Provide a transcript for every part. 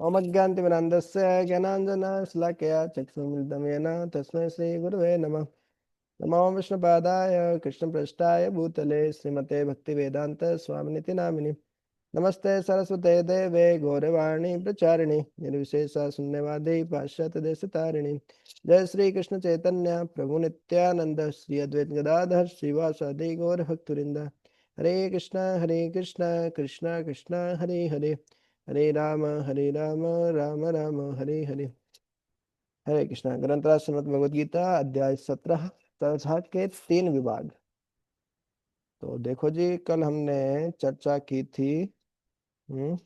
ओमज्ञानतिमिरान्धस्य ज्ञानाञ्जनशलाकया चक्षुरुन्मिलितं येन तस्मै श्रीगुरवे नमः। नमो विष्णुपादाय कृष्णपृष्ठाय भूतले श्रीमते भक्तिवेदान्त स्वामिनिति नामिनि। नमस्ते सरस्वते देवे गौरवाणी प्रचारिणि निर्विशेष शून्यवादी पाश्चात्य देशतारिणि। जय श्री कृष्ण चैतन्य प्रभु नित्यानंद श्री अद्वैत गदाधर श्रीवासादि गौर भक्तवृंद। हरे कृष्ण कृष्ण कृष्ण हरे हरे, हरे राम राम राम हरे हरे। हरे कृष्णा। ग्रंथराज श्रीमद् भगवद गीता अध्याय 17 तथा के 3 विभाग। तो देखो जी, कल हमने चर्चा की थी हम्म,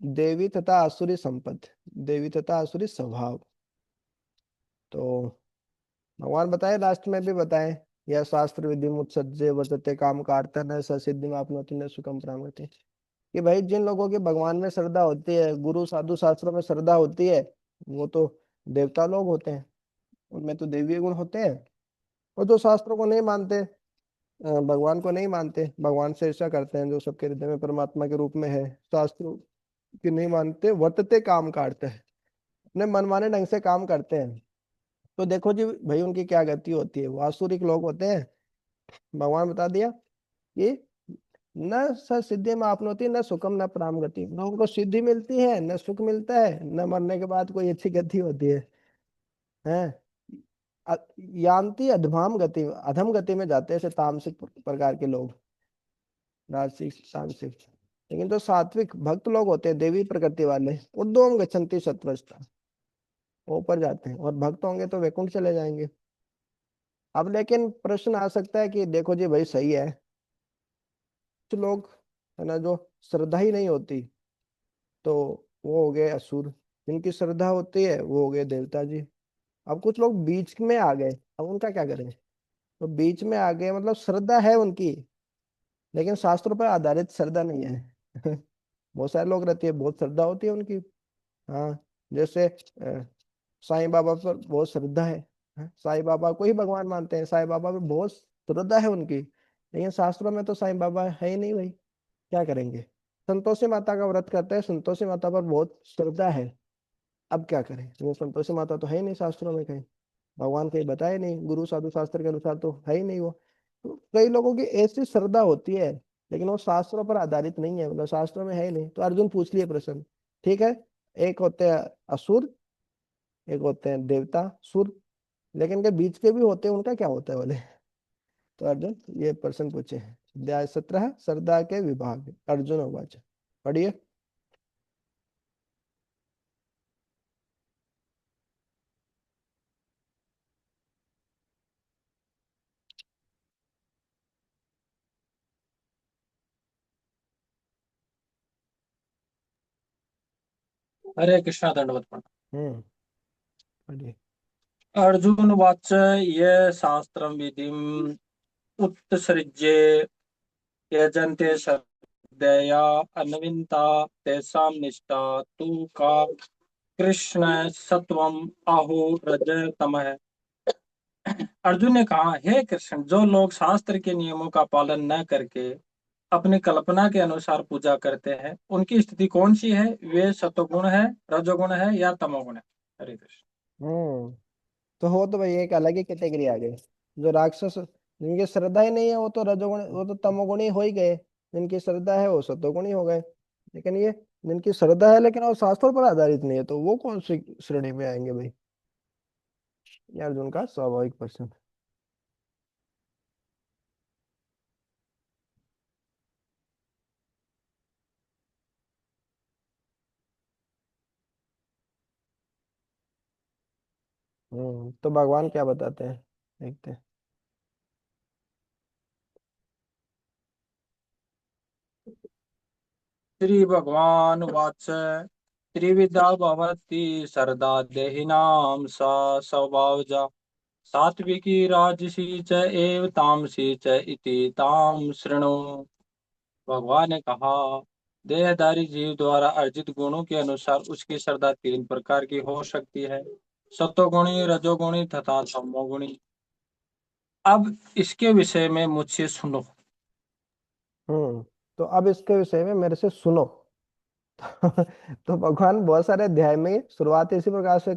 देवी तथा आसुरी संपत्ति, देवी तथा आसुरी स्वभाव। तो भगवान बताए, लास्ट में भी बताए, यह शास्त्र विधि मुत्सज्जे वर्तते काम कार्ता न सिद्धि में आपनोति न सुखम प्रामति। कि भाई जिन लोगों की भगवान में श्रद्धा होती है, गुरु साधु शास्त्रों में श्रद्धा होती है, वो तो देवता लोग होते हैं, उनमें तो दैवीय गुण होते हैं। और जो शास्त्रों को नहीं मानते, भगवान को नहीं मानते, भगवान से ऐसा करते हैं जो सबके हृदय में परमात्मा के रूप में है, शास्त्रों की नहीं मानते, वर्तते काम काटते हैं, अपने मनमाने ढंग से काम करते हैं। तो देखो जी भाई, उनकी क्या गति होती है। वो आसुरिक लोग होते हैं। भगवान बता दिया कि न स सिद्धि में आपनोति न सुखम न पराम गति। न उनको सिद्धि मिलती है, न सुख मिलता है, न मरने के बाद कोई अच्छी गति होती है। अ- यान्ति अधमाम गति, अधम गति में जाते हैं ऐसे तामसिक प्रकार के लोग, राजसिक तामसिक। लेकिन जो सात्विक भक्त लोग होते हैं, देवी प्रकृति वाले, ऊर्ध्वम गच्छन्ति सत्वस्ता, वो ऊपर जाते हैं, और भक्त होंगे तो वैकुंठ चले जाएंगे। अब लेकिन प्रश्न आ सकता है कि देखो जी भाई, सही है, कुछ लोग है ना जो श्रद्धा ही नहीं होती, तो वो हो गए असुर। जिनकी श्रद्धा होती है वो हो गए देवता जी। अब कुछ लोग बीच में आ गए, अब उनका क्या करें। तो बीच में आ गए मतलब श्रद्धा है उनकी, लेकिन शास्त्रों पर आधारित श्रद्धा नहीं है। बहुत सारे लोग रहते हैं, बहुत श्रद्धा होती है उनकी। हाँ, जैसे साईं बाबा पर बहुत श्रद्धा है। साईं बाबा को ही भगवान मानते हैं, साईं बाबा पर बहुत श्रद्धा है उनकी, लेकिन शास्त्रों में तो साईं बाबा है ही नहीं भाई। क्या करेंगे। संतोषी माता का व्रत करते हैं, संतोषी माता पर बहुत श्रद्धा है। अब क्या करें, वो संतोषी माता तो है ही नहीं शास्त्रों में कहीं, भगवान कहीं बताए नहीं, गुरु साधु शास्त्र के अनुसार तो है ही नहीं वो। तो कई लोगों की ऐसी श्रद्धा होती है, लेकिन वो शास्त्रों पर आधारित नहीं है, मतलब शास्त्रों में है ही नहीं। तो अर्जुन पूछ लिए प्रश्न, ठीक है, एक होते हैं असुर, एक होते हैं देवता सुर, लेकिन के बीच के भी होते हैं, उनका क्या होता है बोले। तो अर्जुन ये प्रश्न पूछे हैं। अध्याय 17 श्रद्धा के विभाग। अर्जुन उवाच, पढ़िए। हरे कृष्णा दंडवत प्रणाम। हम्म, पढ़िए। अर्जुन वाच ये शास्त्रम विधिम उत्सृज्य यजन्ते श्रद्धया अन्विता तेषां निष्ठा तु का कृष्ण सत्वम आहो रज तमः। अर्जुन ने कहा, हे कृष्ण, जो लोग शास्त्र के नियमों का पालन न करके अपनी कल्पना के अनुसार पूजा करते हैं, उनकी स्थिति कौन सी है? वे सत्वगुण है, रजोगुण है या तमोगुण है? हरे कृष्ण। हम्म, तो हो तो भाई एक अलग ही कैटेगरी आ गई। जो राक्षस, जिनकी श्रद्धा ही नहीं है, वो तो रजोगुण, वो तो तमोगुणी हो ही गए। जिनकी श्रद्धा है वो सत्वगुणी हो गए। लेकिन ये जिनकी श्रद्धा है लेकिन वो शास्त्रों पर आधारित नहीं है, तो वो कौन सी श्रेणी में आएंगे भाई। ये अर्जुन का स्वाभाविक प्रश्न। तो भगवान क्या बताते हैं, देखते हैं। श्री भगवान वाच त्रिविधा भवति सरदा देहिनां सा स्वभावजा सात्विकी राजसी च एव तामसी च इति ताम शृणु। भगवान ने कहा, देहधारी जीव द्वारा अर्जित गुणों के अनुसार उसकी श्रद्धा 3 प्रकार की हो सकती है, सत्वगुणी, रजोगुणी तथा तमोगुणी। अब इसके विषय में मुझसे सुनो। हम्म, तो अब इसके विषय में मेरे से सुनो। तो भगवान बहुत सारे अध्याय में शुरुआत इसी प्रकार से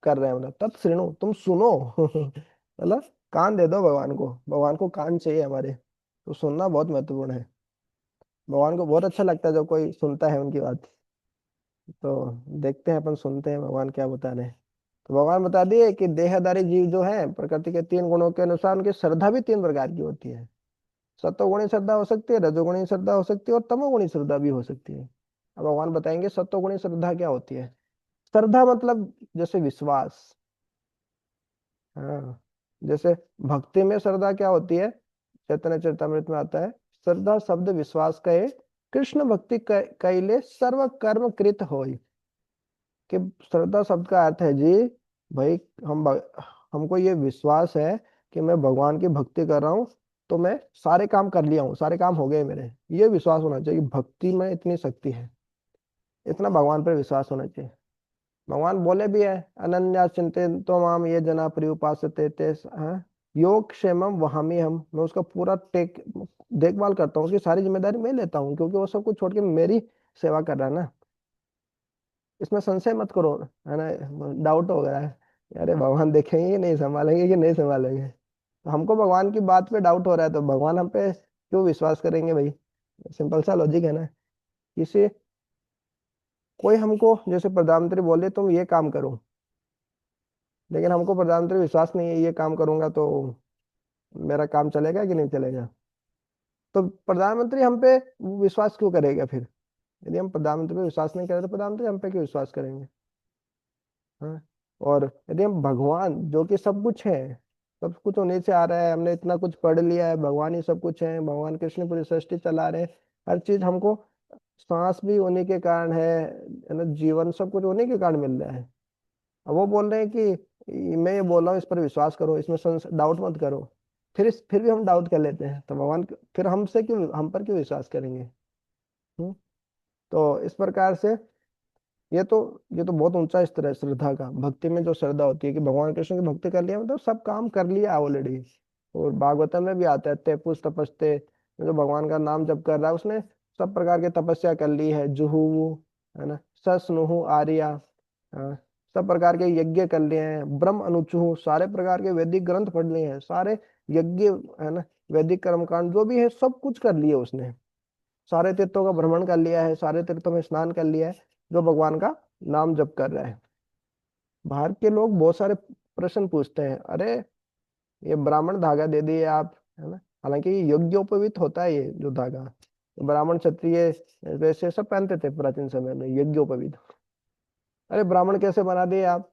कर रहे हैं, मतलब तत् श्रृणु, तुम सुनो। मतलब कान दे दो भगवान को, भगवान को कान चाहिए हमारे, तो सुनना बहुत महत्वपूर्ण है। भगवान को बहुत अच्छा लगता है जब कोई सुनता है उनकी बात। तो देखते हैं, अपन सुनते हैं भगवान क्या बता रहे हैं। तो भगवान बता दिए कि देहधारी जीव जो है प्रकृति के तीन गुणों के अनुसार उनकी श्रद्धा भी तीन प्रकार की होती है। सत्वगुणी श्रद्धा हो सकती है, रजोगुणी श्रद्धा हो सकती है, और तमोगुणी श्रद्धा भी हो सकती है। अब भगवान बताएंगे सत्वगुणी श्रद्धा क्या होती है। श्रद्धा मतलब जैसे विश्वास। हाँ, जैसे भक्ति में श्रद्धा क्या होती है, चैतन्य चरितमृत में आता है, श्रद्धा शब्द विश्वास कहे, कृष्ण भक्ति कैले सर्व कर्म कृत होय। कि श्रद्धा शब्द का अर्थ है जी, भाई हमको ये विश्वास है कि मैं भगवान की भक्ति कर रहा हूँ, तो मैं सारे काम कर लिया हूँ, सारे काम हो गए मेरे। ये विश्वास होना चाहिए, भक्ति में इतनी शक्ति है, इतना भगवान पर विश्वास होना चाहिए। भगवान बोले भी है, अनन्या चिंतित तो माम ये जना पर्युपासते ते हाँ, योग क्षेमम वहामी हम, मैं उसका पूरा टेक देखभाल करता हूँ, उसकी सारी जिम्मेदारी मैं लेता हूँ, क्योंकि वो सब कुछ छोड़ के मेरी सेवा कर रहा है ना। इसमें संशय मत करो, है ना, डाउट हो गया है, अरे भगवान देखेंगे कि नहीं संभालेंगे कि नहीं संभालेंगे। तो हमको भगवान की बात पे डाउट हो रहा है, तो भगवान हम पे क्यों विश्वास करेंगे भाई। सिंपल सा लॉजिक है ना। किसी कोई हमको जैसे प्रधानमंत्री बोले तुम ये काम करो, लेकिन हमको प्रधानमंत्री विश्वास नहीं है ये काम करूंगा तो मेरा काम चलेगा कि नहीं चलेगा। तो प्रधानमंत्री हम पे विश्वास क्यों करेगा फिर। यदि हम प्रधानमंत्री पे विश्वास नहीं करें तो प्रधानमंत्री हम पे क्यों विश्वास करेंगे। हाँ। और यदि हम भगवान जो कि सब कुछ है, सब कुछ उन्हीं से आ रहा है, हमने इतना कुछ पढ़ लिया है, भगवान ही सब कुछ है, भगवान कृष्ण पूरी सृष्टि चला रहे हैं, हर चीज हमको, सांस भी उन्हीं के कारण है ना, जीवन सब कुछ उन्हीं के कारण मिल रहा है। अब वो बोल रहे हैं कि मैं ये बोल रहा हूँ इस पर विश्वास करो, इसमें डाउट मत करो। फिर भी हम डाउट कर लेते हैं, तो भगवान फिर हमसे क्यों, हम पर क्यों विश्वास करेंगे। हम्म? तो इस प्रकार से ये तो बहुत ऊंचा स्तर है श्रद्धा का। भक्ति में जो श्रद्धा होती है कि भगवान कृष्ण की भक्ति कर लिया मतलब सब काम कर लिया ऑलरेडी। और भागवतम में भी आता है, तेपुस तपस्ते, जो भगवान का नाम जप कर रहा है उसने सब प्रकार की तपस्या कर ली है, जुहू, है ना, सस्नुहु आर्या, हाँ, सब प्रकार के यज्ञ कर लिए हैं, ब्रह्म अनुचुहु, सारे प्रकार के वैदिक ग्रंथ पढ़ लिए हैं, सारे यज्ञ, है ना, वैदिक कर्मकांड जो भी है सब कुछ कर लिए उसने, सारे तीर्थों का भ्रमण कर लिया है, सारे तीर्थों में स्नान कर लिया है, जो भगवान का नाम जप कर रहा है। बाहर के लोग बहुत सारे प्रश्न पूछते हैं, अरे ये ब्राह्मण धागा दे दिए आप, है ना, हालांकि ये यज्ञोपवीत होता है, ये जो धागा ब्राह्मण क्षत्रिय वैसे सब पहनते थे प्राचीन समय में, यज्ञोपवीत। अरे ब्राह्मण कैसे बना दिए आप,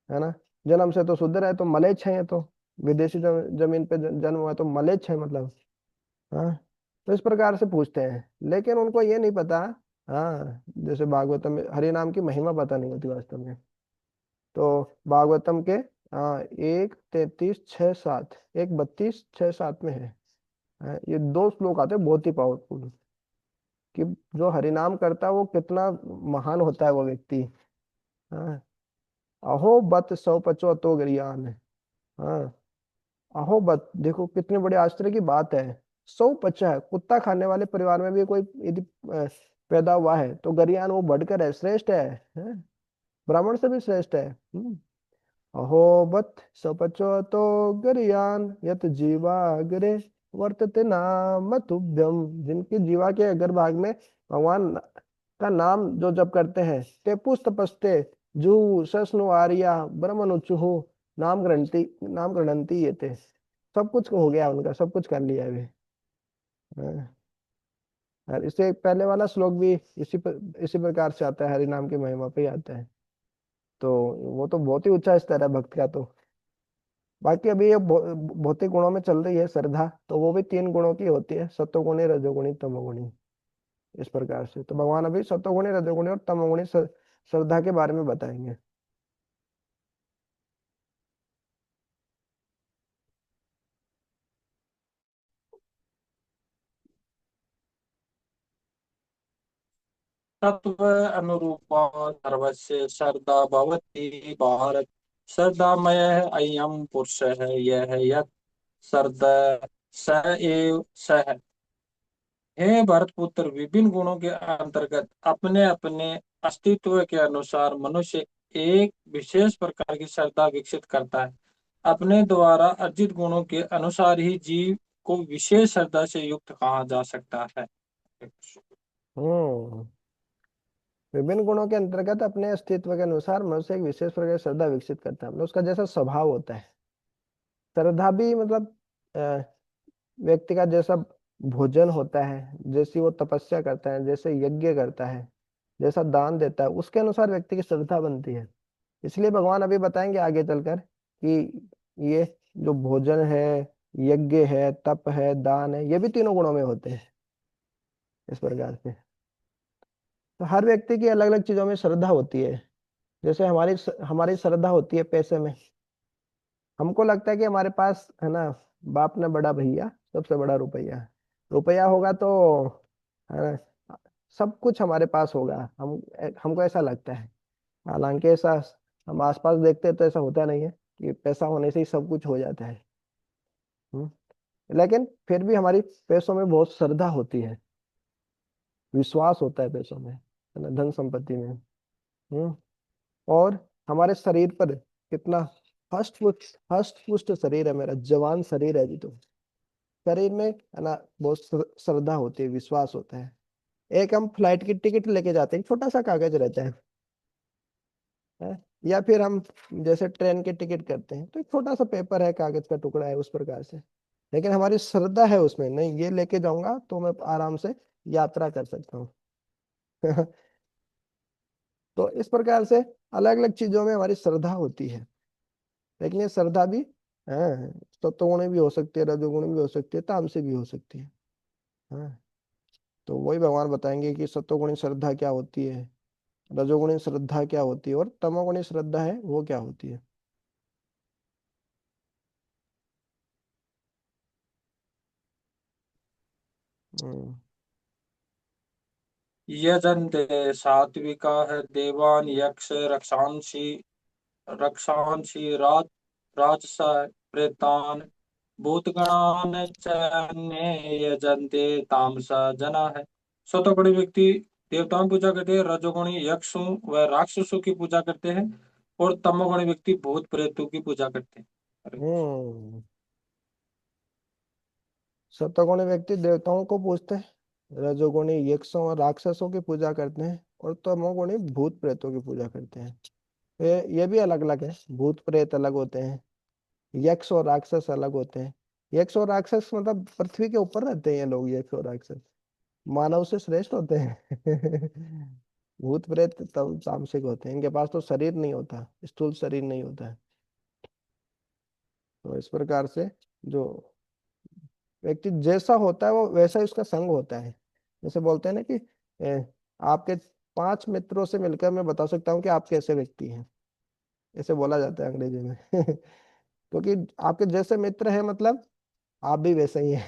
है ना, जन्म से तो शुद्ध है, तो मलेच्छ है, ये तो विदेशी जमीन पे जन्म हुआ है, तो मलेच्छ है मतलब। हाँ, तो इस प्रकार से पूछते हैं, लेकिन उनको ये नहीं पता। हाँ, जैसे भागवतम में हरि नाम की महिमा पता नहीं होती वास्तव में। तो भागवतम के 1:33, 6, 7, 1:32, 6, 7 में है। ये दो श्लोक आते हैं बहुत ही पावरफुल, कि जो हरिनाम करता है वो कितना महान होता है वो व्यक्ति। हाँ, अहो बत सौ पचो तो गरियान। हाँ, अहो बत, देखो कितने बड़े आश्चर्य की बात है। 150 है, कुत्ता खाने वाले परिवार में भी कोई यदि पैदा हुआ है तो गरियान वो बढ़कर है, श्रेष्ठ है, हैं? ब्राह्मण से भी श्रेष्ठ है। अहो बत सपचो तो गरियान यत जीवा अग्रे वर्तते नाम तुभ्यम, जिनकी जीवा के अगर भाग में भगवान का नाम जो जप करते हैं, ते पुस्त तपस्ते, जू सस्नु आर्या ब्रह्मनुचुहु, नाम गृणंती ये थे। सब कुछ हो गया उनका, सब कुछ कर लिया अभी। हाँ, और इससे पहले वाला श्लोक भी इसी प्रकार से आता है, हरि नाम की महिमा पे ही आता है। तो वो तो बहुत ही ऊंचा स्तर है भक्त का। तो बाकी अभी ये भौतिक गुणों में चल रही है श्रद्धा, तो वो भी तीन गुणों की होती है, सत्वगुणी रजोगुणी तमोगुणी। इस प्रकार से तो भगवान अभी सत्वगुणी रजोगुणी और तमोगुणी श्रद्धा के बारे में बताएंगे। तत्व अनुरूपा सर्वस्य श्रद्धा भवति भारत, श्रद्धामय अयम पुरुष है, यह यत श्रद्धा स एव सह। हे भरतपुत्र, विभिन्न गुणों के अंतर्गत अपने अपने अस्तित्व के अनुसार मनुष्य एक विशेष प्रकार की श्रद्धा विकसित करता है। अपने द्वारा अर्जित गुणों के अनुसार ही जीव को विशेष श्रद्धा से युक्त कहा जा सकता है। हम्म। विभिन्न गुणों के अंतर्गत अपने अस्तित्व के अनुसार मनुष्य एक विशेष प्रकार की श्रद्धा विकसित करता है, मतलब उसका जैसा स्वभाव होता है। श्रद्धा भी मतलब अ, व्यक्ति का जैसा भोजन होता है, जैसी वो तपस्या करता है, जैसे यज्ञ करता है, जैसा दान देता है, उसके अनुसार व्यक्ति की श्रद्धा बनती है। इसलिए भगवान अभी बताएंगे आगे चलकर कि ये जो भोजन है, यज्ञ है, तप है, दान है, ये भी तीनों गुणों में होते हैं इस प्रकार से। तो हर व्यक्ति की अलग अलग चीजों में श्रद्धा होती है। जैसे हमारी श्रद्धा होती है पैसे में। हमको लगता है कि हमारे पास है ना, बाप ने बड़ा भैया, सबसे बड़ा रुपया। रुपया होगा तो है ना, सब कुछ हमारे पास होगा। हमको ऐसा लगता है। हालांकि ऐसा हम आसपास देखते हैं तो ऐसा होता नहीं है कि पैसा होने से ही सब कुछ हो जाता है। लेकिन फिर भी हमारी पैसों में बहुत श्रद्धा होती है, विश्वास होता है पैसों में, है ना, धन संपत्ति में। हम्म। और हमारे शरीर पर कितना हष्ट पुष्ट शरीर है, मेरा जवान शरीर है अभी तो। शरीर में है ना बहुत श्रद्धा होती है, विश्वास होता है। एक हम फ्लाइट की टिकट लेके जाते हैं, छोटा सा कागज रहता है? या फिर हम जैसे ट्रेन की टिकट करते हैं तो एक छोटा सा पेपर है, कागज का टुकड़ा है, उस प्रकार से। लेकिन हमारी श्रद्धा है उसमें, नहीं ये लेके जाऊंगा तो मैं आराम से यात्रा कर सकता हूँ। तो इस प्रकार से अलग अलग चीजों में हमारी श्रद्धा होती है। लेकिन ये श्रद्धा भी है, सत्वगुणी भी हो सकती है, रजोगुणी भी हो सकती है, तामसी भी हो सकती है। हाँ। तो वही भगवान बताएंगे कि सत्वगुणी श्रद्धा क्या होती है, रजोगुणी श्रद्धा क्या होती है, और तमोगुणी श्रद्धा है वो क्या होती है। हम्म। यजन्ते सात्विका है देवान यक्ष रक्षांसि रक्षांसि राजस प्रेतान भूतगणान चन्ये यजन्ते तामसा जना है। सतोगुणी व्यक्ति देवताओं की पूजा करते हैं, रजोगुणी यक्षों व राक्षसों की पूजा करते हैं, और तमोगुणी व्यक्ति भूत प्रेतों की पूजा करते हैं। हरे कृष्ण। हम्म। सत्वगुणी व्यक्ति देवताओं को पूजते हैं, रजोगुणी यक्षों और राक्षसों की पूजा करते हैं, और तमोगुणी भूत प्रेतों की पूजा करते हैं। ये भी अलग अलग है, भूत प्रेत अलग होते हैं, यक्ष और राक्षस अलग होते हैं। यक्ष और राक्षस मतलब पृथ्वी के ऊपर रहते हैं ये लोग, यक्ष और राक्षस मानव से श्रेष्ठ होते हैं। भूत प्रेत तब तामसिक होते हैं, इनके पास तो शरीर नहीं होता, स्थूल शरीर नहीं होता है। तो इस प्रकार से जो व्यक्ति जैसा होता है वो वैसा ही उसका संग होता है। जैसे बोलते हैं ना कि आपके 5 मित्रों से मिलकर मैं बता सकता हूँ कि आप कैसे व्यक्ति हैं, ऐसे बोला जाता है अंग्रेजी में। क्योंकि आपके जैसे मित्र हैं मतलब आप भी वैसे ही हैं।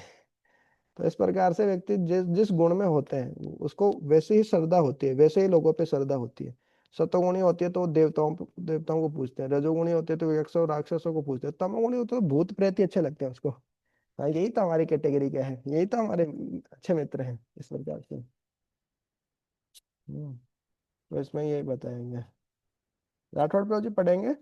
तो इस प्रकार से व्यक्ति जिस जिस गुण में होते हैं उसको वैसे ही श्रद्धा होती है, वैसे ही लोगों पे श्रद्धा होती है। सतोगुणी होती है तो वो देवताओं को पूजते हैं, रजोगुणी होते हैं तो यक्ष और राक्षसों को पूजते हैं, तमोगुणी होते हैं तो भूत प्रेत ही अच्छे लगते हैं उसको। हाँ यही तो हमारी कैटेगरी का है, यही तो हमारे अच्छे मित्र हैं इस प्रकार से। तो इसमें यही बताएंगे। राठौड़ प्रभु जी पढ़ेंगे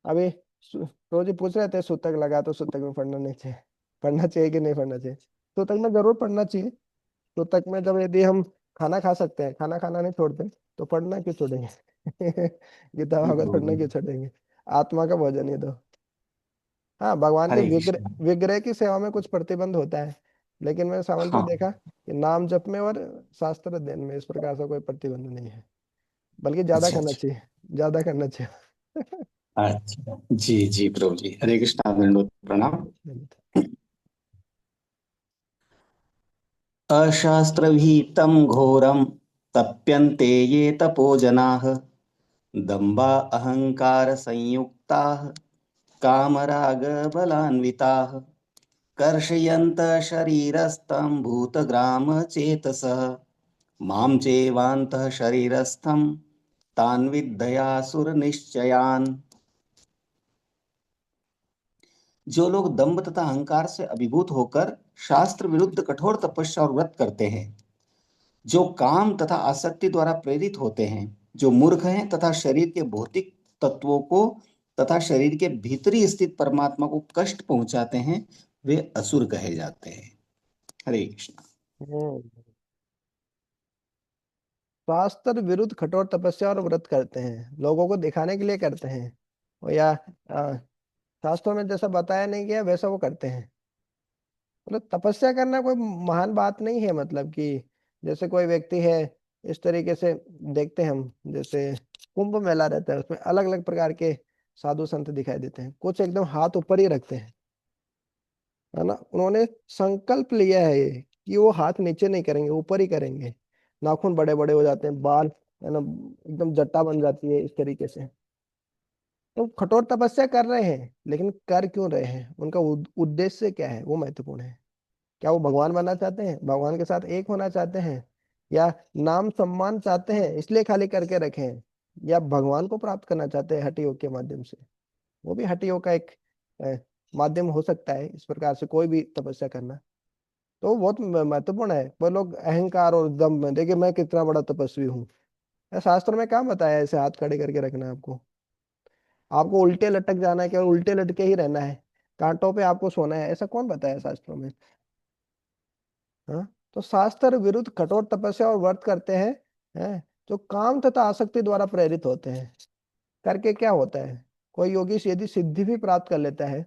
अभी। प्रभु जी पूछ रहे थे सूतक लगा तो सूतक में पढ़ना नहीं चाहिए, पढ़ना चाहिए कि नहीं पढ़ना चाहिए। सूतक में जरूर पढ़ना चाहिए। सूतक में जब यदि हम खाना खा सकते हैं, खाना खाना नहीं छोड़ते, तो पढ़ना क्यों छोड़ेंगे? गीता जी भागवत प्रभु पढ़ना जी। क्यों छोड़ेंगे? आत्मा का भोजन ही दो। हाँ भगवान के हरे विग्रह कृष्ण। विग्रह की सेवा में कुछ प्रतिबंध होता है, लेकिन मैंने सामंत जी हाँ। देखा कि नाम जप में और शास्त्र अध्ययन में इस प्रकार से कोई प्रतिबंध नहीं है, बल्कि ज्यादा अच्छा करना अच्छा। चाहिए, ज्यादा करना चाहिए। अच्छा जी जी प्रभु जी, हरे कृष्णा, दंडोत प्रणाम। अशास्त्रविहितं घोरं तप्यन्ते ये तपो जनाः दम्भा अहंकार संयुक्ताः कामरागबलान्विताः कर्षयन्तः शरीरस्थं भूतग्रामचेतसः मां चैवान्तः शरीरस्थं तान् विद्धयासुरनिश्चयान्। जो लोग दंभ तथा अहंकार से अभिभूत होकर शास्त्र विरुद्ध कठोर तपस्या और व्रत करते हैं, जो काम तथा आसक्ति द्वारा प्रेरित होते हैं, जो मूर्ख हैं तथा शरीर के भौतिक तत्वों को तथा शरीर के भीतरी स्थित परमात्मा को कष्ट पहुंचाते हैं, वे असुर कहे जाते हैं। हरे कृष्ण। शास्त्र विरुद्ध कठोर तपस्या और व्रत करते हैं, लोगों को दिखाने के लिए करते हैं, और या शास्त्रों में जैसा बताया नहीं गया वैसा वो करते हैं। मतलब तपस्या करना कोई महान बात नहीं है, मतलब कि जैसे कोई व्यक्ति है, इस तरीके से देखते हैं हम, जैसे कुंभ मेला रहता है, उसमें अलग अलग प्रकार के साधु संत दिखाई देते हैं, कुछ एकदम हाथ ऊपर ही रखते हैं, है ना, उन्होंने संकल्प लिया है ये कि वो हाथ नीचे नहीं करेंगे, ऊपर ही करेंगे। नाखून बड़े बड़े हो जाते हैं, बाल, है ना, एकदम जट्टा बन जाती है इस तरीके से। तो कठोर तपस्या कर रहे हैं, लेकिन कर क्यों रहे हैं, उनका उद्देश्य क्या है, वो महत्वपूर्ण है। क्या वो भगवान बनना चाहते हैं, भगवान के साथ एक होना चाहते हैं, या नाम सम्मान चाहते हैं इसलिए खाली करके रखे हैं, या भगवान को प्राप्त करना चाहते हैं हठ योग के माध्यम से। वो भी हठ योग का एक अ, माध्यम हो सकता है, इस प्रकार से कोई भी तपस्या करना। तो बहुत महत्वपूर्ण है। वो लोग अहंकार और दम में देखिए मैं कितना बड़ा तपस्वी हूँ, शास्त्र में कहाँ बताया है ऐसे हाथ खड़े करके रखना है आपको। आपको उल्टे लटक जाना है, केवल उल्टे लटके ही रहना है, कांटों पे आपको सोना है, ऐसा कौन बताया शास्त्रों में। हाँ, तो शास्त्र विरुद्ध कठोर तपस्या और व्रत करते हैं, जो काम तथा आसक्ति द्वारा प्रेरित होते हैं। करके क्या होता है, कोई योगी यदि सिद्धि भी प्राप्त कर लेता है,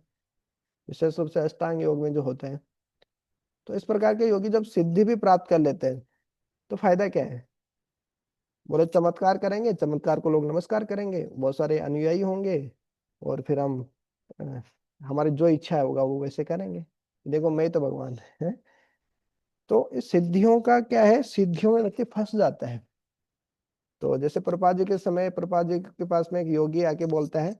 विशेष रूप से अष्टांग योग में जो होते हैं, तो इस प्रकार के योगी जब सिद्धि भी प्राप्त कर लेते हैं, तो फायदा क्या है। बोले चमत्कार करेंगे, चमत्कार को लोग नमस्कार करेंगे, बहुत सारे अनुयायी होंगे, और फिर हम अ, हमारी जो इच्छा होगा वो वैसे करेंगे, देखो मैं ही तो भगवान है। तो इस सिद्धियों का क्या है, सिद्धियों में व्यक्ति फंस जाता है। तो जैसे प्रभुपाद जी के समय, प्रभुपाद जी के पास में एक योगी आके बोलता है,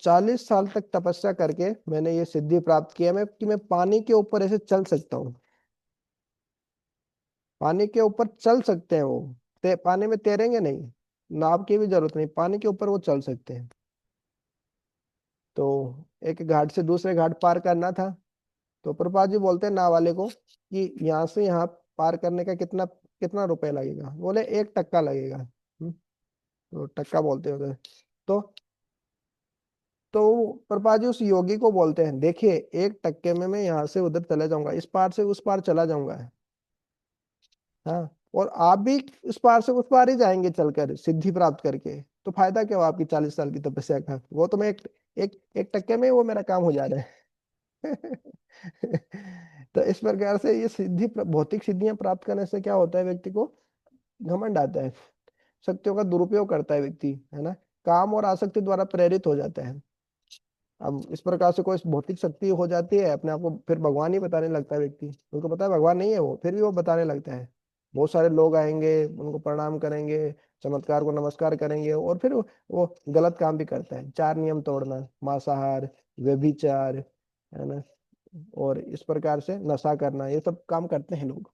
40 साल तक तपस्या करके मैंने ये सिद्धि प्राप्त किया मैं कि मैं पानी के ऊपर ऐसे चल सकता हूँ। पानी के ऊपर चल सकते हैं वो, पानी में तैरेंगे नहीं, नाव की भी जरूरत नहीं, पानी के ऊपर वो चल सकते हैं। तो एक घाट से दूसरे घाट पार करना था, तो प्रभुपाद जी बोलते हैं नाव वाले को कि यहाँ से यहाँ पार करने का कितना कितना रुपए लगेगा। बोले 1 टक्का लगेगा। तो टक्का बोलते होते हैं। तो प्रभुपाद जी उस योगी को बोलते हैं, देखिए 1 टक्के में मैं यहाँ से उधर चला जाऊंगा, इस पार से उस पार चला जाऊंगा। हाँ, और आप भी इस पार से उस पार ही जाएंगे चलकर सिद्धि प्राप्त करके, तो फायदा क्या हुआ आपकी 40 साल की तपस्या का। वो तो मैं एक टक्के में वो मेरा काम हो जा रहा है। तो इस प्रकार से ये सिद्धि भौतिक सिद्धियां प्राप्त करने से क्या होता है, व्यक्ति को घमंड आता है, शक्तियों का दुरुपयोग करता है व्यक्ति, है ना, काम और आसक्ति द्वारा प्रेरित हो जाता है। अब इस प्रकार से कोई भौतिक शक्ति हो जाती है, अपने आप को फिर भगवान ही बताने लगता है व्यक्ति, उनको पता है भगवान नहीं है वो, फिर भी वो बताने लगता है। बहुत सारे लोग आएंगे, उनको प्रणाम करेंगे, चमत्कार को नमस्कार करेंगे, और फिर वो गलत काम भी करता है, 4 नियम तोड़ना, मांसाहार, व्यभिचार, है ना, और इस प्रकार से नशा करना, ये सब काम करते हैं लोग।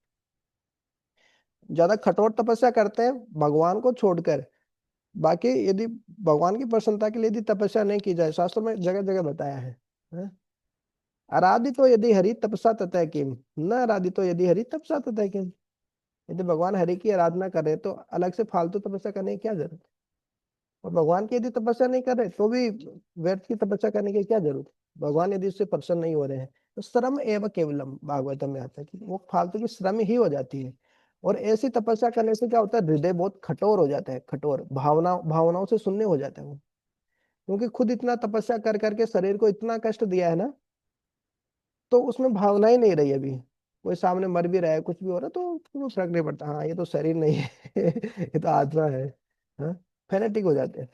ज्यादा कठोर तपस्या करते हैं भगवान को छोड़कर। बाकी यदि भगवान की प्रसन्नता के लिए यदि तपस्या नहीं की जाए, शास्त्रों में जगह जगह बताया है? आराधितो यदि हरि तपसा ततः किम, न आराधितो यदि हरि तपसा ततः किम। यदि भगवान हरि की आराधना कर रहे तो अलग से फालतू तपस्या करने की क्या जरूरत, और भगवान की यदि तपस्या नहीं कर रहे तो भी व्यर्थ की तपस्या करने की क्या जरूरत। भगवान यदि उससे प्रसन्न नहीं हो रहे हैं, तो श्रम एवं केवलम भागवतम में आता है कि वो फालतू की श्रम ही हो जाती है। और ऐसी तपस्या करने से क्या होता है, हृदय बहुत कठोर हो जाता है, कठोर भावनाओं से शून्य हो जाता है वो, क्योंकि खुद इतना तपस्या कर करके शरीर को इतना कष्ट दिया है ना, तो उसमें भावना ही नहीं रही अभी। कोई सामने मर भी रहा है, कुछ भी हो रहा है, तो उसको फर्क नहीं पड़ता, हाँ ये तो शरीर नहीं है, ये तो आत्मा है। हाँ, फेनेटिक हो जाते हैं।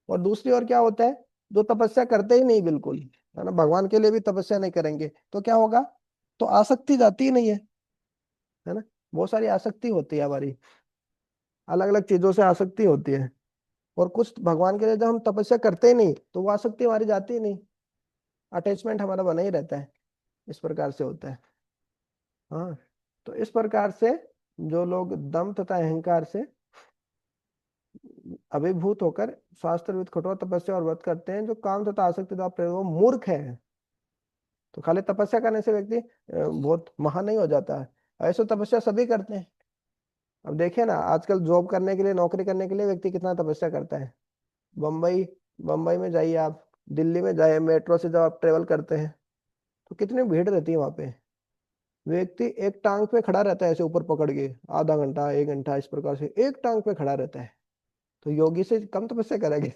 और दूसरी ओर क्या होता है, जो तपस्या करते ही नहीं बिल्कुल, है ना, भगवान के लिए भी तपस्या नहीं करेंगे, तो क्या होगा, तो आसक्ति जाती ही नहीं है ना। बहुत सारी आसक्ति होती है हमारी, अलग अलग चीजों से आसक्ति होती है। और कुछ भगवान के लिए जब हम तपस्या करते ही नहीं, तो वो आसक्ति हमारी जाती ही नहीं, अटैचमेंट हमारा बना ही रहता है। इस प्रकार से होता है। हाँ, तो इस प्रकार से जो लोग दम तथा अहंकार से अभिभूत होकर शास्त्र विद कठोर तपस्या और व्रत करते हैं, जो काम तथा आसक्ति द्वारा प्रेरित, वो मूर्ख है। तो खाली तपस्या करने से व्यक्ति बहुत महान नहीं हो जाता है। ऐसे तपस्या सभी करते हैं। अब देखिए ना, आजकल जॉब करने के लिए, नौकरी करने के लिए व्यक्ति कितना तपस्या करता है। बम्बई बम्बई में जाइए आप, दिल्ली में जाइए, मेट्रो से जब आप ट्रेवल करते हैं तो कितनी भीड़ रहती है वहां पे। व्यक्ति एक टांग पे खड़ा रहता है ऐसे ऊपर पकड़ के, आधा घंटा 1 घंटा इस प्रकार से एक टांग पे खड़ा रहता है। तो योगी से कम तपस्या करेंगे?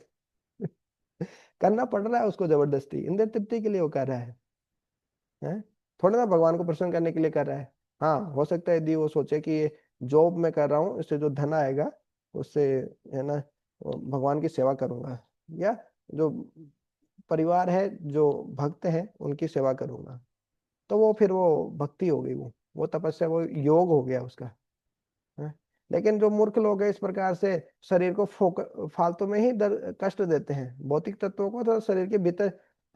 करना पड़ रहा है उसको जबरदस्ती, इंद्र तृप्ति के लिए वो कर रहा है। थोड़ा ना भगवान को प्रसन्न करने के लिए कर रहा है। हाँ, हो सकता है यदि वो सोचे कि ये जॉब में कर रहा हूँ, इससे जो धन आएगा उससे, है ना, वो भगवान की सेवा करूंगा, या जो परिवार है, जो भक्त हैं उनकी सेवा करूंगा, तो वो फिर वो भक्ति हो गई, वो तपस्या, वो योग हो गया उसका। है। लेकिन जो मूर्ख लोग हैं इस प्रकार से शरीर को फालतू में ही कष्ट देते हैं, भौतिक तत्वों को, तो शरीर के भीतर,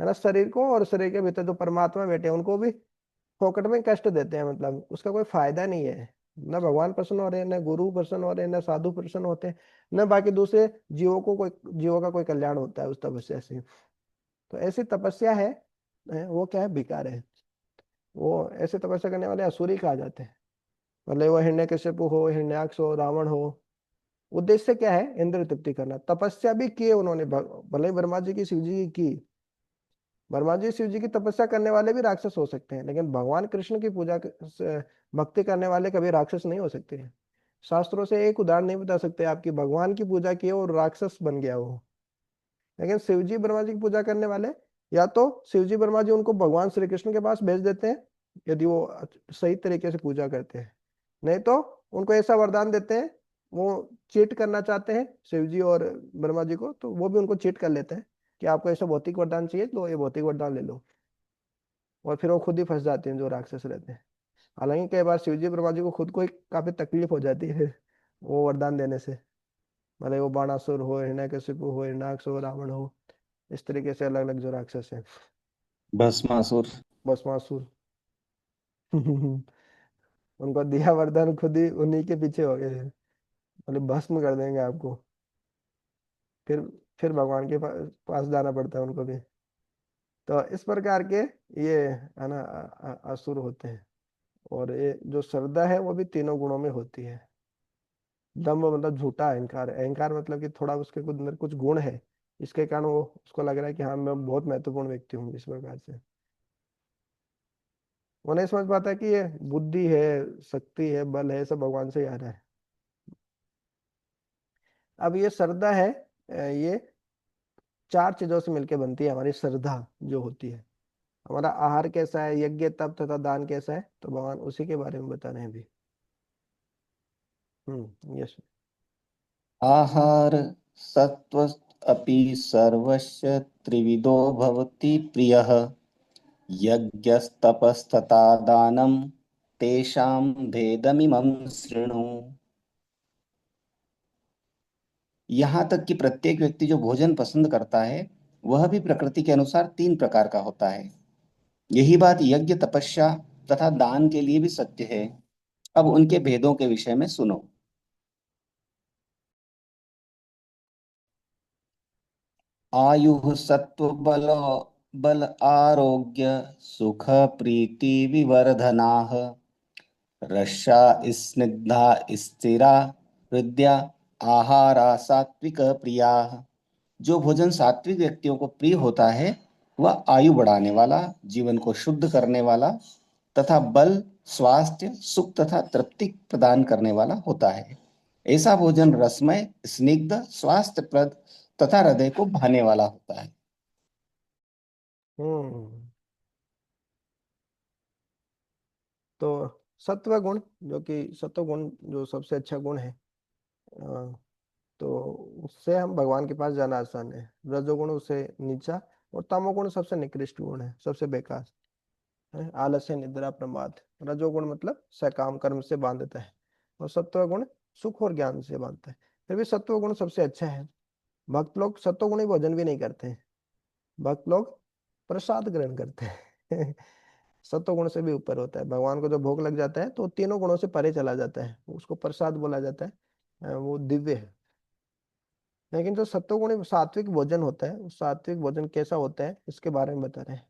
है ना, शरीर को और शरीर के भीतर जो परमात्मा बैठे हैं उनको भी फोकट में कष्ट देते हैं। मतलब उसका कोई फायदा नहीं है। न भगवान प्रसन्न हो रहे हैं, न गुरु प्रसन्न हो रहे हैं, न साधु प्रसन्न होते हैं, न बाकी दूसरे जीवों का कोई कल्याण होता है उस तपस्या से। तो ऐसी तपस्या वो क्या है, बेकार है। वो ऐसे तपस्या करने वाले असुरी कहा जाते हैं। भले वो हिरण्यकश्यप हो, हिरण्याक्ष हो, रावण हो, उद्देश्य क्या है, इंद्र तृप्ति करना। तपस्या भी किए उन्होंने, भले ही ब्रह्मा जी की, शिव जी की। ब्रह्मा जी शिव जी की तपस्या करने वाले भी राक्षस हो सकते हैं, लेकिन भगवान कृष्ण की भक्ति करने वाले कभी राक्षस नहीं हो सकते हैं। शास्त्रों से एक उदाहरण नहीं बता सकते आपकी, भगवान की पूजा की और राक्षस बन गया वो। लेकिन शिव जी ब्रह्मा जी की पूजा करने वाले, या तो शिव जी ब्रह्मा जी उनको भगवान श्री कृष्ण के पास भेज देते हैं यदि वो सही तरीके से पूजा करते हैं, नहीं तो उनको ऐसा वरदान देते हैं, वो चीट करना चाहते हैं शिव जी और ब्रह्मा जी को, तो वो भी उनको चीट कर लेते हैं कि आपको ऐसा भौतिक वरदान चाहिए तो ये भौतिक वरदान ले लो। और फिर वो खुद ही फंस जाते हैं जो राक्षस रहते हैं। हालांकि कई बार शिव जी ब्रह्मा जी को खुद को एक काफी तकलीफ हो जाती है वो वरदान देने से। भले वो बाणासुर हो, हिरण्यकशिपु हो, हिरण्याक्ष हो, रावण हो, इस तरीके से अलग अलग जो राक्षस हैं। भस्मासुर। भस्मासुर। उनको दिया वरदान, खुद ही उन्हीं के पीछे हो गए, मतलब भस्म कर देंगे आपको। फिर फिर भगवान के पास जाना पड़ता है उनको भी। तो इस प्रकार के ये, है ना, असुर होते हैं। और ये जो श्रद्धा है वो भी तीनों गुणों में होती है। दम्भ मतलब झूठा अहंकार, अहंकार मतलब कि थोड़ा उसके कुछ अंदर कुछ गुण है, इसके कारण वो उसको लग रहा है कि हाँ मैं बहुत महत्वपूर्ण व्यक्ति हूँ, इस प्रकार से। वो नहीं समझ पाता कि ये बुद्धि है, शक्ति है, बल है, सब भगवान से ही आ रहा है। अब ये श्रद्धा है, ये 4 चीजों से मिलकर बनती है हमारी श्रद्धा जो होती है। हमारा आहार कैसा है, यज्ञ तप तथा दान कैसा है, तो भगवान उसी के बारे में बता रहे हैं अभी। यस। आहार सत्व अपि सर्वस्य त्रिविधो भवति प्रियः। यज्ञस्तपस्तथा दानं तेषां भेदमिमं शृणु। यहाँ तक कि प्रत्येक व्यक्ति जो भोजन पसंद करता है वह भी प्रकृति के अनुसार 3 प्रकार का होता है। यही बात यज्ञ तपस्या तथा दान के लिए भी सत्य है। अब उनके भेदों के विषय में सुनो। आयु सत्व बल बल आरोग्य सुख प्रीति विवर्धनाः। रस्या स्निग्धा स्थिरा हृदया आहारा सात्विक प्रिया। जो भोजन सात्विक व्यक्तियों को प्रिय होता है वह आयु बढ़ाने वाला, जीवन को शुद्ध करने वाला तथा बल, स्वास्थ्य, सुख तथा तृप्ति प्रदान करने वाला होता है। ऐसा भोजन रसमय, स्निग्ध, स्वास्थ्यप्रद तथा हृदय को भाने वाला होता है। हम्म तो सत्व गुण, जो कि सत्व गुण जो सबसे अच्छा गुण है, अ, तो उससे हम भगवान के पास जाना आसान है। रजोगुण उससे नीचा, और तमोगुण सबसे निकृष्ट गुण है, सबसे बेकार है। आलस्य, निद्रा, प्रमाद। रजोगुण मतलब सकाम कर्म से बांधता है, और सत्व गुण सुख और ज्ञान से बांधता है। फिर भी सत्व गुण सबसे अच्छा है। भक्त लोग सत्वगुणी भोजन भी नहीं करते हैं, भक्त लोग प्रसाद ग्रहण करते हैं। सत्वगुण से भी ऊपर होता है। भगवान को जो भोग लग जाता है तो तीनों गुणों से परे चला जाता है, उसको प्रसाद बोला जाता है। वो दिव्य है। लेकिन जो सत्वगुणी सात्विक भोजन होता है, उस सात्विक भोजन कैसा होता है इसके बारे में बता रहे हैं।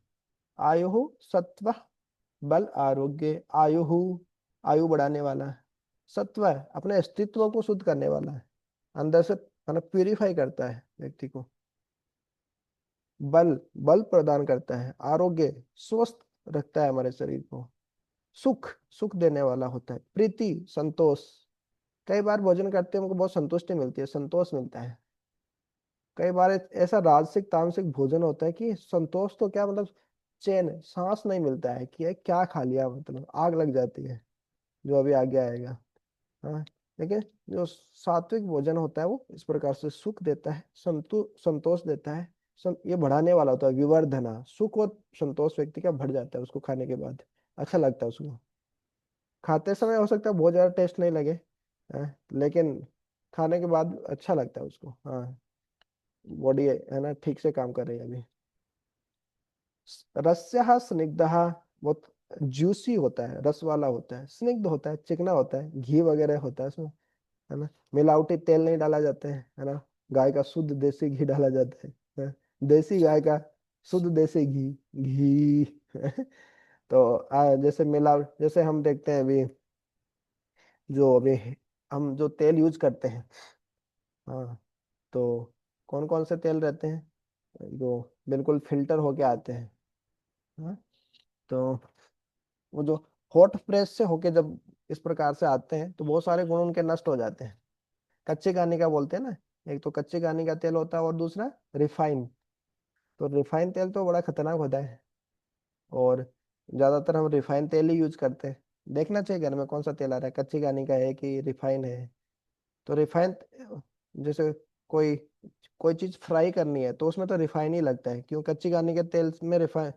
आयु सत्व बल आरोग्य। आयु, आयु बढ़ाने वाला है। सत्व है, अपने अस्तित्व को शुद्ध करने वाला है, अंदर से मतलब प्यूरिफाई करता है व्यक्ति को। बल, बल प्रदान करता है। आरोग्य, स्वस्थ रखता है हमारे शरीर को। सुख, सुख देने वाला होता है। प्रीति, संतोष। कई बार भोजन करते हैं हमको बहुत संतुष्टि मिलती है, संतोष मिलता है। कई बार ऐसा राजसिक तामसिक भोजन होता है कि संतोष तो क्या, मतलब चैन, सांस नहीं मिलता है कि ये क्या खा लिया, मतलब आग लग जाती है, जो अभी आगे आएगा। हाँ, लेकिन जो सात्विक भोजन होता है वो इस प्रकार से सुख देता है, संतोष देता है। ये बढ़ाने वाला होता है, विवर्धना। सुख और संतोष व्यक्ति का बढ़ जाता है उसको खाने के बाद, अच्छा लगता है उसको। खाते समय हो सकता है बहुत ज्यादा टेस्ट नहीं लगे, लेकिन खाने के बाद अच्छा लगता है उसको। हाँ, बॉडी है ना ठीक से काम कर रही है अभी। रस्य स्निग्ध, बहुत जूसी होता है, रस वाला होता है, स्निग्ध होता है, चिकना होता है, घी वगैरह होता है उसमें, है ना। मिलावटी तेल नहीं डाला जाता है ना। गाय का शुद्ध देसी घी डाला जाता है। देसी गाय का शुद्ध देसी घी, घी। तो जैसे मिलावट, जैसे हम देखते हैं अभी, जो अभी हम जो तेल यूज करते हैं, हाँ, तो कौन कौन से तेल रहते हैं जो बिल्कुल फिल्टर होके आते हैं। हाँ, तो वो जो हॉट प्रेस से होके जब इस प्रकार से आते हैं तो बहुत सारे गुण उनके नष्ट हो जाते हैं। कच्चे घानी का बोलते हैं ना। एक तो कच्चे घानी का तेल होता है और दूसरा रिफाइन। तो रिफाइन तेल तो बड़ा खतरनाक होता है, और ज्यादातर हम रिफाइन तेल ही यूज करते हैं। देखना चाहिए घर में कौन सा तेल आ रहा है, कच्ची घानी का है कि रिफाइन है। तो रिफाइन, जैसे कोई कोई चीज फ्राई करनी है तो उसमें तो रिफाइन ही लगता है, क्यों, कच्ची घानी के तेल में रिफाइन,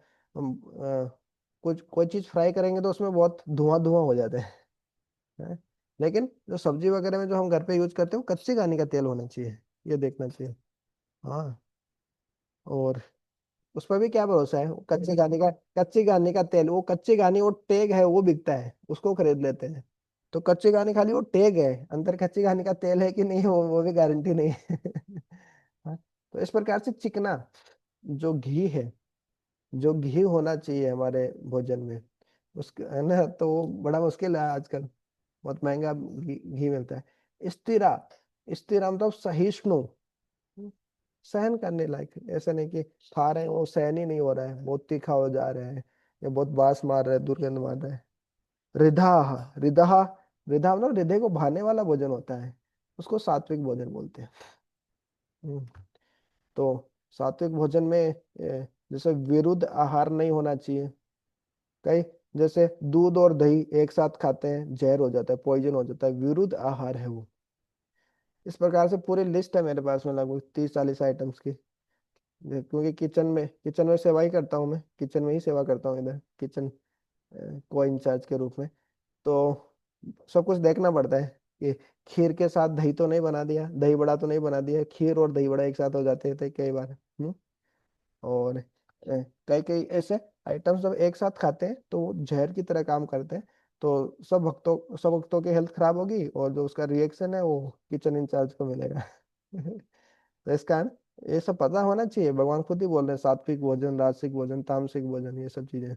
कुछ कोई चीज फ्राई करेंगे तो उसमें बहुत धुआं धुआं हो जाता है। लेकिन जो सब्जी वगैरह में जो हम घर पे यूज करते हैं वो कच्ची घानी का तेल होना चाहिए, ये देखना चाहिए। हाँ, और उस पर भी क्या भरोसा है, वो कच्ची घानी का तेल, वो कच्ची घानी, वो टैग है वो बिकता है, उसको खरीद लेते हैं। तो कच्ची घानी खाली वो टैग है, अंदर कच्ची घानी का तेल है कि नहीं, वो भी गारंटी नहीं है। हाँ, तो इस प्रकार से चिकना जो घी है, जो घी होना चाहिए हमारे भोजन में, उसके, है ना, तो वो बड़ा मुश्किल है आजकल। बहुत महंगा घी मिलता है। स्थिरा, स्थिरा मतलब सहिष्णु, सहन करने लायक। ऐसा नहीं कि खा रहे हैं वो सहन ही नहीं हो रहा है, बहुत तीखा हो जा रहा है, या बहुत बास मार रहा है, दुर्गंध मार रहा है। रिधा, रिधा, रिधा मतलब हृदय को भाने वाला भोजन होता है, उसको सात्विक भोजन बोलते हैं। हम्म, तो सात्विक भोजन में जैसे विरुद्ध आहार नहीं होना चाहिए। कई, जैसे दूध और दही एक साथ खाते हैं, जहर हो जाता है, पॉइजन हो जाता है, विरुद्ध आहार है वो। इस प्रकार से पूरी लिस्ट है मेरे पास में, लगभग 30-40 आइटम्स की। क्योंकि किचन में सेवा ही करता हूँ, मैं किचन में ही सेवा करता हूँ, इधर किचन को इंचार्ज के रूप में। तो सब कुछ देखना पड़ता है कि खीर के साथ दही तो नहीं बना दिया, दही बड़ा तो नहीं बना दिया, खीर और दही बड़ा एक साथ हो जाते थे कई बार। और कई कई ऐसे आइटम्स जब एक साथ खाते हैं तो वो जहर की तरह काम करते हैं। तो सब भक्तों की हेल्थ खराब होगी, और जो उसका रिएक्शन है वो किचन इंचार्ज को मिलेगा। तो इस कारण ये सब पता होना चाहिए। भगवान खुद ही बोल रहे हैं, सात्विक भोजन, राजसिक भोजन, तामसिक भोजन, ये सब चीजें।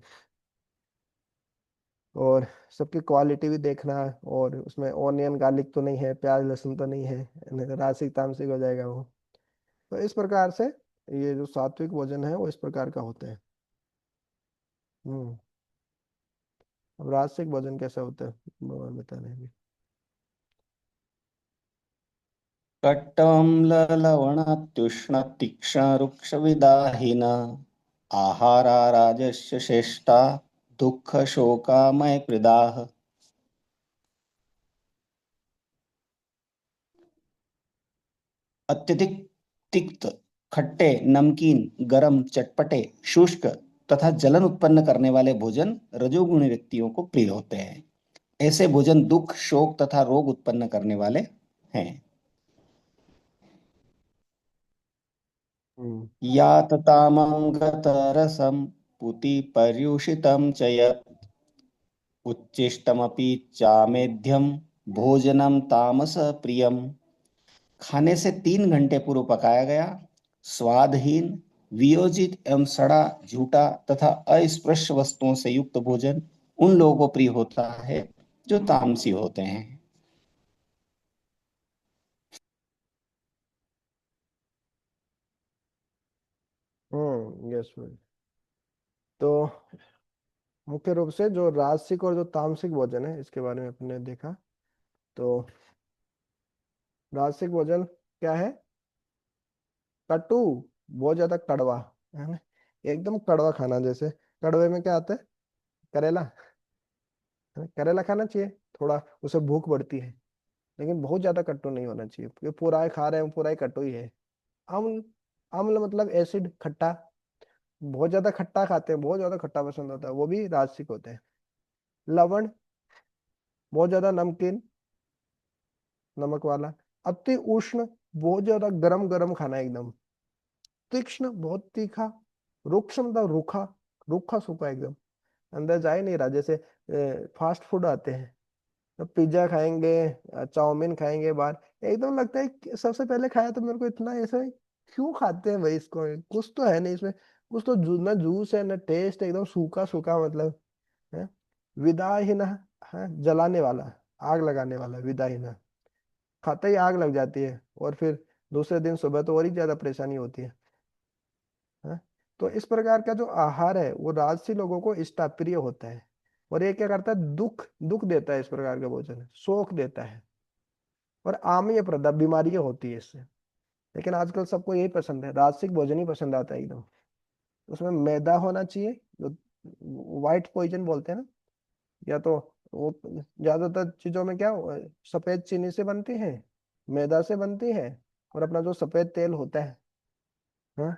और सबकी क्वालिटी भी देखना, और उसमें ऑनियन गार्लिक तो नहीं है, प्याज लहसुन तो नहीं है, नहीं तो राजसिक तामसिक हो जाएगा वो। तो इस प्रकार से ये जो सात्विक भोजन है वो इस प्रकार का होता है। हम्म, अब राजसिक भोजन कैसा होता है भगवान बता रहे हैं। कट्टम्ललवणत्युष्णतीक्ष्णरुक्षविदाहिन आहारा राजस्य श्रेष्ठा दुःख शोकामय कृदाः। अत्यधिक तिक्त, खट्टे, नमकीन, गरम, चटपटे, शुष्क तथा जलन उत्पन्न करने वाले भोजन रजोगुणी व्यक्तियों को प्रिय होते हैं। ऐसे भोजन दुख, शोक तथा रोग उत्पन्न करने वाले हैं। हम्म। याततामङ्गतरसं पूतिपर्युषितं च यत् उच्छिष्टमपि चामेध्यं भोजनं तामसप्रियम्। खाने से 3 घंटे पूर्व पकाया गया, स्वादहीन, वियोजित एवं सड़ा, झूठा तथा अस्पृश्य वस्तुओं से युक्त भोजन उन लोगों को प्रिय होता है जो तामसी होते हैं। Yes ma'am. तो मुख्य रूप से जो राजसिक और जो तामसिक भोजन है इसके बारे में अपने देखा। तो राजसिक भोजन क्या है? कटु, बहुत ज्यादा कड़वा, है ना, एकदम कड़वा खाना। जैसे कड़वे में क्या आता है? करेला, है ना? करेला खाना चाहिए, थोड़ा उसे भूख बढ़ती है, लेकिन बहुत ज्यादा कट्टू नहीं होना चाहिए क्योंकि पूरा ही खा रहे हैं, पूरा ही कट्टू ही है। अम्ल, अम्ल मतलब एसिड, खट्टा, बहुत ज्यादा खट्टा खाते हैं, बहुत ज्यादा खट्टा पसंद होता है, वो भी राजसिक होते हैं। लवण, बहुत ज्यादा नमकीन, नमक वाला। अति उष्ण, बहुत ज्यादा गरम गरम खाना एकदम। तीक्ष्ण, बहुत तीखा। रुक्ष मतलब रूखा, रूखा सूखा एकदम, अंदर जा ही नहीं रहा। जैसे फास्ट फूड आते हैं, तो पिज्जा खाएंगे, चाउमीन खाएंगे बाहर, एकदम लगता है कि सबसे पहले खाया तो मेरे को इतना ऐसा है, क्यों खाते हैं भाई इसको, कुछ तो है नहीं इसमें, कुछ तो ना जूस है ना टेस्ट, एकदम सूखा सूखा मतलब है। विदाहीन है, जलाने वाला, आग लगाने वाला, विदाहीन, खाते ही आग लग जाती है, और फिर दूसरे दिन सुबह तो और ही ज्यादा परेशानी होती है। तो इस प्रकार का जो आहार है वो राजसी लोगों को इष्टप्रिय होता है। और ये क्या करता है? दुख, दुख देता है, इस प्रकार का भोजन शोक देता है, और आम्य प्रदा, बीमारियां होती है इससे। लेकिन आजकल सबको यही पसंद है, राजसिक भोजन ही पसंद आता है एकदम। उसमें मैदा होना चाहिए, जो व्हाइट पॉइजन बोलते हैं ना, या तो वो ज्यादातर चीजों में क्या सफेद चीनी से बनती है, मैदा से बनती है, और अपना जो सफेद तेल होता है। हाँ,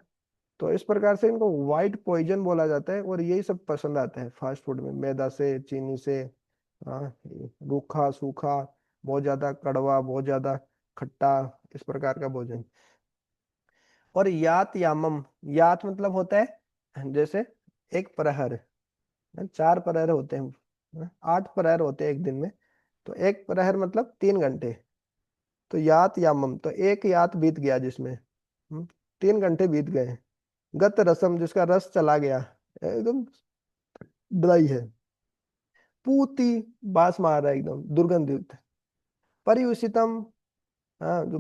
तो इस प्रकार से इनको व्हाइट पॉइजन बोला जाता है, और यही सब पसंद आता है फास्ट फूड में, मैदा से, चीनी से। हाँ, रूखा सूखा, बहुत ज्यादा कड़वा, बहुत ज्यादा खट्टा, इस प्रकार का भोजन। और यात यामम, यात मतलब होता है जैसे एक प्रहर, 4 प्रहर होते हैं, 8 प्रहर होते हैं एक दिन में, तो एक प्रहर मतलब 3 घंटे। तो यात यामम, तो एक यात बीत गया जिसमें 3 घंटे बीत गए। गत रसम, जिसका रस चला गया, एकदम ड्राई है। पूती, बास मार रहा है एकदम, दुर्गंधित। परिउषितम, हाँ, जो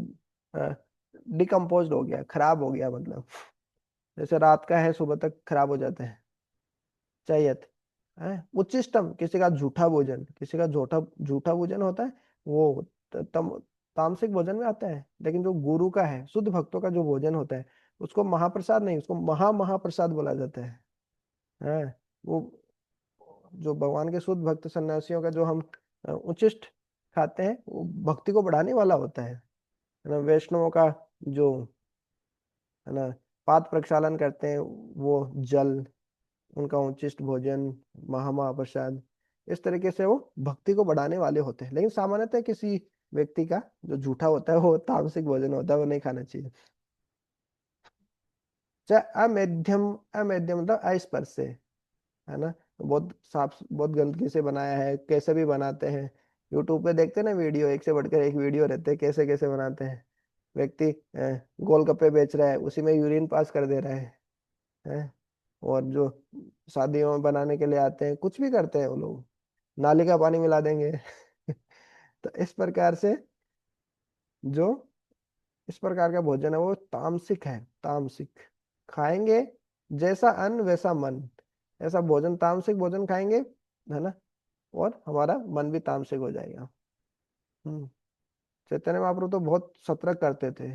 डिकम्पोज हो गया, खराब हो गया मतलब, जैसे रात का है सुबह तक खराब हो जाता है। चाहिए है। उच्चिष्टम, किसी का झूठा भोजन, किसी का झूठा झूठा भोजन होता है, वो तामसिक भोजन में आता है। लेकिन जो गुरु का है, शुद्ध भक्तों का जो भोजन होता है, उसको महाप्रसाद नहीं, उसको महाप्रसाद बोला जाता है। वो जो भगवान के शुद्ध भक्त सन्यासियों का जो हम उच्चिष्ट खाते हैं, वो भक्ति को बढ़ाने वाला होता है ना। वैष्णवों का जो, है ना, पाद प्रक्षालन करते हैं, वो जल, उनका उच्चिष्ट भोजन, महाप्रसाद, इस तरीके से वो भक्ति को बढ़ाने वाले होते हैं। लेकिन सामान्यतः किसी व्यक्ति का जो झूठा होता है, वो तामसिक भोजन होता है, वो नहीं खाना चाहिए। चाहे अमेध्यम, अमेध्यम मतलब अस्पर्श, है ना, बहुत साफ, बहुत गंदगी से बनाया है, कैसे भी बनाते हैं। यूट्यूब पे देखते हैं ना वीडियो, एक से बढ़कर एक वीडियो रहते हैं, कैसे कैसे बनाते हैं। व्यक्ति गोलगप्पे बेच रहा है, उसी में यूरिन पास कर दे रहा है। और जो शादियों में बनाने के लिए आते हैं, कुछ भी करते हैं वो लोग, नाली का पानी मिला देंगे। तो इस प्रकार से जो इस प्रकार का भोजन है वो तामसिक है, तामसिक। खाएंगे जैसा अन्न वैसा मन, ऐसा भोजन, तामसिक भोजन खाएंगे, है ना, और हमारा मन भी तामसिक हो जाएगा। हम्म चैतन्य महाप्रभु तो बहुत सतर्क करते थे।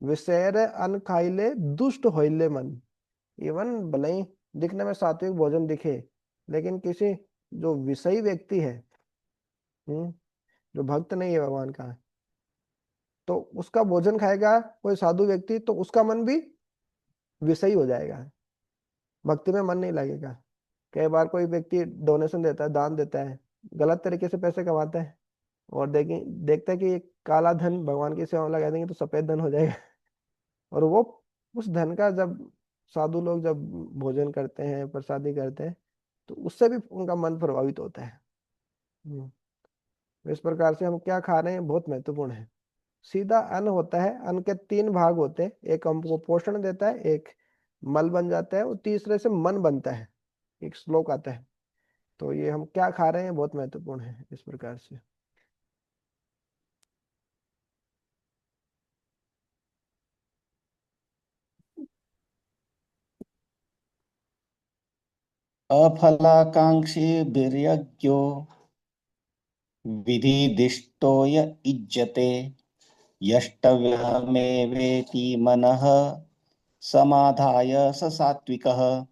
विषय अन्न खाइले दुष्ट होइले मन। इवन भले ही दिखने में सात्विक भोजन दिखे, लेकिन किसी जो विषयी व्यक्ति है, हम्म जो भक्त नहीं है भगवान का, तो उसका भोजन खाएगा कोई साधु व्यक्ति, तो उसका मन भी विषयी हो जाएगा, भक्ति में मन नहीं लगेगा। कई बार कोई व्यक्ति डोनेशन देता है, दान देता है, गलत तरीके से पैसे कमाता है, और देखता है कि ये काला धन भगवान की सेवा में लगा देंगे तो सफेद धन हो जाएगा। और वो उस धन का जब साधु लोग जब भोजन करते हैं, प्रसादी करते हैं, तो उससे भी उनका मन प्रभावित होता है। हम्म, तो इस प्रकार से हम क्या खा रहे हैं बहुत महत्वपूर्ण है। सीधा अन्न होता है, अन्न के तीन भाग होते हैं, एक हमको पोषण देता है, एक मल बन जाता है, और तीसरे से मन बनता है, एक श्लोक आता है। तो ये हम क्या खा रहे हैं बहुत महत्वपूर्ण है इस प्रकार से। अफलाकांक्षी वीर्यज्ञो विधिदिष्टो य इज्जते यष्टव्यमेवेति मनः समाधाय स सात्विकः।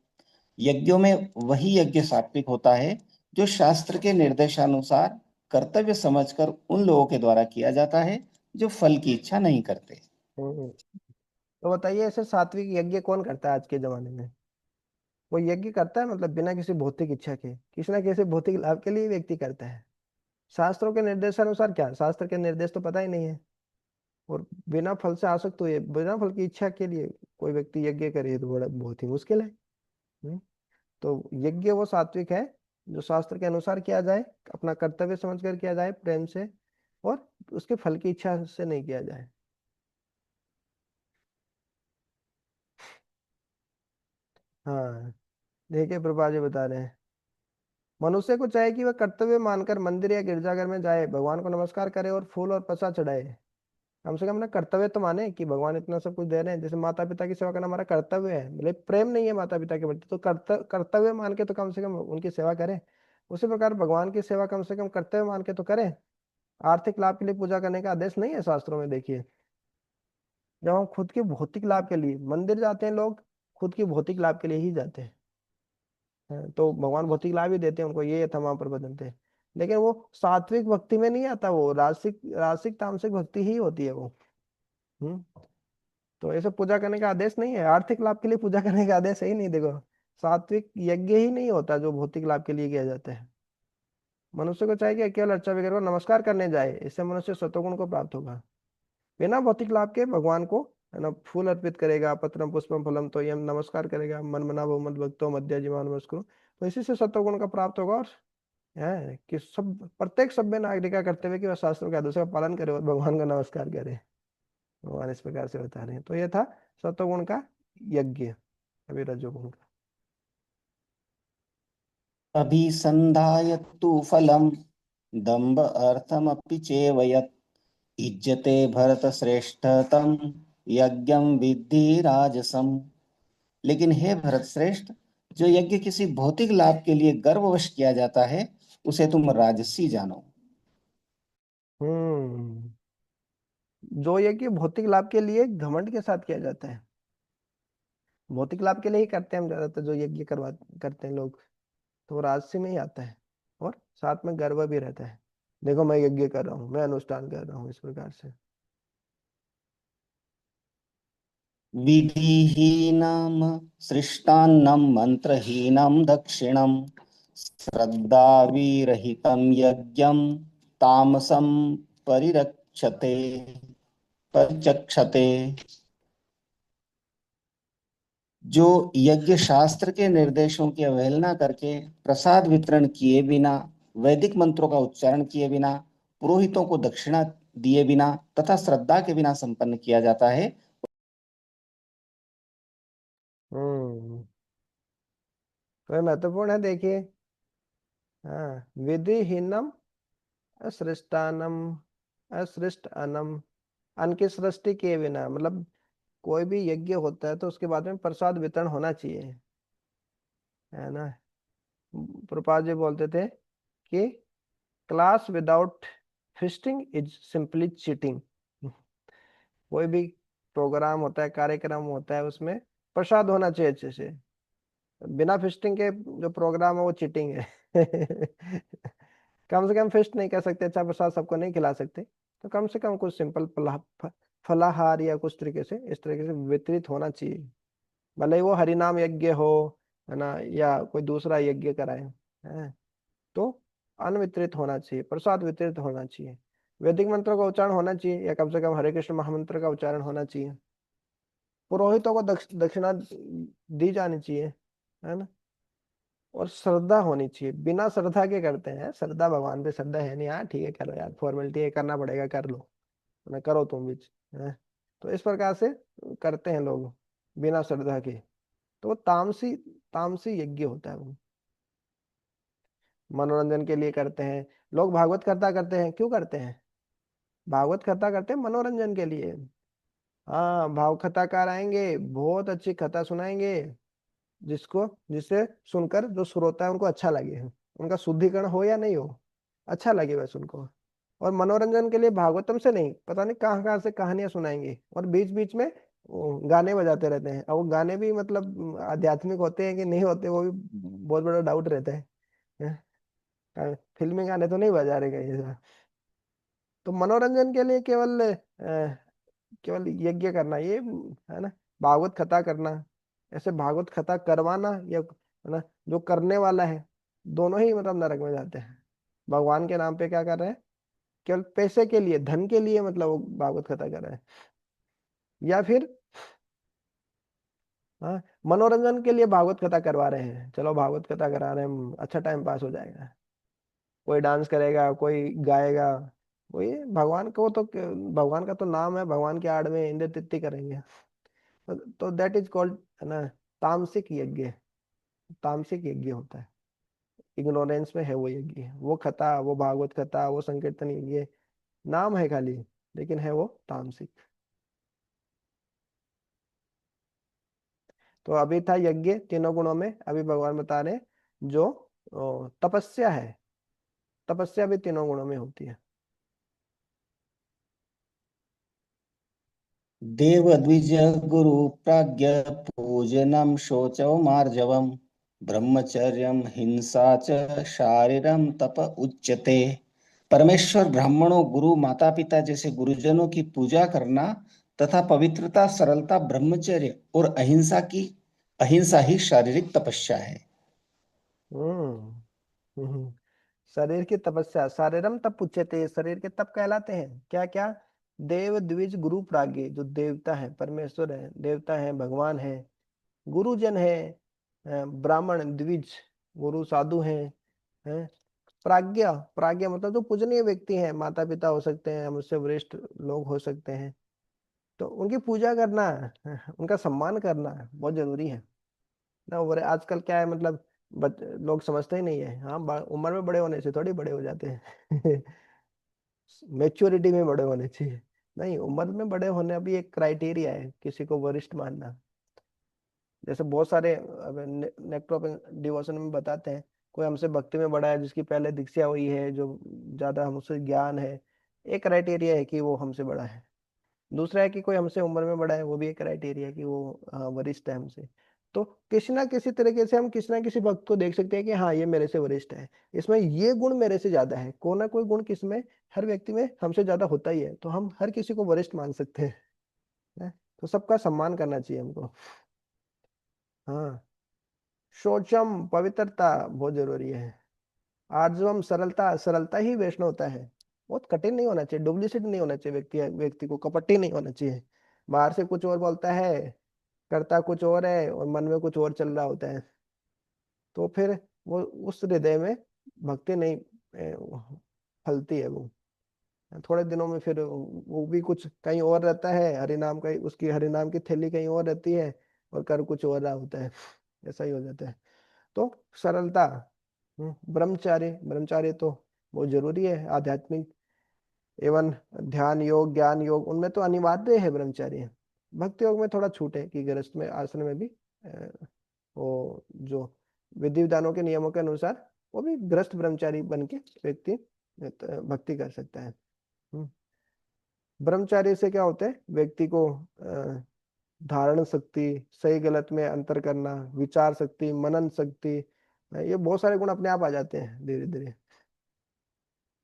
यज्ञों में वही यज्ञ सात्विक होता है जो शास्त्र के निर्देशानुसार कर्तव्य समझकर उन लोगों के द्वारा किया जाता है जो फल की इच्छा नहीं करते। हम्म। तो बताइए, ऐसे सात्विक यज्ञ कौन करता है आज के जमाने में? वो यज्ञ करता है मतलब बिना किसी भौतिक इच्छा के, किसी ना किसी भौतिक लाभ के लिए व्यक्ति करता है। शास्त्रों के निर्देशानुसार क्या, शास्त्र के निर्देश तो पता ही नहीं है। और बिना फल से आसक्त हुए, बिना फल की इच्छा के लिए कोई व्यक्ति यज्ञ करे तो बड़ा बहुत ही मुश्किल है। हम्म। तो यज्ञ वो सात्विक है जो शास्त्र के अनुसार किया जाए, अपना कर्तव्य समझकर किया जाए, प्रेम से, और उसके फल की इच्छा से नहीं किया जाए। हाँ, देखिए प्रभा जी बता रहे हैं, मनुष्य को चाहे कि वह कर्तव्य मानकर मंदिर या गिरजाघर में जाए, भगवान को नमस्कार करे और फूल और प्रसाद चढ़ाए। कम से कम ना कर्तव्य तो माने कि भगवान इतना सब कुछ दे रहे हैं, जैसे माता पिता की सेवा करना हमारा कर्तव्य है, भले प्रेम नहीं है माता पिता के प्रति तो कर्तव्य मान के तो कम से कम उनकी सेवा करें। उसी प्रकार भगवान की सेवा कम से कम कर्तव्य मान के तो करें। आर्थिक लाभ के लिए पूजा करने का आदेश नहीं है शास्त्रों में। देखिए, जब हम खुद के भौतिक लाभ के लिए मंदिर जाते हैं लोग, खुद के भौतिक लाभ के लिए ही जाते हैं। तो भगवान भौतिक लाभ ही देते हैं उनको, ये था वहां पर बदलते हैं। लेकिन वो सात्विक भक्ति में नहीं आता, वो रासिक रासिक तामसिक भक्ति ही होती है वो। हम्म। तो ऐसे पूजा करने का आदेश नहीं है, आर्थिक लाभ के लिए पूजा करने का आदेश है ही नहीं। देखो, सात्विक यज्ञ ही नहीं होता जो भौतिक लाभ के लिए किया जाता है। मनुष्य को चाहिए कि केवल अर्चा वगैरह को नमस्कार करने जाए, इससे मनुष्य सत्वगुण को प्राप्त होगा। बिना भौतिक लाभ के भगवान को है ना फूल अर्पित करेगा, पत्रम पुष्पम फलम तो यम नमस्कार करेगा, मन मना भव मद भक्तो मध्य जीवन नमस्कुरु, तो इसी से सत्वगुण का प्राप्त होगा। और है कि सब प्रत्येक सभ्य नागरिक का कर्तव्य कि वह शास्त्रों के आदेशों का पालन करे और भगवान का नमस्कार करे। भगवान इस प्रकार से बता रहे हैं। तो ये था सत्वगुण का यज्ञ, अभी रजोगुण का। अभिसन्धाय तु फलम दम्भ अर्थमपि चेव यत् इज्जते भरत श्रेष्ठ तम यज्ञम विद्धि राजसम। लेकिन हे भरत श्रेष्ठ, जो यज्ञ किसी भौतिक लाभ के लिए गर्ववश किया जाता है उसे तुम राजसी जानो। हम्म। जो यज्ञ भौतिक लाभ के लिए घमंड के साथ किया जाता है, भौतिक लाभ के लिए ही करते हैं हम ज्यादातर जो यज्ञ करते हैं लोग, तो वो राजसी में ही आता है। और साथ में गर्व भी रहता है, देखो मैं यज्ञ कर रहा हूँ, मैं अनुष्ठान कर रहा हूँ, इस प्रकार से। विधिहीनम सृष्टान्नम मंत्रहीनम दक्षिणम श्रद्धाविरहितम यज्ञम तामसम परिरक्षते परिचक्षते। जो यज्ञ शास्त्र के निर्देशों की अवहेलना करके प्रसाद वितरण किए बिना, वैदिक मंत्रों का उच्चारण किए बिना, पुरोहितों को दक्षिणा दिए बिना तथा श्रद्धा के बिना संपन्न किया जाता है। हम्म। तो ये महत्वपूर्ण है, देखिए। हाँ, विधिहीनम असृष्टानम, असृष्ट अनम, अन्न की सृष्टि किए बिना, मतलब कोई भी यज्ञ होता है तो उसके बाद में प्रसाद वितरण होना चाहिए, है ना। प्रभुपाद जी बोलते थे कि class without fisting is simply cheating. कोई भी प्रोग्राम होता है, कार्यक्रम होता है, उसमें प्रसाद होना चाहिए अच्छे से। बिना फिस्टिंग के जो प्रोग्राम है वो चीटिंग है। कम से कम फिस्ट नहीं कर सकते, अच्छा प्रसाद सबको नहीं खिला सकते, तो कम से कम कुछ सिंपल फलाहार या कुछ तरीके से इस तरीके से वितरित होना चाहिए। भले ही वो हरिनाम यज्ञ हो, है ना, या कोई दूसरा यज्ञ कराए, है, तो अन्न वितरित होना चाहिए, प्रसाद वितरित होना चाहिए, वैदिक मंत्रों का उच्चारण होना चाहिए, या कम से कम हरे कृष्ण महामंत्र का उच्चारण होना चाहिए, पुरोहितों को दक्षिणा दी जानी चाहिए, है ना। और श्रद्धा होनी चाहिए, बिना श्रद्धा के करते हैं, श्रद्धा भगवान पे श्रद्धा है नहीं, हाँ ठीक है करो यार, फॉर्मेलिटी है करना पड़ेगा कर लो, ना करो तुम भी। हैं? तो इस प्रकार से करते हैं लोग बिना श्रद्धा के। तो वो तामसी तामसी यज्ञ होता है वो, मनोरंजन के लिए करते हैं। लोग भागवत कथा करते हैं, क्यों करते हैं? भागवत कथा करते हैं मनोरंजन के लिए। हाँ, भाव कथाकार आएंगे, बहुत अच्छी कथा सुनाएंगे, जिसको जिससे सुनकर जो श्रोता है उनको अच्छा लगे, उनका शुद्धिकरण हो या नहीं हो, अच्छा लगे बस उनको। और मनोरंजन के लिए भागवतम से नहीं, पता नहीं कहाँ कहाँ से कहानियां सुनाएंगे, और बीच बीच में वो गाने बजाते रहते हैं। और वो गाने भी मतलब आध्यात्मिक होते हैं कि नहीं होते, वो भी बहुत बड़ा डाउट रहता है। फिल्मी गाने तो नहीं बजा रहे कहीं ऐसा। तो मनोरंजन के लिए केवल यज्ञ करना ये है ना, भागवत कथा करना, ऐसे भागवत कथा करवाना, या है ना, जो करने वाला है, दोनों ही मतलब नरक में जाते हैं। भगवान के नाम पे क्या कर रहे हैं? केवल पैसे के लिए, धन के लिए मतलब वो भागवत कथा कर रहे हैं। या फिर हाँ, मनोरंजन के लिए भागवत कथा करवा रहे हैं, चलो भागवत कथा करा रहे हैं, अच्छा टाइम पास हो जाएगा, कोई डांस करेगा, कोई गाएगा, वही भगवान को तो, भगवान का तो नाम है, भगवान के आड़ में इंद्र तित्ती करेंगे। तो दैट इज कॉल्ड, है ना, तामसिक यज्ञ। तामसिक यज्ञ होता है, इग्नोरेंस में है वो यज्ञ, वो कथा, वो भागवत कथा, वो संकीर्तन यज्ञ नाम है खाली, लेकिन है वो तामसिक। तो अभी था यज्ञ तीनों गुणों में, अभी भगवान बता रहे जो तपस्या है, तपस्या भी तीनों गुणों में होती है। देव द्विज गुरु प्राज्ञ पूजनम शौचम मार्जवम ब्रह्मचर्यम हिंसा च शारीरम तप उच्यते। परमेश्वर, ब्राह्मणों, गुरु, माता पिता जैसे गुरुजनों की पूजा करना तथा पवित्रता, सरलता, ब्रह्मचर्य और अहिंसा ही शारीरिक तपस्या है। हम्म हम्म। शरीर की तपस्या, शारीरम तप उच्यते, शरीर के तप कहलाते हैं। क्या क्या? देव द्विज गुरु प्राज्ञ, जो देवता है, परमेश्वर है, देवता है, भगवान है, गुरुजन है, ब्राह्मण द्विज, गुरु साधु हैं, प्राज्ञ, प्राज्ञ मतलब जो पूजनीय व्यक्ति हैं, माता पिता हो सकते हैं, मुझसे वरिष्ठ लोग हो सकते हैं, तो उनकी पूजा करना, उनका सम्मान करना बहुत जरूरी है ना। और आजकल क्या है मतलब, लोग समझते ही नहीं है। हाँ, उम्र में बड़े होने से थोड़ी बड़े हो जाते हैं। मेच्योरिटी में बड़े होने चाहिए, नहीं, उम्र में बड़े होने भी एक क्राइटेरिया है किसी को वरिष्ठ मानना। जैसे बहुत सारे नेक्टर ऑफ डिवोशन में बताते हैं, कोई हमसे भक्ति में बड़ा है, जिसकी पहले दीक्षा हुई है, जो ज्यादा हमसे ज्ञान है, एक क्राइटेरिया है कि वो हमसे बड़ा है। दूसरा है कि कोई हमसे उम्र में बड़ा है, वो भी एक क्राइटेरिया है कि वो वरिष्ठ है हमसे। तो किसी ना किसी तरीके से हम किसी ना किसी भक्त को देख सकते हैं कि हाँ, ये मेरे से वरिष्ठ है, इसमें ये गुण मेरे से ज्यादा है, कोई ना कोई गुण किसमें, हर व्यक्ति में हमसे ज्यादा होता ही है, तो हम हर किसी को वरिष्ठ मान सकते हैं, हैं? तो सबका सम्मान करना चाहिए हमको। हाँ, शौचम पवित्रता बहुत जरूरी है। आर्जवम सरलता, सरलता ही वैष्णवता है। बहुत कठिन नहीं होना चाहिए, डुप्लीकेट नहीं होना चाहिए, व्यक्ति व्यक्ति को कपटी नहीं होना चाहिए। बाहर से कुछ और बोलता है, करता कुछ और है, और मन में कुछ और चल रहा होता है, तो फिर वो उस हृदय में भक्ति नहीं फलती है वो। थोड़े दिनों में फिर वो भी कुछ कहीं और रहता है, हरिनाम का उसकी हरिनाम की थैली कहीं और रहती है, और कर कुछ और रहा होता है, ऐसा ही हो जाता है। तो सरलता, ब्रह्मचार्य, ब्रह्मचार्य तो बहुत जरूरी है, आध्यात्मिक एवं ध्यान योग, ज्ञान योग, उनमें तो अनिवार्य है ब्रह्मचार्य। भक्ति योग में थोड़ा छूट है कि गृहस्थ में, आश्रम में भी वो जो विधि विधानों के नियमों के अनुसार वो भी गृहस्थ ब्रह्मचारी बन के व्यक्ति भक्ति कर सकता है। हम्म। ब्रह्मचार्य से क्या होता है, व्यक्ति को धारण शक्ति, सही गलत में अंतर करना, विचार शक्ति, मनन शक्ति, ये बहुत सारे गुण अपने आप आ जाते हैं धीरे धीरे।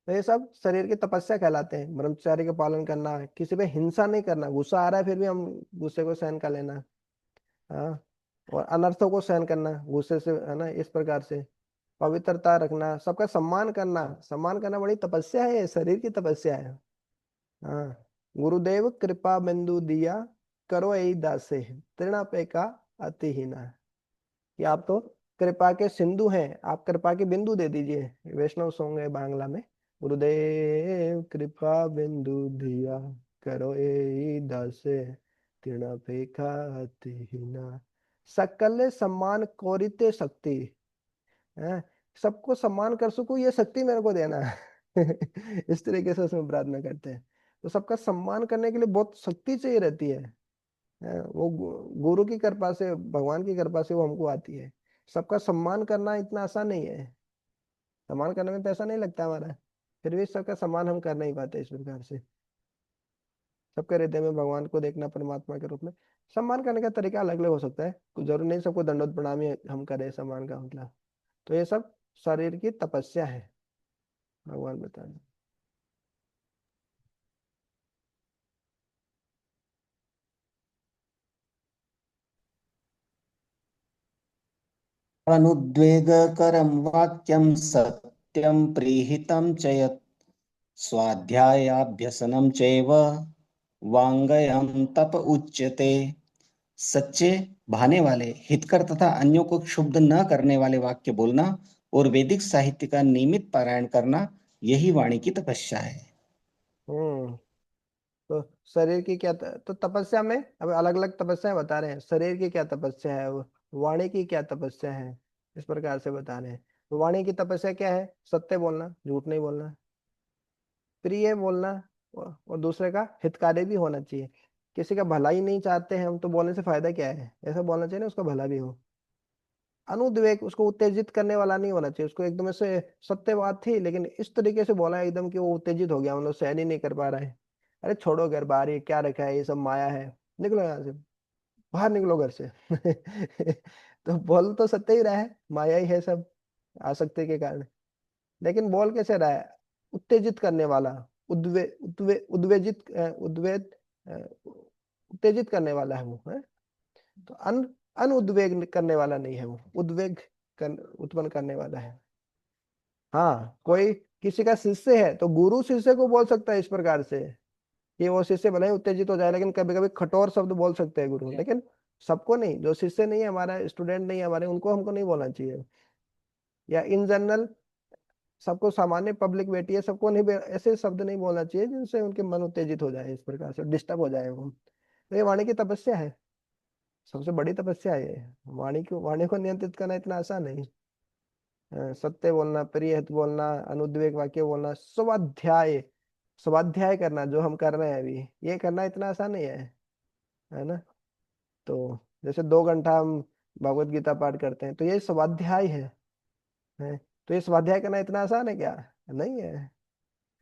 तो ये सब शरीर की तपस्या कहलाते हैं। ब्रह्मचार्य का पालन करना, किसी पे हिंसा नहीं करना, गुस्सा आ रहा है फिर भी हम गुस्से को सहन कर लेना, हाँ, और अनर्थों को सहन करना गुस्से से, है ना, इस प्रकार से पवित्रता रखना, सबका सम्मान करना, सम्मान करना बड़ी तपस्या है, शरीर की तपस्या है। हाँ, गुरुदेव कृपा बिंदु दिया, करो यही दासे, तृणापे का अति ही ना, कि आप तो कृपा के सिंधु हैं, आप कृपा के बिंदु दे दीजिए। वैष्णव सॉन्ग है बांग्ला में, गुरुदेव कृपा बिंदु दिया, करो ए दासे तृण फेखातिहीना सकल सम्मान कोरिते शक्ति है, सबको सम्मान कर सकूं ये शक्ति मेरे को देना है। इस तरीके से उसमें प्रार्थना करते हैं। तो सबका सम्मान करने के लिए बहुत शक्ति चाहिए रहती है। वो गुरु की कृपा से, भगवान की कृपा से वो हमको आती है। सबका सम्मान करना इतना आसान नहीं है। सम्मान करने में पैसा नहीं लगता हमारा, फिर भी सबका सम्मान हम कर नहीं पाते इस प्रकार से। सबके हृदय में भगवान को देखना परमात्मा के रूप में। सम्मान करने का तरीका अलग अलग हो सकता है, कुछ जरूरी नहीं सबको दंडोत प्रणाम ही हम करें सम्मान का मतलब। तो ये सब शरीर की तपस्या है, भगवान बता रहे हैं। अनुद्वेगकरं वाक्यं सत्यं प्रीहितं च यत् स्वाध्यायाभ्यसनं चैव वाङ्गयं तप उच्यते। सच्चे, भाने वाले, हितकर तथा अन्यों को क्षुब्ध न करने वाले वाक्य बोलना और वैदिक साहित्य का नियमित पारायण करना, यही वाणी की तपस्या है। हम्म। तो शरीर की क्या तो तपस्या में अब अलग अलग तपस्याएं बता रहे हैं। शरीर की क्या तपस्या है, वाणी की क्या तपस्या है, इस प्रकार से बता रहे हैं। तो वाणी की तपस्या क्या है? सत्य बोलना, झूठ नहीं बोलना, प्रिय बोलना, और दूसरे का हितकारी भी होना चाहिए। किसी का भला ही नहीं चाहते हैं हम तो बोलने से फायदा क्या है? ऐसा बोलना चाहिए ना उसका भला भी हो। अनुद्वेग, उसको उत्तेजित करने वाला नहीं होना चाहिए। उसको एकदम से सत्य बात थी लेकिन इस तरीके से बोला एकदम कि वो उत्तेजित हो गया, मतलब सहन ही नहीं कर पा रहा है। अरे छोड़ो घर बाहर, ये क्या रखा है, ये सब माया है, निकलो यहाँ से, बाहर निकलो घर से। तो बोल तो सत्य ही रहा है, माया ही है सब, आसक्ति के कारण। लेकिन बोल कैसे रहा है? उत्तेजित करने वाला, उद्वे उद्वे उद्वेजित उद्वेद उत्तेजित करने वाला है वो है। तो अनुद्वेग करने वाला नहीं है वो, उद्वेग उत्पन्न करने वाला है। हाँ, कोई किसी का शिष्य है तो गुरु शिष्य को बोल सकता है इस प्रकार से कि वो शिष्य भले ही उत्तेजित हो जाए, लेकिन कभी कभी कठोर शब्द बोल सकते हैं गुरु, लेकिन सबको नहीं। जो शिष्य नहीं है हमारा, स्टूडेंट नहीं है हमारे, उनको हमको नहीं बोलना चाहिए। या इन जनरल सबको, सामान्य पब्लिक बैठी है सबको नहीं ऐसे शब्द नहीं बोलना चाहिए जिनसे उनके मन उत्तेजित हो जाए, इस प्रकार से डिस्टर्ब हो जाए वो। तो ये वाणी की तपस्या है, सबसे बड़ी तपस्या है ये। वाणी को नियंत्रित करना इतना आसान नहीं। सत्य बोलना, प्रिय हित बोलना, अनुद्वेग वाक्य बोलना, स्वाध्याय, स्वाध्याय करना जो हम कर रहे हैं अभी, ये करना इतना आसान नहीं है ना। तो जैसे 2 घंटा हम भगवत गीता पाठ करते हैं तो ये स्वाध्याय है। तो ये स्वाध्याय करना इतना आसान है क्या? नहीं है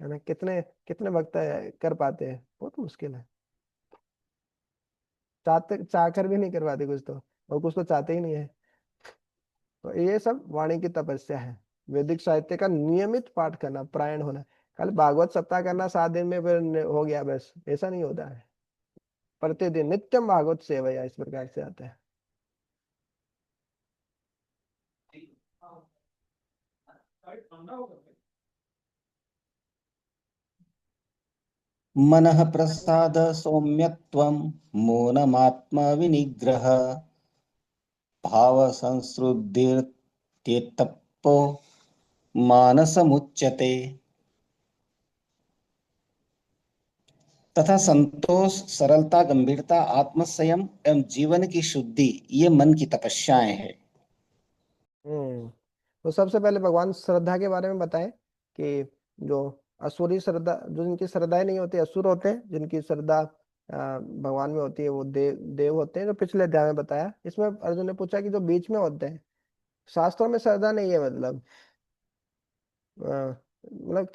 ना। कितने कितने भक्त कर पाते हैं? बहुत मुश्किल है। चाहते, चाहकर भी नहीं कर पाते कुछ तो, और कुछ तो चाहते ही नहीं है। तो ये सब वाणी की तपस्या है। वैदिक साहित्य का नियमित पाठ करना, पारायण होना। खाली भागवत सप्ताह करना 7 दिन में फिर हो गया बस, ऐसा नहीं होता है। प्रतिदिन नित्यम भागवत सेवया, इस प्रकार से आता है। मनः प्रसाद सौम्यत्वं मौनमात्मविनिग्रह भाव संसृतिर्तेतप्पो मानसमुच्यते। तथा संतोष, सरलता, गंभीरता, आत्मसंयम एवं जीवन की शुद्धि, ये मन की तपस्याएं हैं। हम्म। तो सबसे पहले भगवान श्रद्धा के बारे में बताएं कि जो असुरी श्रद्धा, जो जिनकी श्रद्धाएं नहीं होती, असुर होते हैं, जिनकी श्रद्धा भगवान में होती है, वो देव देव होते हैं, जो पिछले अध्याय में बताया। इसमें अर्जुन ने पूछा कि जो बीच में होते हैं, शास्त्रों में श्रद्धा नहीं है, मतलब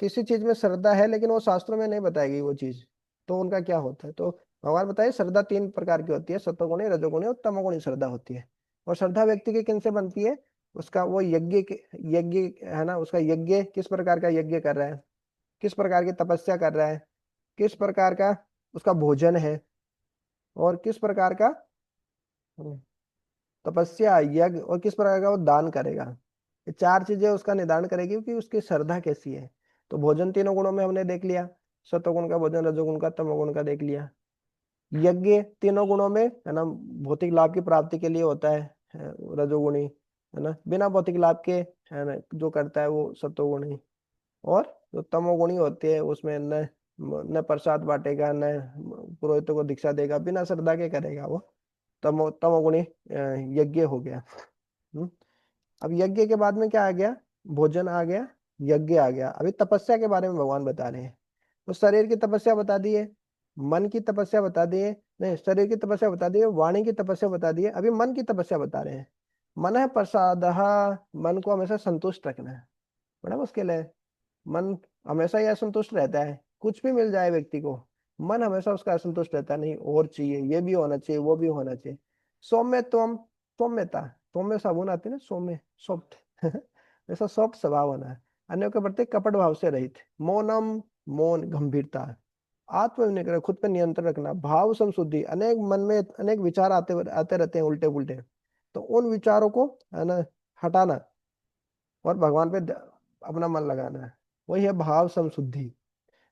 किसी चीज में श्रद्धा है लेकिन वो शास्त्रों में नहीं बताएगी वो चीज, तो उनका क्या होता है? तो भगवान बताइए, श्रद्धा 3 प्रकार की होती है, सत्वगुणी, रजोगुणी और तमोगुणी श्रद्धा होती है। और श्रद्धा व्यक्ति की किन से बनती है? उसका वो यज्ञ है ना, उसका यज्ञ किस प्रकार का यज्ञ कर रहा है, किस प्रकार की तपस्या कर रहा है, किस प्रकार का उसका भोजन है, और किस प्रकार का हम्म, तपस्या, यज्ञ, और किस प्रकार का वो दान करेगा। ये 4 चीजें उसका निर्धारण करेगी कि उसकी श्रद्धा कैसी है। तो भोजन 3 गुणों में हमने देख लिया, सत्वगुण का भोजन, रजोगुण का, तमोगुण का देख लिया। यज्ञ 3 गुणों में है ना, भौतिक लाभ की प्राप्ति के लिए होता है रजोगुणी, है ना, बिना भौतिक लाभ के है ना जो करता है वो सत्वगुणी। और जो तमोगुणी होती है उसमें न न प्रसाद बांटेगा, न पुरोहितों को दीक्षा देगा, बिना श्रद्धा के करेगा, वो तमोगुणी यज्ञ हो गया। हम्म। अब यज्ञ के बाद में क्या आ गया? भोजन आ गया, यज्ञ आ गया। अभी तपस्या के बारे में भगवान बता रहे हैं। तो शरीर की तपस्या बता दिए, मन की तपस्या बता दिए, नहीं शरीर की तपस्या बता दिए, वाणी की तपस्या बता दिए, अभी मन की तपस्या बता रहे हैं। मन है प्रसाद, मन को हमेशा संतुष्ट रखना है। बड़ा मुश्किल है। मन हमेशा ही असंतुष्ट रहता है, कुछ भी मिल जाए व्यक्ति को, मन हमेशा उसका असंतुष्ट रहता है, नहीं और चाहिए, ये भी होना चाहिए, वो भी होना चाहिए। सौम्यत्वम, सौम्यता, सौम्य साबुन आती है ना, सौम्य, सॉफ्ट ऐसा सॉफ्ट स्वभाव होना है। अन्यों के प्रति कपट भाव से रहित। मौनम, मौन, गंभीरता। आत्म निग्रह, खुद पे नियंत्रण रखना। भाव संशुद्धि, अनेक मन में अनेक विचार आते आते रहते हैं उल्टे पुल्टे, तो उन विचारों को है ना हटाना और भगवान पे अपना मन लगाना है, वही है भाव संशुद्धि।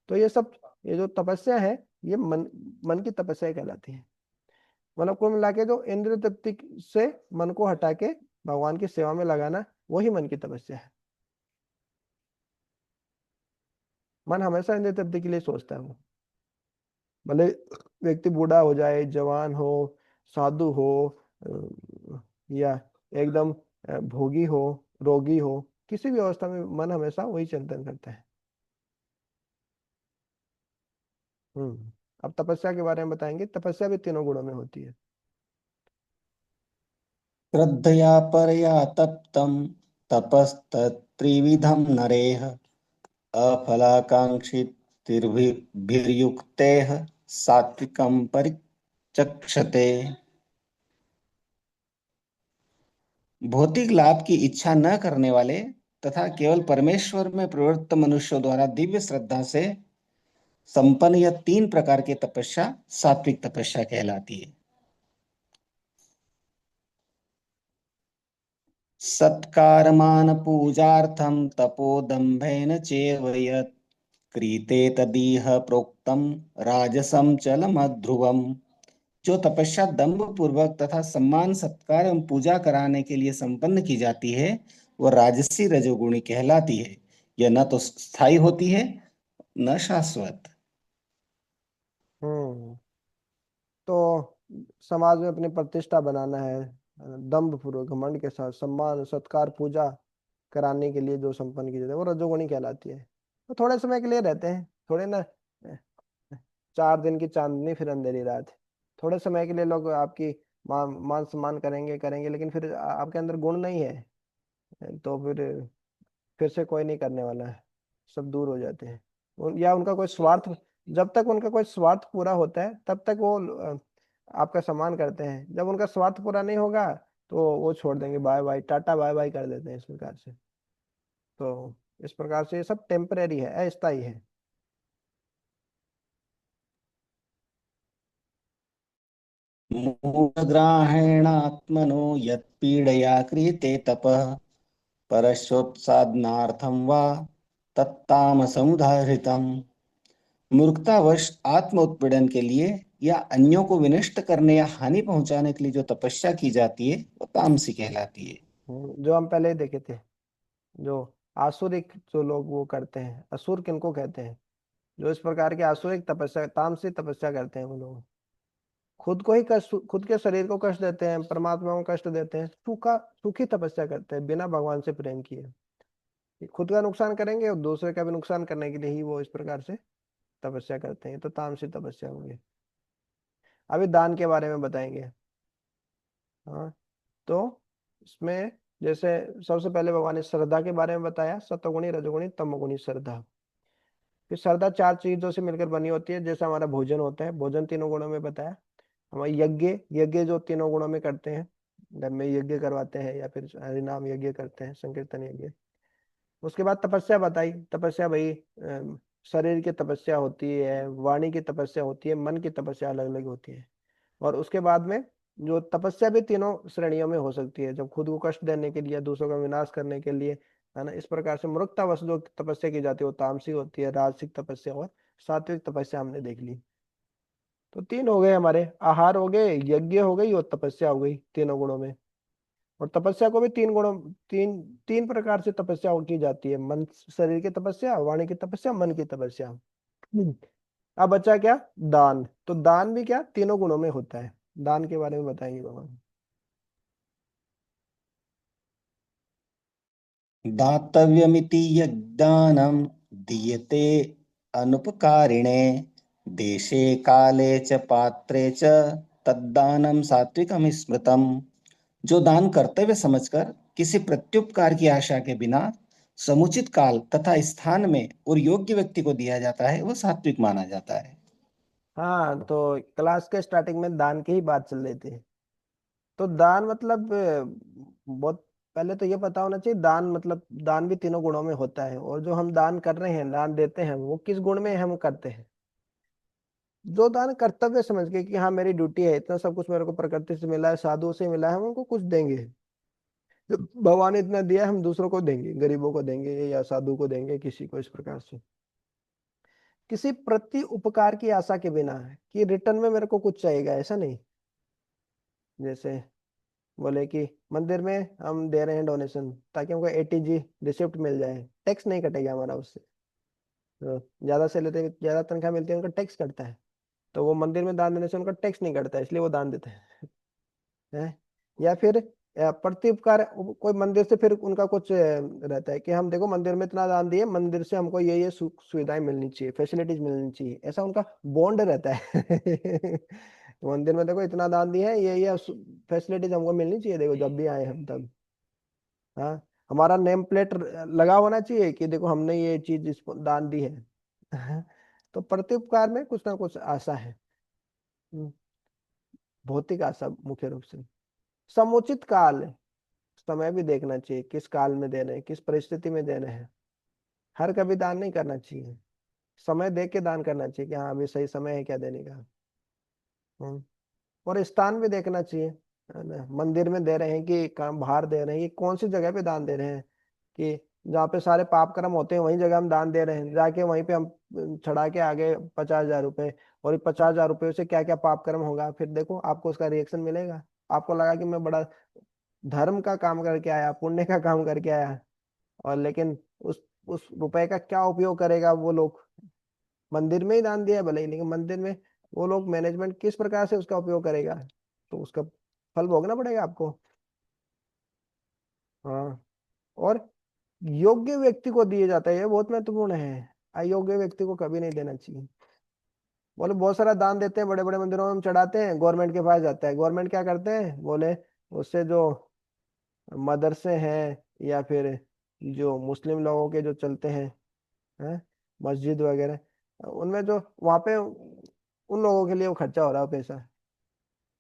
तो ये सब, ये जो तपस्या है, ये मन की तपस्या कहलाती है। मतलब कुल मिला के जो इंद्रिय तृप्ति से मन को हटा के भगवान की सेवा में लगाना, वही मन की तपस्या है। मन हमेशा इंद्रिय तृप्ति के लिए सोचता है वो, भले व्यक्ति बूढ़ा हो जाए, जवान हो, साधु हो, या एकदम भोगी हो, रोगी हो, किसी भी अवस्था में मन हमेशा वही चिंतन करता है। अब तपस्या के बारे में बताएंगे। तपस्या भी तीनों गुणों में होती है। श्रद्धया परया तप्तं तपस्तत्त्रिविधं नरेः अफलाकांक्षिभिर्युक्तैः सात्विकं परिचक्षते। भौतिक लाभ की इच्छा न करने वाले तथा केवल परमेश्वर में प्रवृत्त मनुष्यों द्वारा दिव्य श्रद्धा से संपन्न यह तीन प्रकार की तपस्या सात्विक तपस्या कहलाती है। सत्कारमान पूजार्थम तपोदम्भेन चैव यत् क्रियते तदीह प्रोक्तम राजसं चलमध्रुवम्। जो तपस्या दंभ पूर्वक तथा सम्मान सत्कार एवं पूजा कराने के लिए संपन्न की जाती है वह राजसी रजोगुणी कहलाती है। यह न तो स्थायी होती है न शाश्वत। हम्म तो समाज में अपनी प्रतिष्ठा बनाना है, दंभ पूर्वक घमंड के साथ सम्मान सत्कार पूजा कराने के लिए जो संपन्न की जाती है, वो रजोगुणी कहलाती है। तो थोड़े समय के लिए रहते हैं, थोड़े ना 4 दिन की चांदनी फिर अंधेरी रात। थोड़े समय के लिए लोग आपकी मान सम्मान करेंगे करेंगे, लेकिन फिर आपके अंदर गुण नहीं है, तो फिर से कोई नहीं करने वाला है, सब दूर हो जाते हैं। या उनका कोई स्वार्थ, जब तक उनका कोई स्वार्थ पूरा होता है तब तक वो आपका सम्मान करते हैं। जब उनका स्वार्थ पूरा नहीं होगा तो वो छोड़ देंगे, bye bye tata bye bye कर देते हैं इस प्रकार से। तो इस प्रकार से ये सब टेम्परेरी है, अस्थायी है। मूढग्राहेणात्मनो यत्पीडया क्रियते तपः परश्चोत्साधनार्थं वा तत्तामसमुदाहृतम्। मूर्खतावश आत्म उत्पीड़न के लिए या अन्यों को विनष्ट करने या हानि पहुंचाने के लिए जो तपस्या की जाती है वो तामसी कहलाती है। जो हम पहले ही देखे थे, जो आसुरिक जो लोग वो करते हैं, असुर किनको कहते हैं? जो इस प्रकार के आसुरिक तपस्या, तामसिक तपस्या करते हैं, वो लोग खुद को ही कष्ट, खुद के शरीर को कष्ट देते हैं, परमात्मा को कष्ट देते हैं, सुखी तपस्या करते हैं बिना भगवान से प्रेम किए। खुद का नुकसान करेंगे और दूसरे का भी नुकसान करने के लिए ही वो इस प्रकार से तपस्या करते हैं। तो तामसिक तपस्या होंगे। अभी दान के बारे में बताएंगे। हाँ, तो इसमें जैसे सबसे पहले भगवान ने श्रद्धा के बारे में बताया, सतोगुणी रजोगुणी तमोगुणी श्रद्धा। फिर श्रद्धा 4 चीजों से मिलकर बनी होती है, जैसे हमारा भोजन होता है, भोजन तीनों गुणों में बताया। हमारे यज्ञ, यज्ञ जो तीनों गुणों में करते हैं, घर में यज्ञ करवाते हैं या फिर हरिनाम यज्ञ करते हैं, संकीर्तन यज्ञ। उसके बाद तपस्या बताई। तपस्या भाई शरीर की तपस्या होती है, वाणी की तपस्या होती है, मन की तपस्या अलग अलग होती है। और उसके बाद में जो तपस्या भी तीनों श्रेणियों में हो सकती है, जब खुद को कष्ट देने के लिए, दूसरों का विनाश करने के लिए, है ना, इस प्रकार से मूर्खतावश जो तपस्या की जाती है वो तामसिक होती है। राजसिक तपस्या और सात्विक तपस्या हमने देख ली। तो 3 हो गए हमारे, आहार हो गए, यज्ञ हो गई और तपस्या हो गई, तीनों गुणों में। और तपस्या को भी 3 गुणों, तीन तीन प्रकार से तपस्या की जाती है। मन शरीर की तपस्या, वाणी की तपस्या, मन की तपस्या। अब बचा क्या? दान। तो दान भी क्या तीनों गुणों में होता है। दान के बारे में बताएंगे भगवान। दातव्यमिति यद्दानं दीयते अनुपकारिणे देशे काले च पात्रे च तद्दानं सात्विकम स्मृतम। जो दान कर्तव्य समझकर किसी प्रत्युपकार की आशा के बिना समुचित काल तथा स्थान में और योग्य व्यक्ति को दिया जाता है वह सात्विक माना जाता है। हाँ, तो क्लास के स्टार्टिंग में दान की ही बात चल रही थी। तो दान मतलब बहुत पहले तो ये पता होना चाहिए दान मतलब, दान भी तीनों गुणों में होता है। और जो हम दान कर रहे हैं, दान देते हैं, वो किस गुण में हम करते हैं। जो दान कर्तव्य समझ के कि हाँ मेरी ड्यूटी है, इतना सब कुछ मेरे को प्रकृति से मिला है, साधुओं से मिला है, हम उनको कुछ देंगे। जब भगवान ने इतना दिया है, हम दूसरों को देंगे, गरीबों को देंगे या साधु को देंगे, किसी को, इस प्रकार से किसी प्रति उपकार की आशा के बिना कि रिटर्न में मेरे को कुछ चाहिएगा, ऐसा नहीं। जैसे बोले कि मंदिर में हम दे रहे हैं डोनेशन ताकि हमको एटीजी रिसिप्ट मिल जाए, टैक्स नहीं कटेगा हमारा उससे। तो ज्यादा से लेते ज्यादा तनख्वाह मिलती है, उनका टैक्स कटता है। तो वो मंदिर में दान देने से उनका टैक्स नहीं कटता है, इसलिए वो दान देते हैं। हैं? या फिर प्रति उपकार, कोई मंदिर से फिर उनका कुछ रहता है कि हम देखो मंदिर में इतना दान दिए, मंदिर से हमको ये सुविधाएं मिलनी चाहिए, फैसिलिटीज मिलनी चाहिए, ऐसा उनका बॉन्ड रहता है। तो मंदिर में देखो इतना दान दिया है, ये फैसिलिटीज हमको मिलनी चाहिए, देखो जब भी आए हम तब। हाँ, हमारा नेम प्लेट लगा होना चाहिए कि देखो हमने ये चीज इसको दान दी है। तो प्रत्युपकार में कुछ ना कुछ आशा है। हम्म, भौतिक आशा मुख्य रूप से। समुचित काल, समय भी देखना चाहिए, किस काल में दे रहे हैं, किस परिस्थिति में दे रहे हैं। हर कभी दान नहीं करना चाहिए, समय देख के दान करना चाहिए कि हाँ अभी सही समय है क्या देने का। हम्म, और स्थान भी देखना चाहिए, है ना। मंदिर में दे रहे हैं कि काम बाहर दे रहे हैं, ये कौन सी जगह पे दान दे रहे हैं। कि जहाँ पे सारे पाप कर्म होते हैं वहीं जगह हम दान दे रहे हैं, जाके वहीं पे हम चढ़ा के आगे 50,000 रुपए, और 50,000 रुपये से क्या क्या पाप कर्म होगा, फिर देखो आपको उसका रिएक्शन मिलेगा। आपको लगा कि मैं बड़ा धर्म का काम करके आया, पुण्य का काम करके आया, और लेकिन उस रुपए का क्या उपयोग करेगा वो लोग। मंदिर में ही दान दिया है भले ही, लेकिन मंदिर में वो लोग मैनेजमेंट किस प्रकार से उसका उपयोग करेगा, तो उसका फल भोगना पड़ेगा आपको। हाँ, और योग्य व्यक्ति को दिए जाता है, ये बहुत महत्वपूर्ण है। अयोग्य व्यक्ति को कभी नहीं देना चाहिए। बोले बहुत सारा दान देते हैं, बड़े बड़े मंदिरों में हम चढ़ाते हैं, गवर्नमेंट के पास जाता है, गवर्नमेंट क्या करते हैं, बोले उससे जो मदरसे हैं या फिर जो मुस्लिम लोगों के जो चलते हैं मस्जिद वगैरह, उनमें जो वहां पे उन लोगों के लिए वो खर्चा हो रहा है पैसा।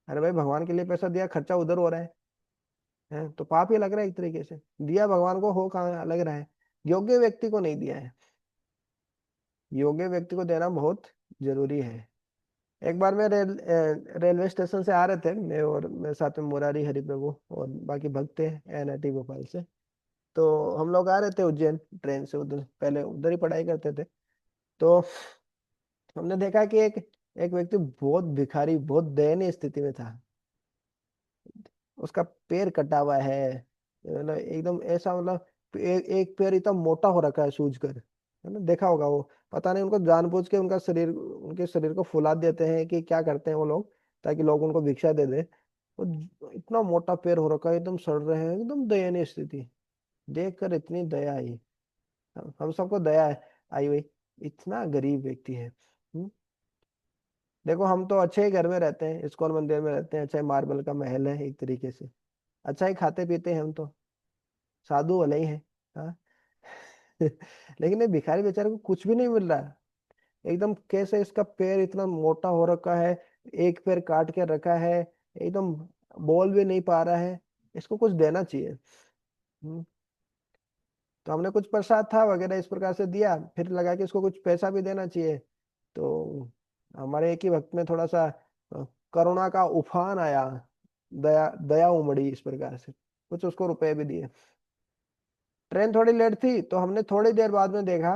अरे भाई भगवान के लिए पैसा दिया, खर्चा उधर हो रहा है, तो पाप ही लग रहा है एक तरीके से। दिया भगवान को, हो कहाँ लग रहा है। योग्य व्यक्ति को नहीं दिया है। योग्य व्यक्ति को देना बहुत जरूरी है। एक बार मैं रेलवे स्टेशन से आ रहे थे, मैं और मेरे साथ में मुरारी हरिप्रभु और बाकी भक्त थे एनआईटी भोपाल से। तो हम लोग आ रहे थे उज्जैन ट्रेन से, उधर पहले उधर ही पढ़ाई करते थे। तो हमने देखा कि एक एक व्यक्ति बहुत भिखारी, बहुत दयनीय स्थिति में था। उसका पैर कटा हुआ है, मतलब एकदम ऐसा, मतलब एक पैर इतना मोटा हो रखा है सूज कर, है ना, देखा होगा वो। पता नहीं उनको जानबूझ के उनका शरीर, उनके शरीर को फुला देते हैं कि क्या करते हैं वो लोग, ताकि लोग उनको भिक्षा दे दे। वो इतना मोटा पैर हो रखा है, एकदम सड़ रहे हैं, एकदम दयनीय स्थिति। देख कर इतनी दया आई, हम सबको दया आई हुई, इतना गरीब व्यक्ति है। देखो हम तो अच्छे ही घर में रहते हैं, इस्कॉन मंदिर में रहते हैं, अच्छा ही मार्बल का महल है एक तरीके से, अच्छा ही खाते पीते हैं हम तो, साधु वाले ही हैं। हाँ। लेकिन ये भिखारी बेचारे को कुछ भी नहीं मिल रहा है। एकदम कैसे इसका पैर इतना मोटा हो रखा है, एक पैर काट के रखा है, एकदम बोल भी नहीं पा रहा है, इसको कुछ देना चाहिए। तो हमने कुछ प्रसाद था वगैरह इस प्रकार से दिया, फिर लगा कि इसको कुछ पैसा भी देना चाहिए। तो हमारे एक ही वक्त में थोड़ा सा करुणा का उफान आया, दया दया उमड़ी, इस प्रकार से कुछ उसको रुपए भी दिए। ट्रेन थोड़ी लेट थी, तो हमने थोड़ी देर बाद में देखा,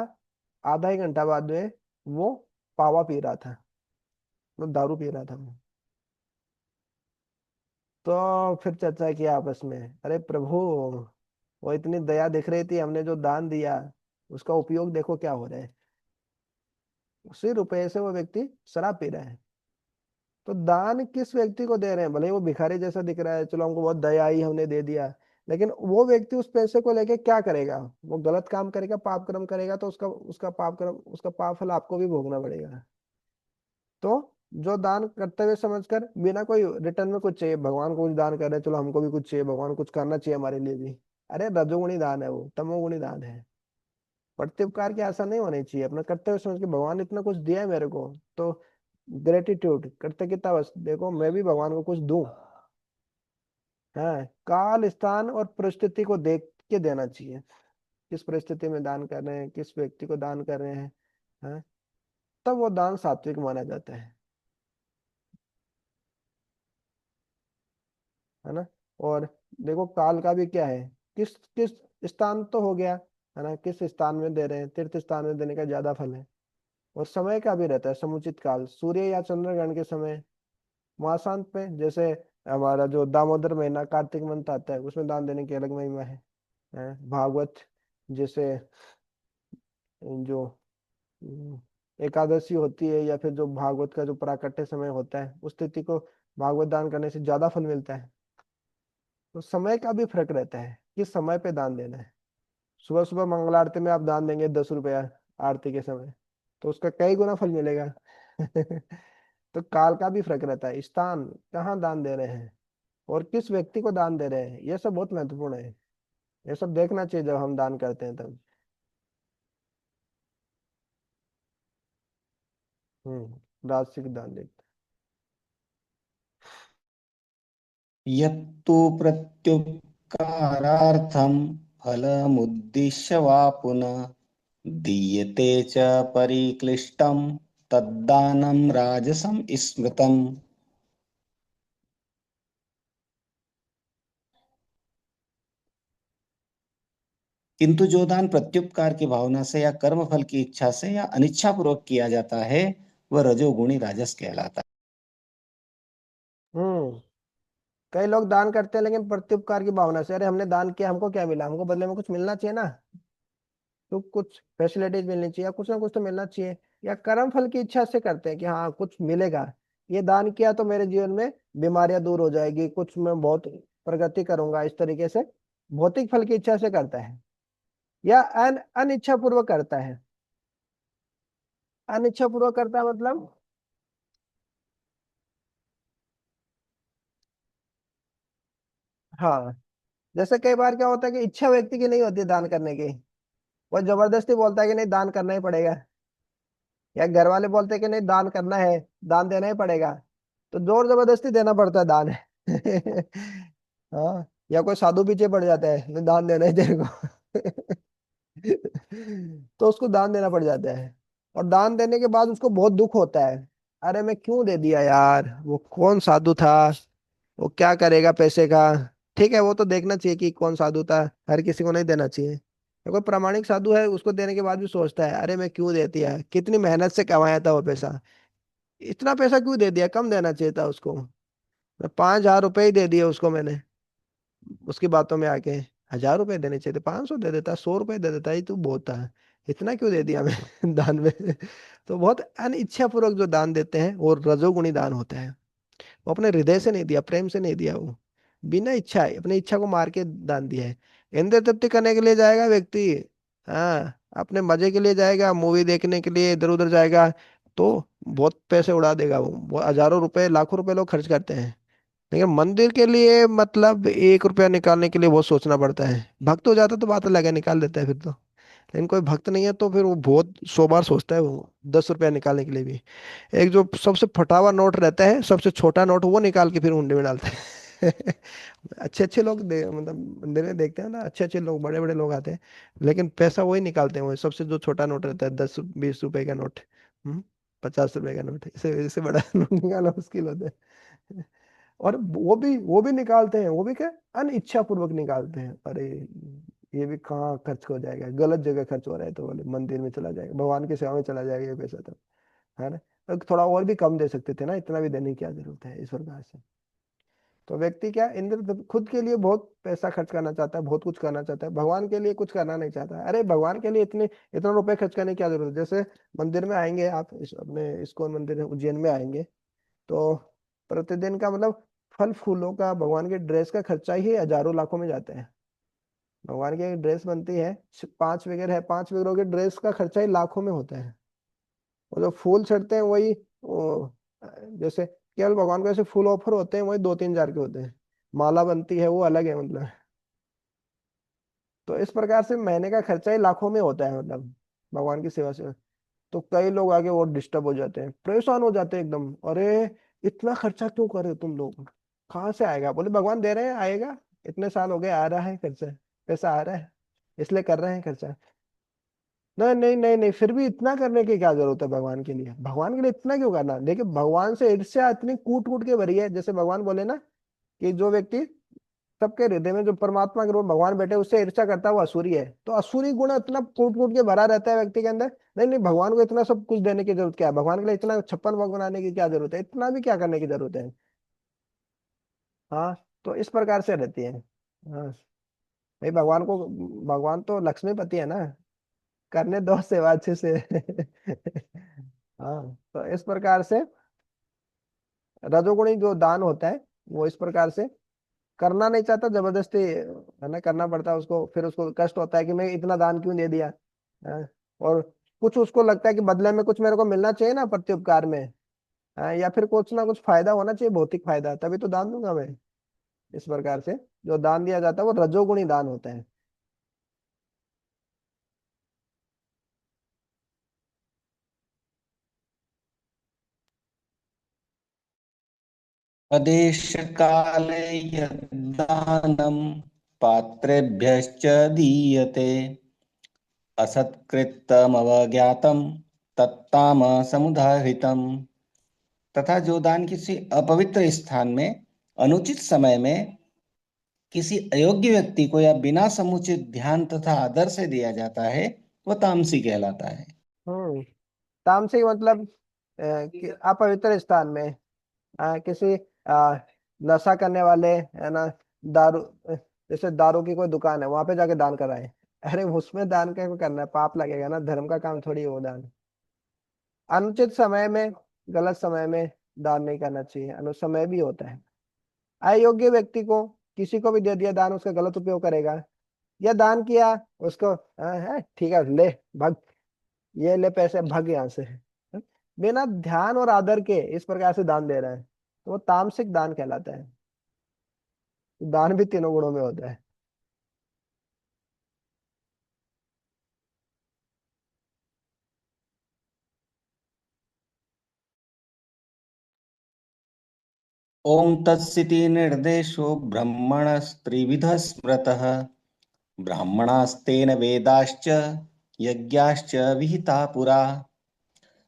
आधा ही घंटा बाद में वो पावा पी रहा था, वो दारू पी रहा था वो। तो फिर चर्चा किया आपस में, अरे प्रभु, वो इतनी दया दिख रही थी, हमने जो दान दिया उसका उपयोग देखो क्या हो रहा है। उसी रुपए से वो व्यक्ति शराब पी रहा है। तो दान किस व्यक्ति को दे रहे हैं, भले ही वो भिखारी जैसा दिख रहा है, चलो हमको बहुत दया आई हमने दे दिया, लेकिन वो व्यक्ति उस पैसे को लेके क्या करेगा? वो गलत काम करेगा, पाप कर्म करेगा, तो उसका उसका पाप कर्म, उसका पाप फल आपको भी भोगना पड़ेगा। तो जो दान करते हुए समझकर, बिना कोई रिटर्न में कुछ चाहिए, भगवान को कुछ दान कर रहे हैं, चलो हमको भी कुछ चाहिए, भगवान को कुछ करना चाहिए हमारे लिए भी, अरे रजोगुणी दान है वो, तमोगुणी दान है। प्रत्युपकार की आशा नहीं होनी चाहिए, अपना करते हुए समझ के भगवान ने इतना कुछ दिया है मेरे को, तो ग्रेटिट्यूड करते कितना, बस देखो मैं भी भगवान को कुछ दूं। हाँ, काल स्थान और परिस्थिति को देख के देना चाहिए, किस परिस्थिति में दान कर रहे हैं, किस व्यक्ति को दान कर रहे हैं। हाँ, तब वो दान सात्विक माना जाता है ना। और देखो काल का भी क्या है, किस किस स्थान तो हो गया, है ना, किस स्थान में दे रहे हैं, तीर्थ स्थान में देने का ज्यादा फल है। और समय का भी रहता है, समुचित काल, सूर्य या चंद्रग्रहण के समय, मासांत में, जैसे हमारा जो दामोदर महीना कार्तिक मंथ आता है, उसमें दान देने की अलग महिमा है। भागवत जैसे जो एकादशी होती है, या फिर जो भागवत का जो प्राकट्य समय होता है, उस तिथि को भागवत दान करने से ज्यादा फल मिलता है। तो समय का भी फर्क रहता है, किस समय पे दान देना है। सुबह सुबह मंगल आरती में आप दान देंगे 10 रुपया आरती के समय, तो उसका कई गुना फल मिलेगा। तो काल का भी फर्क रहता है, स्थान कहाँ दान दे रहे हैं और किस व्यक्ति को दान दे रहे हैं, ये सब बहुत महत्वपूर्ण है। ये सब देखना चाहिए जब हम दान करते हैं तब। राजसिक दान देखते यत्तु प्रत्युपकारार्थं फलमुद्दिश्य वा पुनः दीयते च परिक्लिष्टं तद्दानं राजसं स्मृतम्। किंतु जो दान प्रत्युपकार की भावना से या कर्म फल की इच्छा से या अनिच्छा पूर्वक किया जाता है वह रजोगुणी राजस कहलाता हैं। कई लोग दान करते हैं लेकिन प्रत्युपकार की भावना से, अरे हमने दान किया, हमको क्या मिला, हमको बदले में कुछ मिलना चाहिए ना, तो कुछ फैसिलिटीज मिलनी चाहिए, या कुछ ना कुछ तो मिलना चाहिए, या कर्म फल की इच्छा से करते हैं कि हाँ कुछ मिलेगा, ये दान किया तो मेरे जीवन में बीमारियां दूर हो जाएगी, कुछ मैं बहुत प्रगति करूंगा, इस तरीके से भौतिक फल की इच्छा से करता है, या अनिच्छा पूर्वक करता है। अनिच्छा पूर्वक करता है मतलब, हाँ, जैसे कई बार क्या होता है कि इच्छा व्यक्ति की नहीं होती दान करने की, वो जबरदस्ती बोलता है कि नहीं दान करना ही पड़ेगा, या घर वाले बोलते हैं कि नहीं दान करना है, दान देना ही पड़ेगा, तो जोर जबरदस्ती देना पड़ता है दान। हाँ, या कोई साधु पीछे पड़ जाता है, नहीं दान देना है तेरे को। तो उसको दान देना पड़ जाता है, और दान देने के बाद उसको बहुत दुख होता है, अरे मैं क्यों दे दिया यार, वो कौन साधु था, वो क्या करेगा पैसे का। ठीक है, वो तो देखना चाहिए कि कौन साधु था, हर किसी को नहीं देना चाहिए, तो कोई प्रामाणिक साधु है उसको देने के बाद भी सोचता है, अरे मैं क्यों दे दिया, कितनी मेहनत से कमाया था वो पैसा, इतना पैसा क्यों दे दिया, कम देना चाहिए था उसको, मैं 5,000 रुपए ही दे दिए उसको मैंने, उसकी बातों में आके 1,000 रुपए देने चाहिए थे, 500 दे देता, 100 रुपए दे देता, ये तो बहुत था, इतना क्यों दे दिया मैं दान में। तो बहुत अनिच्छा पूर्वक जो दान देते हैं वो रजोगुणी दान होता है, वो अपने हृदय से नहीं दिया, प्रेम से नहीं दिया, वो बिना इच्छा है, अपनी इच्छा को मार के दान दिया है। इंद्रिय तृप्ति करने के लिए जाएगा व्यक्ति, हाँ, अपने मजे के लिए जाएगा, मूवी देखने के लिए इधर उधर जाएगा, तो बहुत पैसे उड़ा देगा वो हजारों रुपए लाखों रुपए लोग खर्च करते हैं, लेकिन मंदिर के लिए मतलब 1 रुपया निकालने के लिए बहुत सोचना पड़ता है, भक्त हो जाता तो बात अलग है, निकाल देता है फिर तो, लेकिन कोई भक्त नहीं है तो फिर वो बहुत 100 बार सोचता है, वो 10 रुपया निकालने के लिए भी। एक जो सबसे फटा हुआ नोट रहता है, सबसे छोटा नोट, वो निकाल के फिर हुंडे में डालते हैं। अच्छे अच्छे लोग मतलब मंदिर में देखते हैं ना, अच्छे अच्छे लोग, बड़े बड़े लोग आते हैं, लेकिन पैसा वही निकालते हैं, वो सबसे जो छोटा नोट रहता है, 10-20 रुपए का नोट, 50 रुपए का नोट, इससे बड़ा नोट निकालना मुश्किल होता है। और वो भी निकालते हैं, वो भी क्या, अनिच्छा पूर्वक निकालते हैं, अरे ये भी कहाँ खर्च हो जाएगा, गलत जगह खर्च हो रहा है, तो बोले मंदिर में चला जाएगा, भगवान की सेवा में चला जाएगा ये पैसा, तो है ना, तो थोड़ा और भी कम दे सकते थे ना, इतना भी देने की क्या जरूरत है, इस प्रकार से। तो व्यक्ति क्या, इंद्र खुद के लिए बहुत पैसा खर्च करना चाहता है, बहुत कुछ करना चाहता है, भगवान के लिए कुछ करना नहीं चाहता। अरे भगवान के लिए इतना रुपए खर्च करने की क्या जरूरत है। जैसे मंदिर में आएंगे आप, अपने इस्कॉन मंदिर है उज्जैन में आएंगे, तो प्रतिदिन का मतलब फल फूलों का, भगवान के ड्रेस का खर्चा ही हजारों लाखों में जाता है। भगवान की एक ड्रेस बनती है, 5 फिगर है, 5 फिगरों के ड्रेस का खर्चा ही लाखों में होता है। और जो फूल चढ़ते हैं वही जैसे केवल भगवान को ऐसे फूल ऑफर होते हैं वही 2-3 हजार के होते हैं। माला बनती है वो अलग है मतलब। तो इस प्रकार से महीने का खर्चा ही लाखों में होता है मतलब, भगवान की सेवा से। तो कई लोग आगे और डिस्टर्ब हो जाते हैं, परेशान हो जाते हैं एकदम, अरे इतना खर्चा क्यों कर रहे हो तुम लोग, कहाँ से आएगा। बोले भगवान दे रहे हैं, आएगा, इतने साल हो गए आ रहा है खर्चा, पैसा आ रहा है, इसलिए कर रहे हैं खर्चा। नहीं नहीं नहीं नहीं, फिर भी इतना करने की क्या जरूरत है भगवान के लिए, भगवान के लिए इतना क्यों करना। देखिए भगवान से ईर्ष्या इतनी कूट कूट के भरी है, जैसे भगवान बोले ना कि जो व्यक्ति, सबके हृदय में जो परमात्मा के रूप में भगवान बैठे उससे ईर्ष्या करता है वो असुरी है। तो असुरी गुण इतना कूट कूट के भरा रहता है व्यक्ति के अंदर। नहीं नहीं, भगवान को इतना सब कुछ देने की जरूरत क्या है, भगवान के लिए इतना 56 भोग बनाने की क्या जरूरत है, इतना भी क्या करने की जरूरत है। हाँ, तो इस प्रकार से रहती है। हाँ भाई, भगवान तो लक्ष्मीपति है ना, करने दो सेवा अच्छे से। हाँ, तो इस प्रकार से रजोगुणी जो दान होता है वो इस प्रकार से करना नहीं चाहता, जबरदस्ती है ना करना पड़ता है उसको, फिर उसको कष्ट होता है कि मैं इतना दान क्यों दे दिया। हाँ, और कुछ उसको लगता है कि बदले में कुछ मेरे को मिलना चाहिए ना प्रत्युपकार में। हाँ, या फिर कुछ ना कुछ फायदा होना चाहिए, भौतिक फायदा, तभी तो दान दूंगा मैं। इस प्रकार से जो दान दिया जाता है वो रजोगुणी दान होता है। अदेशकाले यद्दानं पात्रेभ्यश्च दीयते असत्कृतमवज्ञातं तत्तामसमुदाहृतम्। तथा जो दान किसी अपवित्र स्थान में अनुचित समय में किसी अयोग्य व्यक्ति को या बिना समुचित ध्यान तथा आदर से दिया जाता है वह तामसी कहलाता है। हम्म, तामसिक मतलब कि अपवित्र स्थान में, किसी नशा करने वाले, है ना, दारू, जैसे दारू की कोई दुकान है वहां पे जाके दान कराए। अरे उसमें दान क्या करना है, पाप लगेगा ना, धर्म का काम थोड़ी है वो दान। अनुचित समय में, गलत समय में दान नहीं करना चाहिए, अनुसमय भी होता है। अयोग्य व्यक्ति को किसी को भी दे दिया दान, उसका गलत उपयोग करेगा, या दान किया उसको, है ठीक है ले भाग, ये ले पैसे भाग यहाँ से, बिना ध्यान और आदर के इस प्रकार से दान दे रहा है, तो वो तामसिक दान कहलाता है। दान भी तीनों गुणों में होता है। ओम तत्सिति निर्देशो ब्रह्मणस्त्रिविधः स्मृतः ब्राह्मणास्तेन वेदाश्च यज्ञाश्च विहिता पुरा।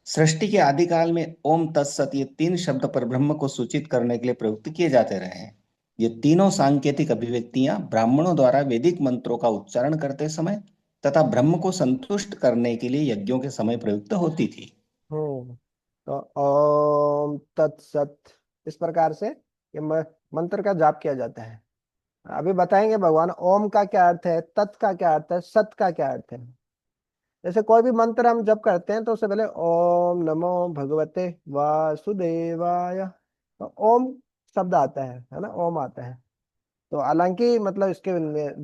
सृष्टि के आदिकाल में ओम तत्सत ये तीन शब्द पर ब्रह्म को सूचित करने के लिए प्रयुक्त किए जाते रहे हैं। ये तीनों सांकेतिक अभिव्यक्तियां ब्राह्मणों द्वारा वैदिक मंत्रों का उच्चारण करते समय तथा ब्रह्म को संतुष्ट करने के लिए यज्ञों के समय प्रयुक्त होती थी। तो ओम तत्सत, इस प्रकार से ये मंत्र का जाप किया जाता है। अभी बताएंगे भगवान ओम का क्या अर्थ है, तत् का क्या अर्थ है, सत का क्या अर्थ है। जैसे कोई भी मंत्र हम जप करते हैं तो उससे पहले ओम नमो भगवते वासुदेवाय, तो ओम शब्द आता है ना, ओम आता है। तो हालांकि मतलब इसके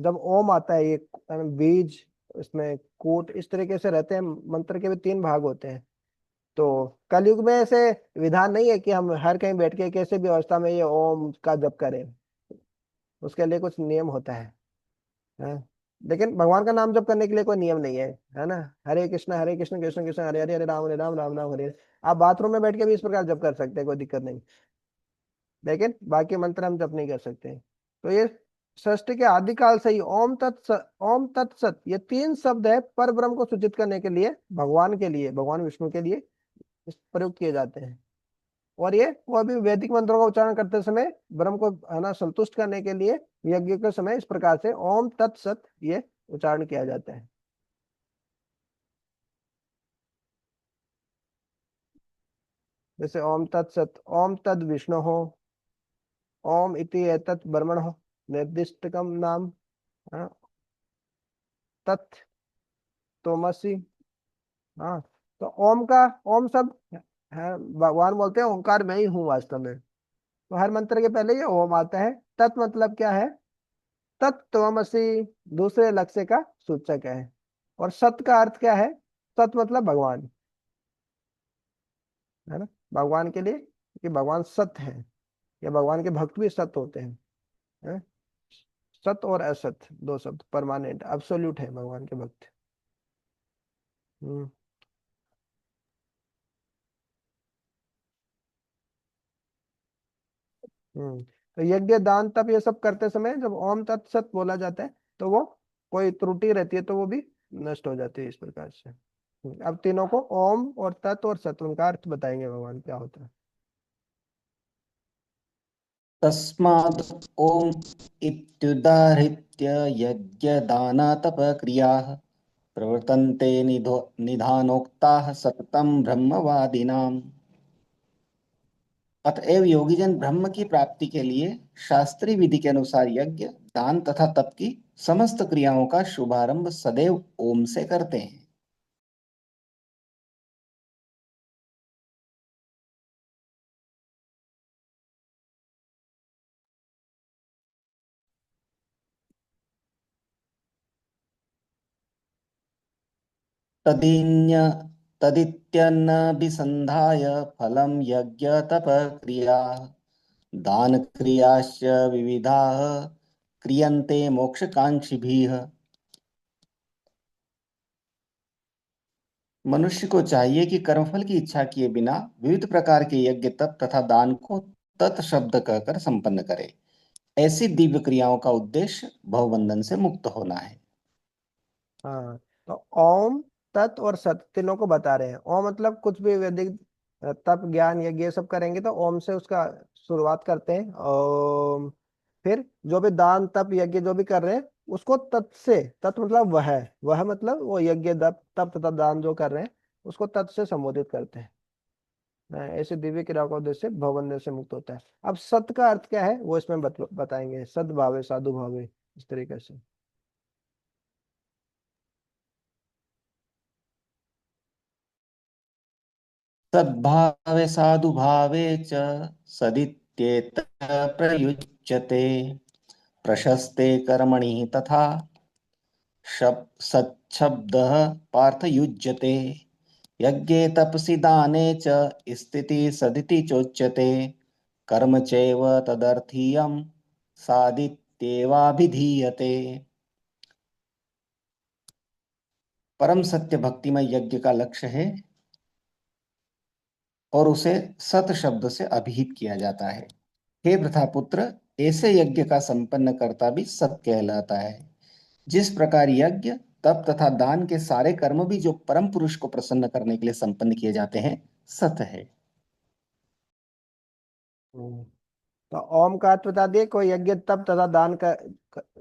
जब ओम आता है, ये बीज, इसमें कूट, इस तरीके से रहते हैं। मंत्र के भी 3 भाग होते हैं। तो कलयुग में ऐसे विधान नहीं है कि हम हर कहीं बैठ के कैसे भी अवस्था में ये ओम का जप करें, उसके लिए कुछ नियम होता है। लेकिन भगवान का नाम जप करने के लिए कोई नियम नहीं है ना। हरे कृष्ण कृष्ण कृष्ण हरे हरे, हरे राम राम राम हरे हरे। आप बाथरूम में बैठ के भी इस प्रकार जप कर सकते हैं, कोई दिक्कत नहीं। लेकिन बाकी मंत्र हम जप नहीं कर सकते। तो ये सृष्टि के आदिकाल से ही ओम तत्सत ये 3 शब्द है पर ब्रह्म को सूचित करने के लिए, भगवान के लिए, भगवान विष्णु के लिए प्रयुक्त किए जाते हैं। और ये कोई भी वैदिक मंत्रों का उच्चारण करते समय ब्रह्म को, है ना, संतुष्ट करने के लिए यज्ञ के समय इस प्रकार से ओम तत्सत ये उच्चारण किया जाता है। जैसे ओम तत्सत, ओम तद विष्णु हो, ओम इति एतत् ब्रह्मणः निर्दिष्टकम नाम। हाँ, तत् तमसि। हाँ, तो ओम का, ओम शब्द है, भगवान बोलते हैं ओंकार मैं ही हूँ वास्तव में। तो हर मंत्र के पहले ये ओम आता है। तत् मतलब क्या है? तत्त्वमसि दूसरे लक्ष्य का सूचक है। और सत का अर्थ क्या है? सत मतलब भगवान, है ना, भगवान के लिए, कि भगवान सत है, या भगवान के भक्त भी सत होते हैं, है? सत और असत दो शब्द परमानेंट अब्सोल्यूट है भगवान के भक्त। हम्म। तो यज्ञ दान तप ये सब करते समय जब ओम तत्सत बोला जाता है, तो वो कोई त्रुटि रहती है तो वो भी नष्ट हो जाती है इस प्रकार से। अब तीनों को ओम और तत् और सत उनका अर्थ बताएंगे भगवान क्या होता है। तस्मात् ओम इत्युदाहृत्य यज्ञदानतपक्रियाः प्रवर्तन्ते निधानोक्ताः सततं ब्रह्मवादिनाम्। अतएव योगीजन ब्रह्म की प्राप्ति के लिए शास्त्रीय विधि के अनुसार यज्ञ दान तथा तप की समस्त क्रियाओं का शुभारंभ सदैव ओम से करते हैं। तदिन्य तदित्यन्नभिसन्धाय फलं यज्ञ तप क्रिया दान क्रियाश्च विविधाः क्रियन्ते मोक्षकांक्षिभिः। मनुष्य को चाहिए कि कर्मफल की इच्छा किए बिना विविध प्रकार के यज्ञ तप तथा दान को तत् शब्द कहकर संपन्न करे। ऐसी दिव्य क्रियाओं का उद्देश्य भवबंधन से मुक्त होना है। हाँ, तो ओम तत् और सत तीनों को बता रहे हैं। ओम मतलब कुछ भी वैदिक तप ज्ञान यज्ञ ये सब करेंगे तो ओम से उसका शुरुआत करते हैं। ओम, फिर जो भी दान तप यज्ञ जो भी कर रहे हैं उसको तत् से, तत् मतलब वह मतलब वो यज्ञ तप तप तथा दान जो कर रहे हैं उसको तत् से संबोधित करते हैं। ऐसे दिव्य क्रिया का उद्देश्य भवबंधन से मुक्त होता है। अब सत का अर्थ क्या है वो इसमें बताएंगे। सद्भावे साधु भावे इस तरीके से। सद्भावे साधु भावे च सदित्येत प्रयुज्यते प्रशस्ते कर्मणि तथा सच्छब्दः पार्थ युज्यते यज्ञे तपसि दाने च स्थिति सदिति चोच्यते कर्म चैव तदर्थीयं सादित्येवाभिधीयते। परम सत्य भक्तिमय यज्ञ का लक्ष्य है और उसे सत शब्द से अभिहित किया जाता है। हे प्रथापुत्र, ऐसे यज्ञ का संपन्न करता भी सत कहलाता है। जिस प्रकार यज्ञ तप तथा दान के सारे कर्म भी जो परम पुरुष को प्रसन्न करने के लिए संपन्न किए जाते हैं, सत है। हम्म। तो ओम का अर्थ बता दिए। कोई यज्ञ तप तथा दान का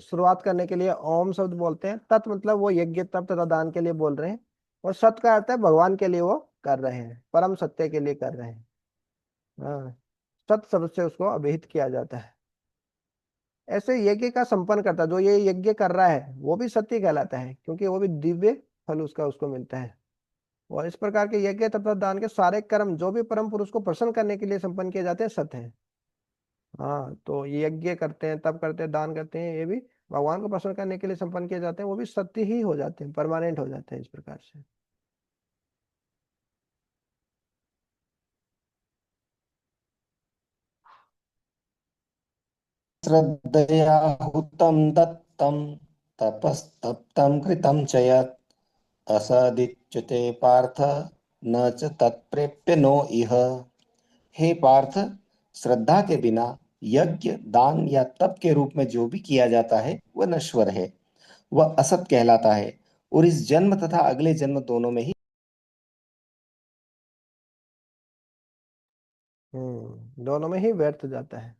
शुरुआत करने के लिए ओम शब्द बोलते हैं। तत् मतलब वो यज्ञ तप तथा दान के लिए बोल रहे हैं। और सत का अर्थ है भगवान के लिए वो कर रहे हैं, परम सत्य के लिए कर रहे हैं। हाँ, सत शब्द से उसको अभिहित किया जाता है। ऐसे यज्ञ का संपन्न करता जो ये यज्ञ कर रहा है वो भी सत्य कहलाता है, क्योंकि वो भी दिव्य फल उसका उसको मिलता है। और इस प्रकार के यज्ञ तथा दान के सारे कर्म जो भी परम पुरुष को प्रसन्न करने के लिए संपन्न किए जाते हैं सत्य है। हाँ, तो ये यज्ञ करते हैं तप करते हैं दान करते हैं, ये भी भगवान को प्रसन्न करने के लिए संपन्न किए जाते हैं, वो भी सत्य ही हो जाते हैं, परमानेंट हो जाते हैं इस प्रकार से। श्रद्धया हुतं दत्तं तपस्तप्तं कृतं च यत् असदिच्युते पार्थ न च तत्प्रेप्य नो इह। हे पार्थ, श्रद्धा के बिना यज्ञ दान या तप के रूप में जो भी किया जाता है वह नश्वर है, वह असत कहलाता है और इस जन्म तथा अगले जन्म दोनों में ही। दोनों में ही व्यर्थ जाता है।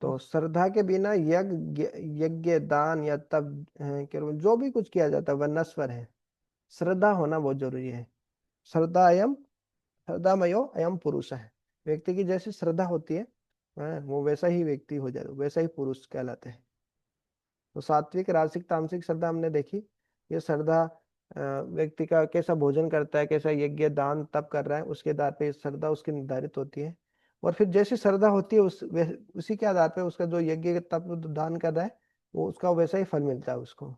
तो श्रद्धा के बिना यज्ञ यज्ञ दान या तप केवल जो भी कुछ किया जाता है वह नश्वर है। श्रद्धा होना बहुत जरूरी है। श्रद्धा अयम श्रद्धामयो अयम पुरुष है। व्यक्ति की जैसी श्रद्धा होती है है, वो वैसा ही व्यक्ति हो जाए, वैसा ही पुरुष कहलाते हैं। तो सात्विक, राजसिक, तामसिक श्रद्धा हमने देखी। ये श्रद्धा व्यक्ति का कैसा भोजन करता है, कैसा यज्ञ दान तप कर रहा है, उसके आधार पे श्रद्धा उसकी निर्धारित होती है। और फिर जैसी श्रद्धा होती है उसी के आधार पे उसका जो यज्ञ तप दान कर रहा है वो उसका वैसा ही फल मिलता है उसको।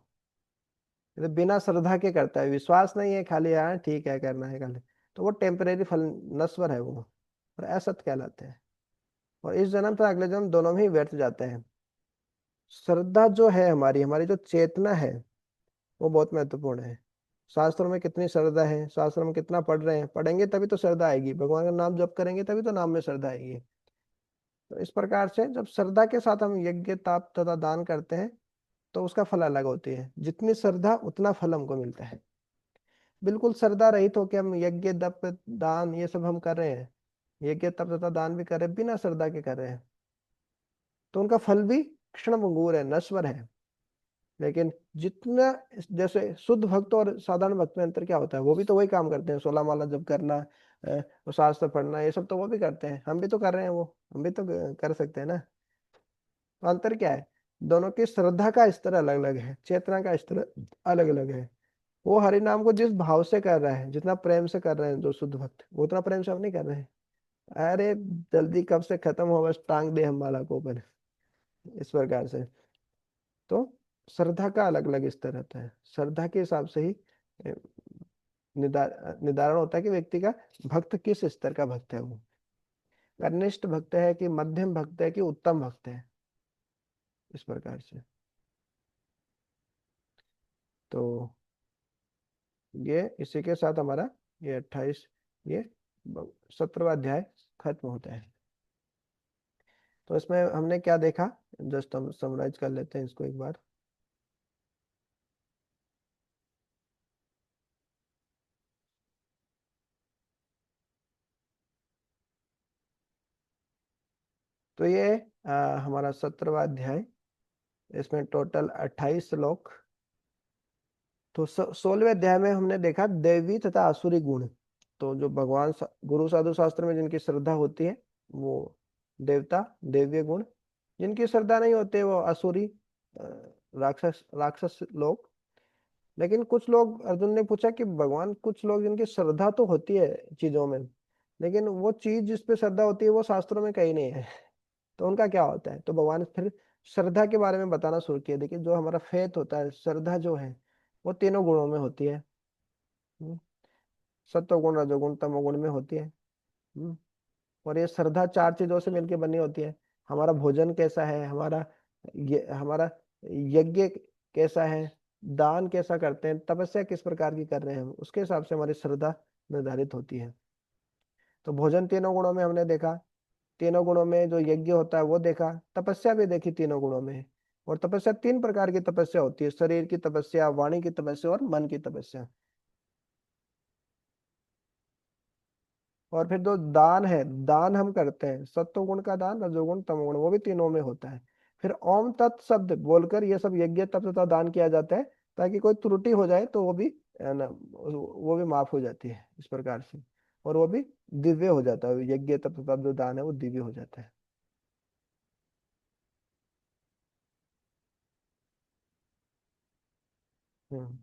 तो बिना श्रद्धा के करता है, विश्वास नहीं है, खाली हाँ ठीक है करना है खाली, तो वो टेम्परेरी फल, नश्वर है वो, और असत कहलाते हैं। और इस जन्म पर अगले जन्म दोनों में ही व्यर्थ जाते हैं। श्रद्धा जो है हमारी हमारी जो चेतना है वो बहुत महत्वपूर्ण है। शास्त्रों में कितनी श्रद्धा है, शास्त्रों में कितना पढ़ रहे हैं, पढ़ेंगे तभी तो श्रद्धा आएगी, भगवान का नाम जप करेंगे तभी तो नाम में श्रद्धा आएगी। तो इस प्रकार से जब श्रद्धा के साथ हम यज्ञ ताप तथा दान करते हैं तो उसका फल अलग होती है। जितनी श्रद्धा उतना फल हमको मिलता है। बिल्कुल श्रद्धा रहित होकर हम यज्ञ तप दान ये सब हम कर रहे हैं, यज्ञ तप तथा दान भी कर रहे हैं, बिना श्रद्धा के कर रहे हैं, तो उनका फल भी क्षण भंगुर है, नश्वर है। लेकिन जितना, जैसे शुद्ध भक्त और साधारण भक्त में अंतर क्या होता है, वो भी तो वही काम करते हैं, 16 माला जप करना, वो शास्त्र पढ़ना, ये सब तो वो भी करते हैं, हम भी तो कर रहे हैं, वो हम भी तो कर सकते हैं ना। तो अंतर क्या है, दोनों की श्रद्धा का स्तर अलग अलग है, चेतना का स्तर अलग अलग है। वो हरि नाम को जिस भाव से कर रहा है, जितना प्रेम से कर रहे हैं जो शुद्ध भक्त, वो उतना प्रेम से हम नहीं कर रहे हैं। अरे जल्दी कब से खत्म हो, बस टांग दे हम माला को ऊपर, इस प्रकार से। तो श्रद्धा का अलग अलग स्तर रहता है, श्रद्धा के हिसाब से ही अ, निर्धारण होता है कि व्यक्ति का भक्त किस स्तर का भक्त है, वो कनिष्ठ भक्त है कि मध्यम भक्त है कि उत्तम भक्त है, इस प्रकार से। तो ये इसी के साथ हमारा ये 28 ये 17वां अध्याय खत्म होता है। तो इसमें हमने क्या देखा, जस्ट हम समराइज कर लेते हैं इसको एक बार। तो ये हमारा 17वां अध्याय, इसमें टोटल 28 श्लोक। तो 16वें अध्याय में हमने देखा दैवी तथा आसुरी गुण। तो जो भगवान गुरु साधु शास्त्र में जिनकी श्रद्धा होती है वो देवता दैवीय गुण, जिनकी श्रद्धा नहीं होते वो असुरी अ, राक्षस राक्षस लोग। लेकिन कुछ लोग, अर्जुन ने पूछा कि भगवान कुछ लोग जिनकी श्रद्धा तो होती है चीजों में, लेकिन वो चीज जिस पे श्रद्धा होती है वो शास्त्रों में कहीं नहीं है, तो उनका क्या होता है। तो भगवान फिर श्रद्धा के बारे में बताना शुरू किया। देखिए जो हमारा फेथ होता है, श्रद्धा जो है वो तीनों गुणों में होती है। हम्म, सत्वगुण रजोगुण तमोगुण में होती है। हम्म, और ये श्रद्धा चार चीजों से मिलकर बनी होती है। हमारा भोजन कैसा है, हमारा यज्ञ कैसा है, दान कैसा करते हैं, तपस्या किस प्रकार की कर रहे हैं हम, उसके हिसाब से हमारी श्रद्धा निर्धारित होती है। तो भोजन तीनों गुणों में हमने देखा, तीनों गुणों में जो यज्ञ होता है वो देखा, तपस्या भी देखी तीनों गुणों में। और तपस्या तीन प्रकार की तपस्या होती है, शरीर की तपस्या, वाणी की तपस्या और मन की तपस्या। और फिर जो दान है, दान हम करते हैं, सत्व गुण का दान, रजोगुण तमोगुण, वो भी तीनों में होता है। फिर ओम तत् शब्द बोलकर ये सब यज्ञ तप तथा दान किया जाता है, ताकि कोई त्रुटि हो जाए तो वो भी है ना, वो भी माफ हो जाती है इस प्रकार से। और वो भी दिव्य हो जाता है, यज्ञ तप तथा जो दान है वो दिव्य हो जाता है। हम्म।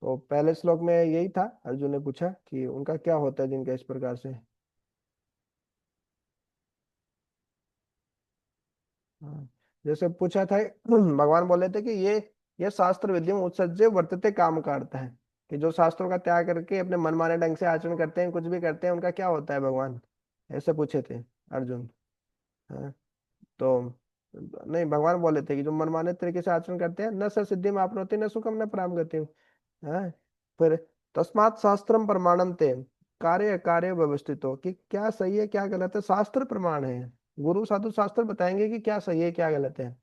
तो पहले श्लोक में यही था, अर्जुन ने पूछा कि उनका क्या होता है जिनका इस प्रकार से। हाँ, जैसे पूछा था भगवान बोले थे कि ये शास्त्र विद्यम उत्सज्य वर्तते काम करता है, कि जो शास्त्रों का त्याग करके अपने मनमाने ढंग से आचरण करते हैं, कुछ भी करते हैं, उनका क्या होता है भगवान, ऐसे पूछे थे अर्जुन। हाँ, तो नहीं, भगवान बोले थे कि जो मनमाने तरीके से आचरण करते हैं, न स सिद्धि में आपनोति न सुखम न पराम गति। हाँ, फिर तस्मात् शास्त्रम प्रमाणम ते कार्य कार्य व्यवस्थित हो, कि क्या सही है क्या गलत है, शास्त्र प्रमाण है। गुरु साधु शास्त्र बताएंगे कि क्या सही है क्या गलत है।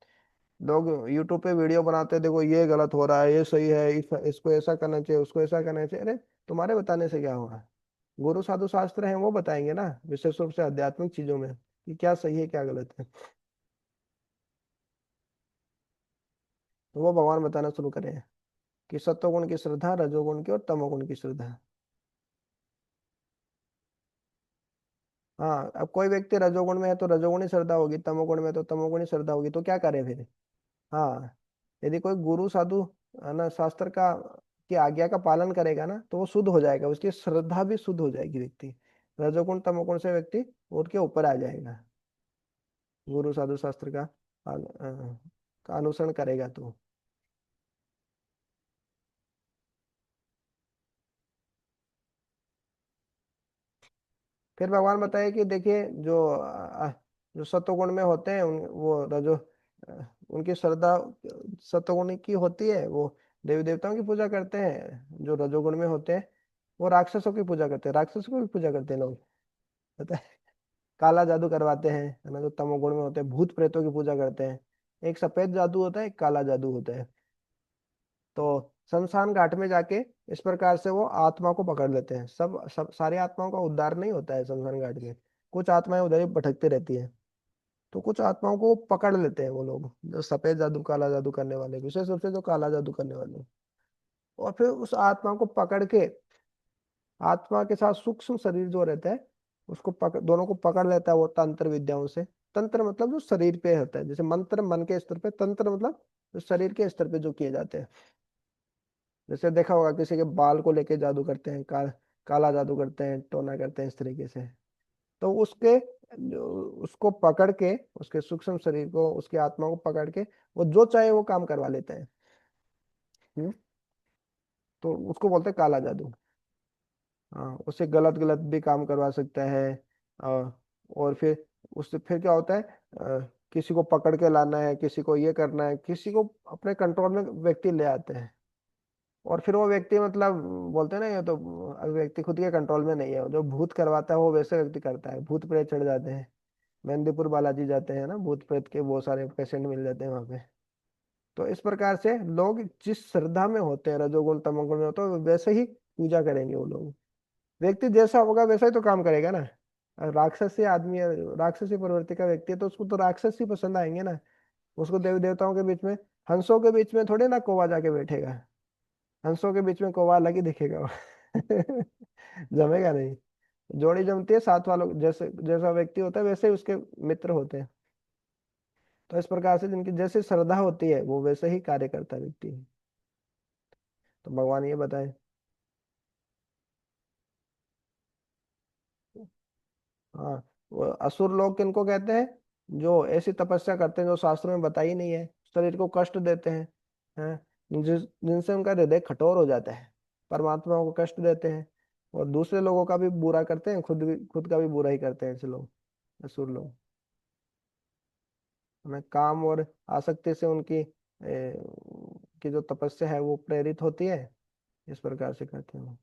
लोग यूट्यूब पे वीडियो बनाते हैं, देखो ये गलत हो रहा है, ये सही है, इसको ऐसा करना चाहिए, उसको ऐसा करना चाहिए। अरे तुम्हारे बताने से क्या होगा, गुरु साधु शास्त्र हैं वो बताएंगे ना, विशेष रूप से आध्यात्मिक चीजों में, कि क्या सही है क्या गलत है। तो वो भगवान बताना शुरू करें कि सत्वगुण की श्रद्धा, रजोगुण की और तमोगुण की श्रद्धा। हाँ, अब कोई व्यक्ति रजोगुण में है तो रजोगुणी श्रद्धा होगी, तमोगुण में तो तमोगुणी श्रद्धा होगी, तो क्या करे फिर? हाँ, यदि कोई गुरु साधु है ना, शास्त्र का की आज्ञा का पालन करेगा ना, तो वो शुद्ध हो जाएगा, उसकी श्रद्धा भी शुद्ध हो जाएगी। व्यक्ति रजोगुण तमोगुण से व्यक्ति उठ के ऊपर आ जाएगा, गुरु साधु शास्त्र का अनुसरण करेगा तो। फिर भगवान बताए कि देखिए जो सत्वगुण में होते हैं वो उनकी श्रद्धा सत्वगुण की होती है, वो देवी देवताओं की पूजा करते हैं। जो रजोगुण में होते हैं वो राक्षसों की पूजा करते हैं, राक्षसों की भी पूजा करते हैं लोग, पता है। काला जादू करवाते हैं, है ना। जो तमोगुण में होते हैं भूत प्रेतों की पूजा करते हैं। एक सफेद जादू होता है, एक काला जादू होता है। तो शमशान घाट में जाके इस प्रकार से वो आत्मा को पकड़ लेते हैं। सब सारी आत्माओं का उद्धार नहीं होता है शमशान घाट में, कुछ आत्माएं उधर ही भटकती रहती है। तो कुछ आत्माओं को पकड़ लेते हैं वो लोग, जो सफेद जादू काला जादू करने वाले, विशेष रूप से जो काला जादू करने वाले। और फिर उस आत्मा को पकड़ के, आत्मा के साथ सूक्ष्म शरीर जो रहता है उसको दोनों को पकड़ लेता है वो तंत्र विद्याओं से। तंत्र मतलब जो शरीर पे होता है, जैसे मंत्र मन के स्तर पे, तंत्र मतलब जो शरीर के स्तर पे जो किए जाते हैं। जैसे देखा होगा किसी के बाल को लेके जादू करते हैं, काला जादू करते हैं, टोना करते हैं, इस तरीके से। तो उसको पकड़ के, उसके सूक्ष्म शरीर को, उसकी आत्मा को पकड़ के वो जो चाहे वो काम करवा लेते हैं। हम्म, तो उसको बोलते हैं काला जादू। हाँ, उससे गलत गलत भी काम करवा सकता है। और फिर उससे फिर क्या होता है, किसी को पकड़ के लाना है, किसी को ये करना है, किसी को अपने कंट्रोल में व्यक्ति ले आते हैं। और फिर वो व्यक्ति मतलब बोलते हैं ना, ये तो व्यक्ति खुद के कंट्रोल में नहीं है, जो भूत करवाता है वो वैसे व्यक्ति करता है। भूत प्रेत चढ़ जाते हैं, मेहंदीपुर बालाजी जाते हैं ना, भूत प्रेत के बहुत सारे पेशेंट मिल जाते हैं वहां पे। तो इस प्रकार से लोग जिस श्रद्धा में होते हैं, रजोगुण तमोगुण में होते हैं, वैसे ही पूजा करेंगे वो लोग। व्यक्ति जैसा होगा वैसा ही तो काम करेगा ना। राक्षसी आदमी है, राक्षसी प्रवृत्ति का व्यक्ति है, तो उसको तो राक्षस ही पसंद आएंगे ना। उसको देवी देवताओं के बीच में, हंसों के बीच में थोड़े ना कौवा जाके बैठेगा। हंसों के बीच में कौवा अलग ही दिखेगा वो। जमेगा नहीं। जोड़ी जमती है, साथ वालों जैसे जैसा व्यक्ति होता है वैसे ही उसके मित्र होते हैं। तो इस प्रकार से जिनकी जैसी श्रद्धा होती है वो वैसे ही कार्य करता है व्यक्ति। तो भगवान ये बताए। हाँ, वो असुर लोग किनको कहते हैं? जो ऐसी तपस्या करते हैं जो शास्त्रों में बताई नहीं है, शरीर को कष्ट देते हैं, जिनसे उनका हृदय कठोर हो जाता है, परमात्मा को कष्ट देते हैं, और दूसरे लोगों का भी बुरा करते हैं, खुद का भी बुरा ही करते हैं ऐसे लोग, असुर लोग। हमें काम और आसक्ति से उनकी की जो तपस्या है वो प्रेरित होती है, इस प्रकार से करते हैं।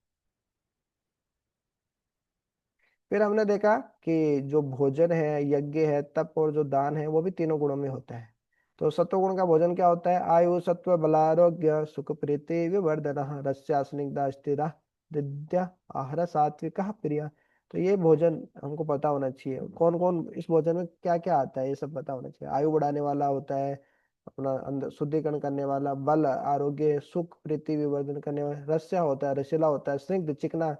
फिर हमने देखा कि जो भोजन है, यज्ञ है, तप और जो दान है वो भी तीनों गुणों में होता है। तो सत्वगुण का भोजन क्या होता है? आयु सत्व बलारोग्य सुख प्रीति विवर्धन रस्या स्निग्धा स्थिरा विद्या आहार सात्विक प्रिय। तो ये भोजन हमको पता होना चाहिए, कौन कौन इस भोजन में क्या क्या आता है, ये सब पता होना चाहिए। आयु बढ़ाने वाला होता है, अपना अंदर शुद्धिकरण करने वाला, बल आरोग्य सुख प्रीति विवर्धन करने वाला, रस्या होता है रसीला होता है, स्निग्ध चिकना,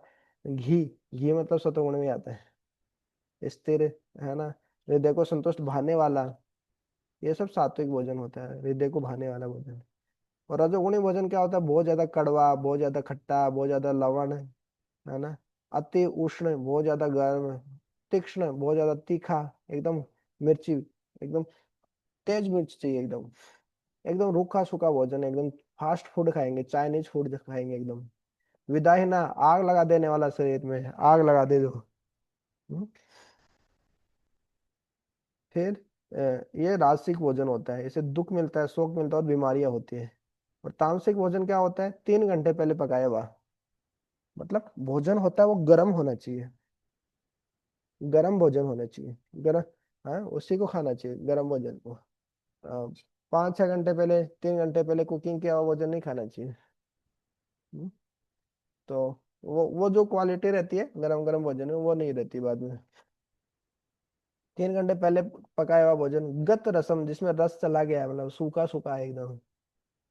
घी, घी मतलब सत्वगुण में आता है, स्थिर, है ना, हृदय को संतुष्ट भाने वाला, ये सब सात्विक भोजन होता है, हृदय को भाने वाला भोजन। और रजोगुणी भोजन क्या होता है? बहुत ज्यादा कड़वा, बहुत ज्यादा खट्टा, बहुत ज्यादा लवण, है ना, अति उष्ण, बहुत ज्यादा गर्म, तीक्ष्ण, बहुत ज्यादा तीखा, एकदम मिर्ची, एकदम तेज मिर्च चाहिए, एकदम एकदम रूखा सूखा भोजन, एकदम फास्ट फूड खाएंगे, चाइनीज फूड खाएंगे, एकदम विदाई ना, आग लगा देने वाला, शरीर में आग लगा दे दो। हम्म। फिर ये राजसिक भोजन होता है, इसे दुख मिलता है, शोक मिलता है और बीमारियां होती है। और तामसिक भोजन क्या होता है? 3 घंटे पहले पकाया हुआ, मतलब भोजन होता है वो गर्म होना चाहिए, गर्म भोजन होना चाहिए, गर्म। हाँ, उसी को खाना चाहिए, गर्म भोजन को। 5-6 घंटे पहले, 3 घंटे पहले कुकिंग किया हुआ भोजन नहीं खाना चाहिए। हम्म, तो वो जो क्वालिटी रहती है गरम गरम भोजन में वो नहीं रहती बाद में। 3 घंटे पहले पकाया हुआ भोजन, गत रसम, जिसमें रस चला गया है, मतलब सूखा सूखा है एकदम,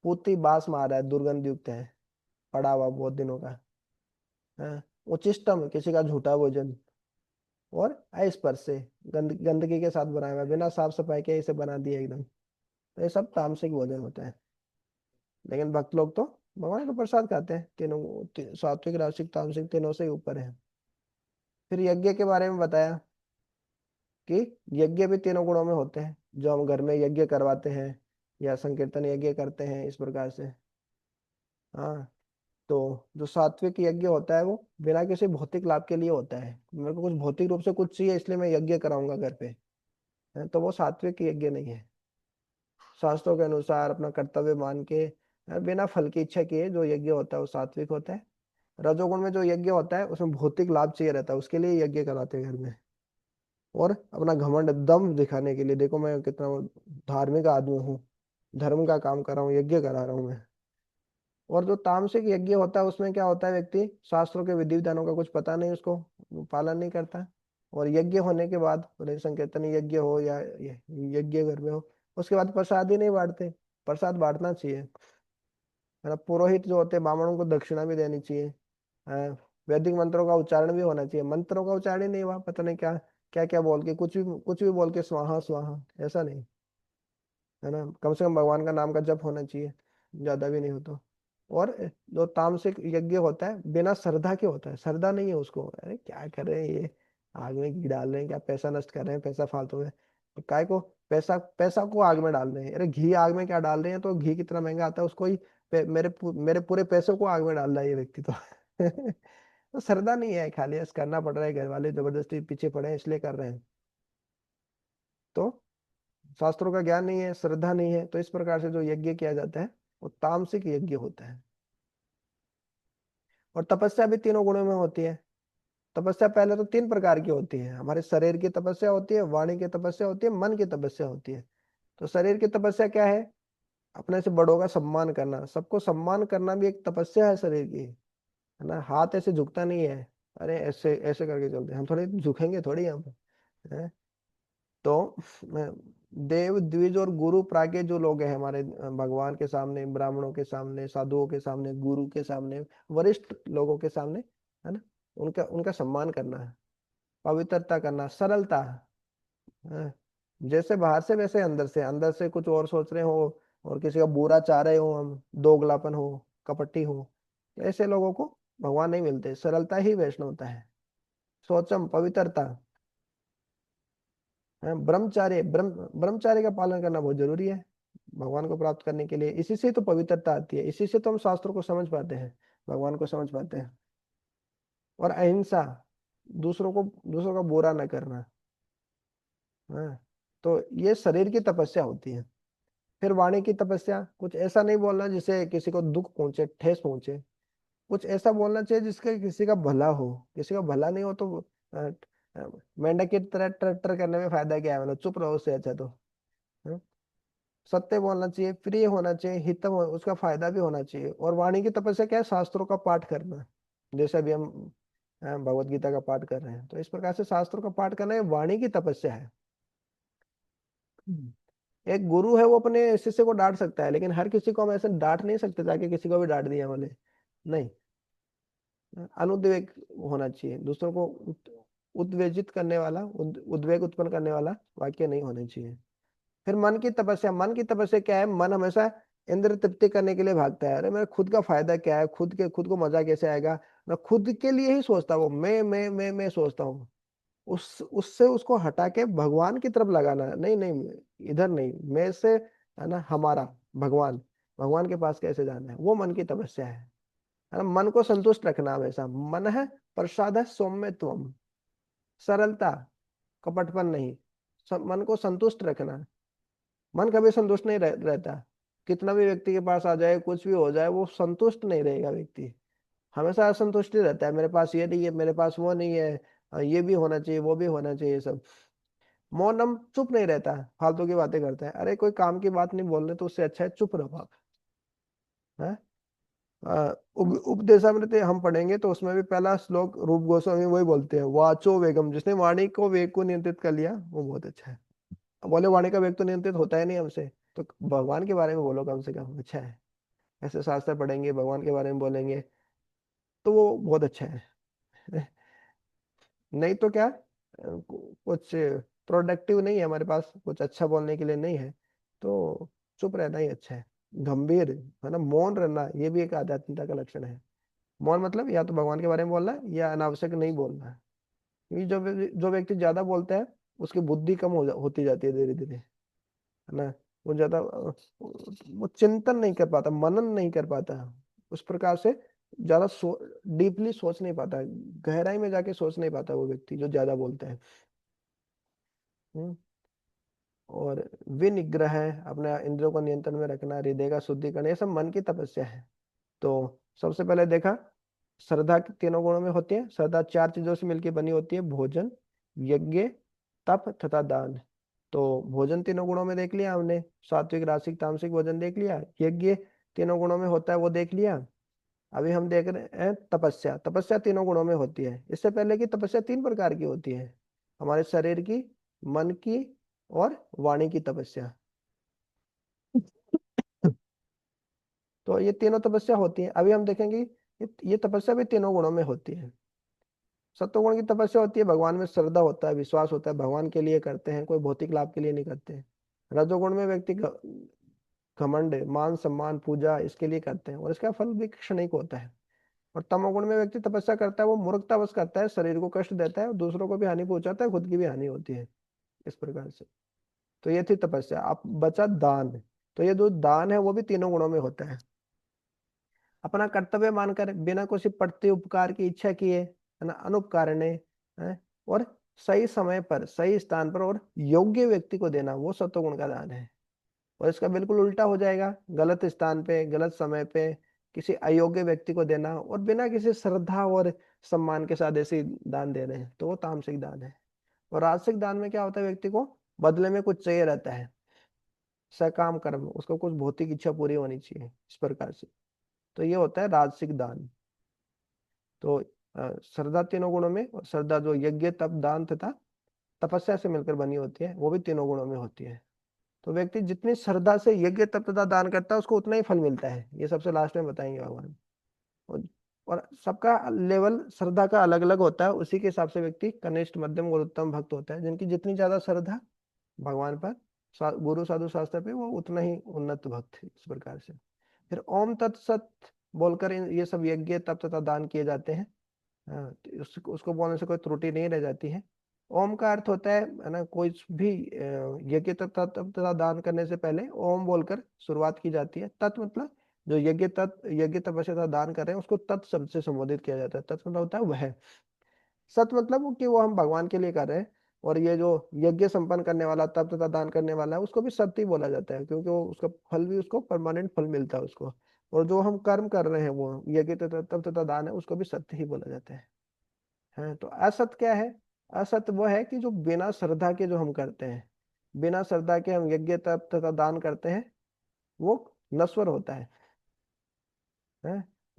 पूती बास मार रहा है, दुर्गंध युक्त है, पड़ा हुआ बहुत दिनों का है। उचिष्टम, किसी का झूठा भोजन, और अस्पर्श से, गंदगी के साथ बनाया हुआ है, बिना साफ सफाई के इसे बना दिया एकदम। तो ये सब तामसिक भोजन होता है। लेकिन भक्त लोग तो भगवान का प्रसाद खाते हैं, तीनों सात्विक राजसिक तामसिक तीनों से ही ऊपर है। फिर यज्ञ के बारे में बताया कि यज्ञ भी तीनों गुणों में होते हैं, जो हम घर में यज्ञ करवाते हैं या संकीर्तन यज्ञ करते हैं इस प्रकार से। हाँ, तो जो सात्विक यज्ञ होता है वो बिना किसी भौतिक लाभ के लिए होता है, मेरे को कुछ भौतिक रूप से कुछ चाहिए इसलिए मैं यज्ञ कराऊंगा घर पे, है, तो वो सात्विक यज्ञ नहीं है। शास्त्रों के अनुसार अपना कर्तव्य मान के बिना फल की इच्छा किए जो यज्ञ होता है वो सात्विक होता है। रजोगुण में जो यज्ञ होता है उसमें भौतिक लाभ चाहिए रहता है, उसके लिए यज्ञ कराते हैं घर में। और अपना घमंड दम दिखाने के लिए, देखो मैं कितना धार्मिक आदमी हूँ, धर्म का काम कर रहा हूँ, यज्ञ करा रहा हूँ मैं। और जो तामसिक यज्ञ होता है उसमें क्या होता है, व्यक्ति शास्त्रों के विधि विधानों का कुछ पता नहीं, उसको वो पालन नहीं करता। और यज्ञ होने के बाद, भले संकीर्तन यज्ञ हो या यज्ञ घर में हो, उसके बाद प्रसाद ही नहीं बांटते। प्रसाद बांटना चाहिए, है ना। पुरोहित जो होते हैं ब्राह्मणों को दक्षिणा भी देनी चाहिए। वैदिक मंत्रों का उच्चारण भी होना चाहिए, मंत्रों का उच्चारण ही नहीं हुआ, पता नहीं क्या क्या क्या बोल के, कुछ भी बोल के स्वाहा स्वाहा, ऐसा नहीं, है ना। कम से कम भगवान का नाम का जप होना चाहिए, ज्यादा भी नहीं हो तो। और जो तामसिक यज्ञ होता है बिना श्रद्धा के होता है, श्रद्धा नहीं है उसको, अरे क्या कर रहे हैं ये, आग में घी डाल रहे हैं, क्या पैसा नष्ट कर रहे हैं, पैसा फालतू में, तो काय को पैसा पैसा को आग में डाल रहे हैं, अरे घी आग में क्या डाल रहे हैं, तो घी कितना महंगा आता है उसको ही मेरे पूरे पैसों को आग में डाल रहा है ये व्यक्ति तो तो श्रद्धा नहीं है, खाली ऐसे करना पड़ रहा है, घर वाले जबरदस्ती पीछे पड़े हैं इसलिए कर रहे हैं। तो शास्त्रों का ज्ञान नहीं है, श्रद्धा नहीं है, तो इस प्रकार से जो यज्ञ किया जाता है वो तामसिक यज्ञ होता है। और तपस्या भी तीनों गुणों में होती है। तपस्या पहले तो तीन प्रकार की होती है, हमारे शरीर की तपस्या होती है, वाणी की तपस्या होती है, मन की तपस्या होती है। तो शरीर की तपस्या क्या है, अपने से बड़ों का सम्मान करना, सबको सम्मान करना भी एक तपस्या है शरीर की, है ना। हाथ ऐसे झुकता नहीं है, अरे ऐसे ऐसे करके चलते हैं हम, थोड़े झुकेंगे थोड़ी यहाँ पे। तो देव द्विज और गुरु प्राज्ञ जो लोग हैं हमारे, भगवान के सामने, ब्राह्मणों के सामने, साधुओं के सामने, गुरु के सामने, वरिष्ठ लोगों के सामने, है ना, उनका उनका सम्मान करना है, पवित्रता करना, सरलता, है। जैसे बाहर से वैसे अंदर से, अंदर से कुछ और सोच रहे हो और किसी का बुरा चाह रहे हो हम, दोगलापन हो, कपटी हो, तो ऐसे लोगों को भगवान नहीं मिलते। सरलता ही वैष्णवता है, सोचम पवित्रता, है। ब्रह्मचार्य, ब्रह्मचार्य का पालन करना बहुत जरूरी है भगवान को प्राप्त करने के लिए। इसी से तो पवित्रता आती है, इसी से तो हम शास्त्रों को समझ पाते हैं, भगवान को समझ पाते हैं। और अहिंसा, दूसरों का बुरा न करना, है। तो ये शरीर की तपस्या होती है। फिर वाणी की तपस्या, कुछ ऐसा नहीं बोलना जिससे किसी को दुख पहुंचे, ठेस पहुंचे, कुछ ऐसा बोलना चाहिए जिसका किसी का भला हो। किसी का भला नहीं हो तो अ, मेंढक की तरह टर टर करने में फायदा क्या है, मतलब चुप रहो, उससे अच्छा तो, है। सत्य बोलना चाहिए, प्रिय होना चाहिए, हितम उसका फायदा भी होना चाहिए। और वाणी की तपस्या क्या है, शास्त्रों का पाठ करना, जैसे अभी हम भगवत गीता का पाठ कर रहे हैं, तो इस प्रकार से शास्त्रों का पाठ करना ये वाणी की तपस्या है। एक गुरु है वो अपने शिष्य को डांट सकता है, लेकिन हर किसी को हम ऐसे डांट नहीं सकते ताकि किसी को भी डांट दिया बोले, नहीं। अनुद्वेग होना चाहिए, दूसरों को उद्वेजित करने वाला, उद्वेग उत्पन्न करने वाला वाक्य नहीं होने चाहिए। फिर मन की तपस्या, मन की तपस्या क्या है, मन हमेशा इंद्र तृप्ति करने के लिए भागता है, अरे मेरा खुद का फायदा क्या है, खुद को मजा कैसे आएगा, मैं खुद के लिए ही सोचता हूँ, मैं सोचता हूँ। उससे उसको हटा के भगवान की तरफ लगाना है, नहीं नहीं इधर नहीं, मैं से, है ना, हमारा भगवान, भगवान के पास कैसे जाना है, वो मन की तपस्या है ना। मन को संतुष्ट रखना हमेशा, मन है प्रसाद है सौम्यत्वम, सरलता, कपटपन नहीं, मन को संतुष्ट रखना। मन कभी संतुष्ट नहीं रहता, कितना भी व्यक्ति के पास आ जाए, कुछ भी हो जाए, वो संतुष्ट नहीं रहेगा व्यक्ति, हमेशा असंतुष्ट ही रहता है, मेरे पास ये नहीं है, मेरे पास वो नहीं है, ये भी होना चाहिए, वो भी होना चाहिए, सब। मौनम, चुप नहीं रहता, फालतू की बातें करता है, अरे कोई काम की बात नहीं बोल रहे तो उससे अच्छा है चुप रहो आप, है। उपदेशामृत हम पढ़ेंगे तो उसमें भी पहला श्लोक रूप गोस्वामी वही बोलते हैं, वाचो वेगम, जिसने वाणी को वेग को नियंत्रित कर लिया वो बहुत अच्छा है। अब बोले वाणी का वेग तो नियंत्रित होता है नहीं हमसे, तो भगवान के बारे में बोलो कम से कम, अच्छा है। ऐसे शास्त्र पढ़ेंगे, भगवान के बारे में बोलेंगे तो वो बहुत अच्छा है नहीं तो क्या, कुछ प्रोडक्टिव नहीं है हमारे पास, कुछ अच्छा बोलने के लिए नहीं है, तो चुप रहना ही अच्छा है। गंभीर है ना, मौन रहना, ये भी एक आध्यात्मिकता का लक्षण है। मौन मतलब या तो भगवान के बारे में बोलना है या अनावश्यक नहीं बोलना है। क्योंकि जो व्यक्ति ज्यादा बोलता है उसकी बुद्धि कम होती जाती है धीरे धीरे, है ना। वो ज्यादा वो चिंतन नहीं कर पाता, मनन नहीं कर पाता, उस प्रकार से ज्यादा डीपली सोच नहीं पाता, गहराई में जाके सोच नहीं पाता वो व्यक्ति जो ज्यादा बोलता है। हम्म। और विनिग्रह है, अपने इंद्रियों को नियंत्रण में रखना, हृदय का शुद्धिकरण, ये सब मन की तपस्या है। तो सबसे पहले देखा, श्रद्धा के तीनों गुणों में होती है। श्रद्धा चार चीजों से मिलकर बनी होती है, भोजन, यज्ञ, तप तथा दान। तो भोजन तीनों गुणों में देख लिया हमने, सात्विक रासिक तामसिक भोजन देख लिया, यज्ञ तीनों गुणों में होता है वो देख लिया। अभी हम देख रहे हैं तपस्या, तपस्या तीनों गुणों में होती है। इससे पहले की तपस्या तीन प्रकार की होती है, हमारे शरीर की, मन की और वाणी की तपस्या। तो ये तीनों तपस्या होती है। अभी हम देखेंगे ये तपस्या भी तीनों गुणों में होती है। सत्वगुण की तपस्या होती है, भगवान में श्रद्धा होता है, विश्वास होता है, भगवान के लिए करते हैं, कोई भौतिक लाभ के लिए नहीं करते हैं। रजोगुण में व्यक्ति घमंड, मान सम्मान, पूजा इसके लिए करते हैं और इसका फल भी क्षणिक होता है। और तमोगुण में व्यक्ति तपस्या करता है, वो मूर्खतावश करता है, शरीर को कष्ट देता है और दूसरों को भी हानि पहुंचाता है, खुद की भी हानि होती है, इस प्रकार से। तो ये थी तपस्या। अब बचा दान। तो ये जो दान है वो भी तीनों गुणों में होता है। अपना कर्तव्य मानकर बिना किसी प्रति उपकार की इच्छा किए, है ना, अनुपकारणे, है, और सही समय पर सही स्थान पर और योग्य व्यक्ति को देना, वो सत्वगुण का दान है। और इसका बिल्कुल उल्टा हो जाएगा, गलत स्थान पे गलत समय पे किसी अयोग्य व्यक्ति को देना और बिना किसी श्रद्धा और सम्मान के साथ ऐसे दान दे रहे हैं, तो वो तामसिक दान है। और राजसिक दान में क्या होता है, व्यक्ति को बदले में कुछ चाहिए रहता है, सकाम कर्म, उसको कुछ भौतिक इच्छा पूरी होनी चाहिए, इस प्रकार से। तो ये होता है राजसिक दान। तो श्रद्धा तीनों गुणों में, और श्रद्धा जो यज्ञ तप दान तथा तपस्या से मिलकर बनी होती है, वो भी तीनों गुणों में होती है। तो व्यक्ति जितनी श्रद्धा से यज्ञ तप तथा दान करता है उसको उतना ही फल मिलता है, ये सबसे लास्ट में बताएंगे भगवान। और, और सबका लेवल श्रद्धा का अलग अलग होता है, उसी के हिसाब से व्यक्ति कनिष्ठ मध्यम और उत्तम भक्त होता है। जिनकी जितनी ज्यादा श्रद्धा भगवान पर, गुरु साधु शास्त्र पे, वो उतना ही उन्नत भक्त है, इस प्रकार से। फिर ओम तत्सत बोलकर ये सब यज्ञ तप तथा दान किए जाते हैं। हाँ, तो उसको बोलने से कोई त्रुटि नहीं रह जाती है। ओम का अर्थ होता है ना, कोई भी यज्ञ तथा तप तथा दान करने से पहले ओम बोलकर शुरुआत की जाती है। तत् मतलब जो यज्ञ तपस्या तथा दान कर रहे हैं उसको तत् शब्द से संबोधित किया जाता है। तत् मतलब होता है वह। सत मतलब कि वो हम भगवान के लिए कर रहे हैं। और ये जो यज्ञ संपन्न करने वाला, तप तथा दान करने वाला है, उसको भी सत्य ही बोला जाता है, क्योंकि वो उसका फल भी, उसको परमानेंट फल मिलता है उसको। और जो हम कर्म कर रहे हैं वो यज्ञ तथा तप तथा दान है, उसको भी सत्य ही बोला जाता है। तो असत क्या है? असत वो है कि जो बिना श्रद्धा के जो हम करते हैं, बिना श्रद्धा के हम यज्ञ तप तथा दान करते हैं, वो नश्वर होता है,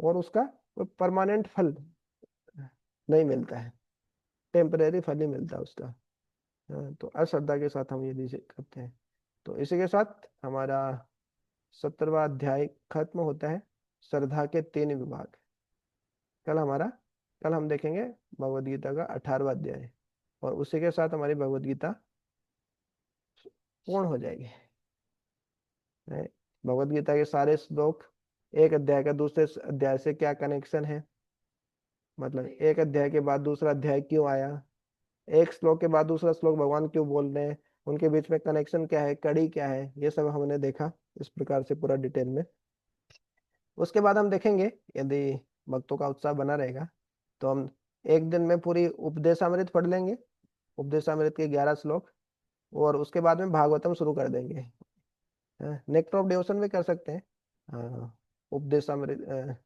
और उसका कोई परमानेंट फल नहीं मिलता है, टेम्परेरी फल ही मिलता है उसका। हाँ, तो अश्रद्धा के साथ हम यदि इसे करते हैं। तो इसी के साथ हमारा 17वां अध्याय खत्म होता है, श्रद्धा के 3 विभाग। कल हमारा कल हम देखेंगे भगवद गीता का 18वां अध्याय, और उसी के साथ हमारी भगवद गीता पूर्ण हो जाएगी। भगवद गीता के सारे श्लोक, एक अध्याय का दूसरे अध्याय से क्या कनेक्शन है, मतलब एक अध्याय के बाद दूसरा अध्याय क्यों आया, एक श्लोक के बाद दूसरा श्लोक भगवान क्यों बोल रहे हैं, उनके बीच में कनेक्शन क्या है, कड़ी क्या है, ये सब हमने देखा इस प्रकार से पूरा डिटेल में। उसके बाद हम देखेंगे, यदि भक्तों का उत्साह बना रहेगा तो हम एक दिन में पूरी उपदेशामृत पढ़ लेंगे, उपदेशामृत के 11 श्लोक, और उसके बाद में भागवतम शुरू कर देंगे। नेक्टर ऑफ डिवोशन भी कर सकते हैं। उपदेशामृत,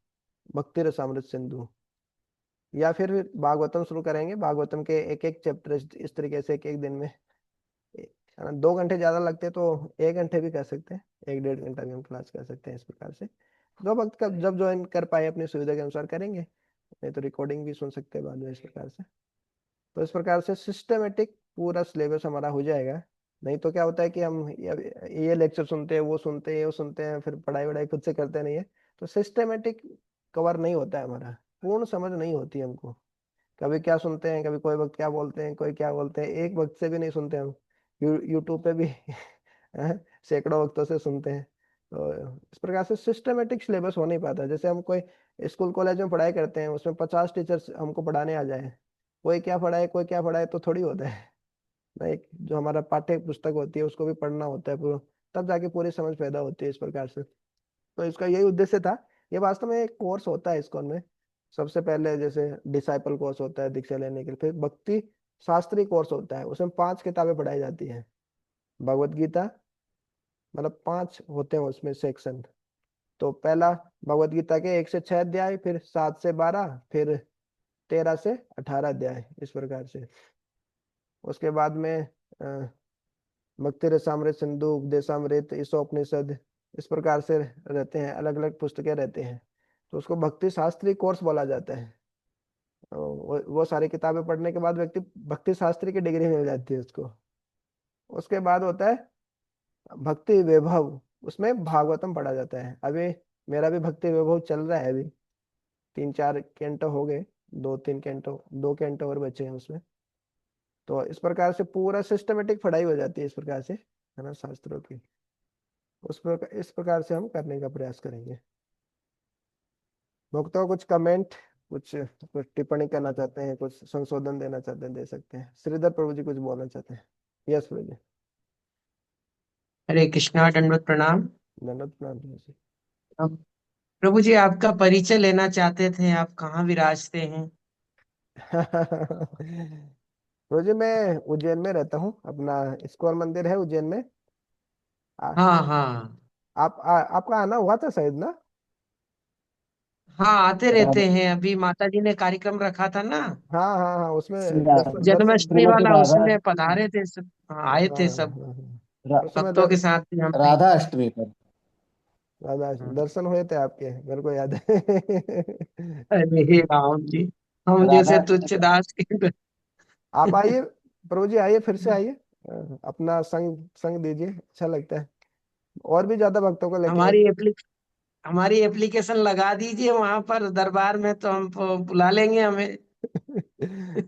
भक्ति रसामृत सिंधु, या फिर भागवतम शुरू करेंगे, भागवतम के एक एक चैप्टर इस तरीके से एक एक दिन में। 2 घंटे ज्यादा लगते तो 1 घंटे भी कर सकते हैं, 1-1.5 घंटा भी हम क्लास कर सकते हैं, इस प्रकार से। जो वक्त का जब ज्वाइन कर पाए अपनी सुविधा के अनुसार करेंगे, नहीं तो रिकॉर्डिंग भी सुन सकते हैं बाद में, इस प्रकार से। तो इस प्रकार से सिस्टमेटिक पूरा सिलेबस हमारा हो जाएगा। नहीं तो क्या होता है कि हम ये लेक्चर सुनते हैं, वो सुनते हैं, वो सुनते हैं, फिर पढ़ाई वढ़ाई खुद से करते नहीं है, तो सिस्टमेटिक कवर नहीं होता है हमारा, पूर्ण समझ नहीं होती हमको। कभी क्या सुनते हैं, कभी कोई वक्त क्या बोलते हैं, कोई क्या बोलते हैं, एक वक्त से भी नहीं सुनते हम। यूट्यूब पे भी सैकड़ों वक्तों से सुनते हैं। तो इस प्रकार से सिस्टमेटिक सिलेबस हो नहीं पाता। जैसे हम कोई स्कूल कॉलेज में पढ़ाई करते हैं, उसमें 50 टीचर्स हमको पढ़ाने आ जाए, कोई क्या पढ़ाए कोई क्या पढ़ाए तो थोड़ी होता है ना। एक जो हमारा पाठ्य पुस्तक होती है उसको भी पढ़ना होता है पूरा, तब जाके पूरी समझ पैदा होती है इस प्रकार से। तो इसका यही उद्देश्य था। ये वास्तव में एक कोर्स होता है इस्कॉन में। सबसे पहले जैसे डिसाइपल कोर्स होता है दीक्षा लेने के लिए, फिर भक्ति शास्त्री कोर्स होता है, उसमें 5 किताबें पढ़ाई जाती हैं। भगवत गीता, मतलब 5 होते हैं उसमें सेक्शन। तो पहला भगवत गीता के 1 से 6 अध्याय, फिर 7 से 12, फिर 13 से 18 अध्याय, इस प्रकार से। उसके बाद में भक्ति रसामृत सिंधु, उपदेशामृत, ईशोपनिषद, इस प्रकार से रहते हैं, अलग अलग पुस्तकें रहते हैं। तो उसको भक्ति शास्त्री कोर्स बोला जाता है। वो सारी किताबें पढ़ने के बाद व्यक्ति भक्ति शास्त्री की डिग्री मिल जाती है उसको। उसके बाद होता है भक्ति वैभव, उसमें भागवतम पढ़ा जाता है। अभी मेरा भी भक्ति वैभव चल रहा है, अभी 3-4 कैंटो हो गए, 2-3 कैंटो, 2 कैंटो और बचे हैं उसमें। तो इस प्रकार से पूरा सिस्टमेटिक पढ़ाई हो जाती है इस प्रकार से, है ना, शास्त्रों की। इस प्रकार से हम करने का प्रयास करेंगे। भक्तों कुछ कमेंट, कुछ कुछ टिप्पणी करना चाहते हैं, कुछ संशोधन देना चाहते हैं, दे सकते हैं। श्रीधर प्रभु जी कुछ बोलना चाहते हैं? यस प्रभु जी। हरे कृष्णा, दंडवत प्रणाम। धन्यवाद प्रणाम प्रभु जी। अब प्रभु जी आपका परिचय लेना चाहते थे, आप कहाँ विराजते हैं? प्रभु जी मैं उज्जैन में रहता हूँ, अपना इस्कॉन मंदिर है उज्जैन में। आ, हाँ हाँ। आपका आना हुआ था शायद ना? हाँ, आते रहते हैं। अभी माता जी ने कार्यक्रम रखा था ना, हाँ हाँ हाँ, उसमें दर्शन। जन्माष्टमी वाला, उसमें पधारे थे सब। हाँ, आए हाँ थे हाँ सब हाँ, उसमें भक्तों के साथ भी हम भी। राधा अष्टमी पर। राधा हाँ। दर्शन हुए थे आपके, मेरे को याद है। अरे राम जी, हम राधा जैसे अष्टमी तुच्छ पर दास के। आप आइए प्रभु जी, आइए फिर से आइए। अपना संग संग दीजिए, अच्छा लगता है। और भी ज्यादा भक्तों को लेके हमारी आइए। हमारी एप्लीकेशन लगा दीजिए वहां पर दरबार में, तो हम बुला लेंगे हमें।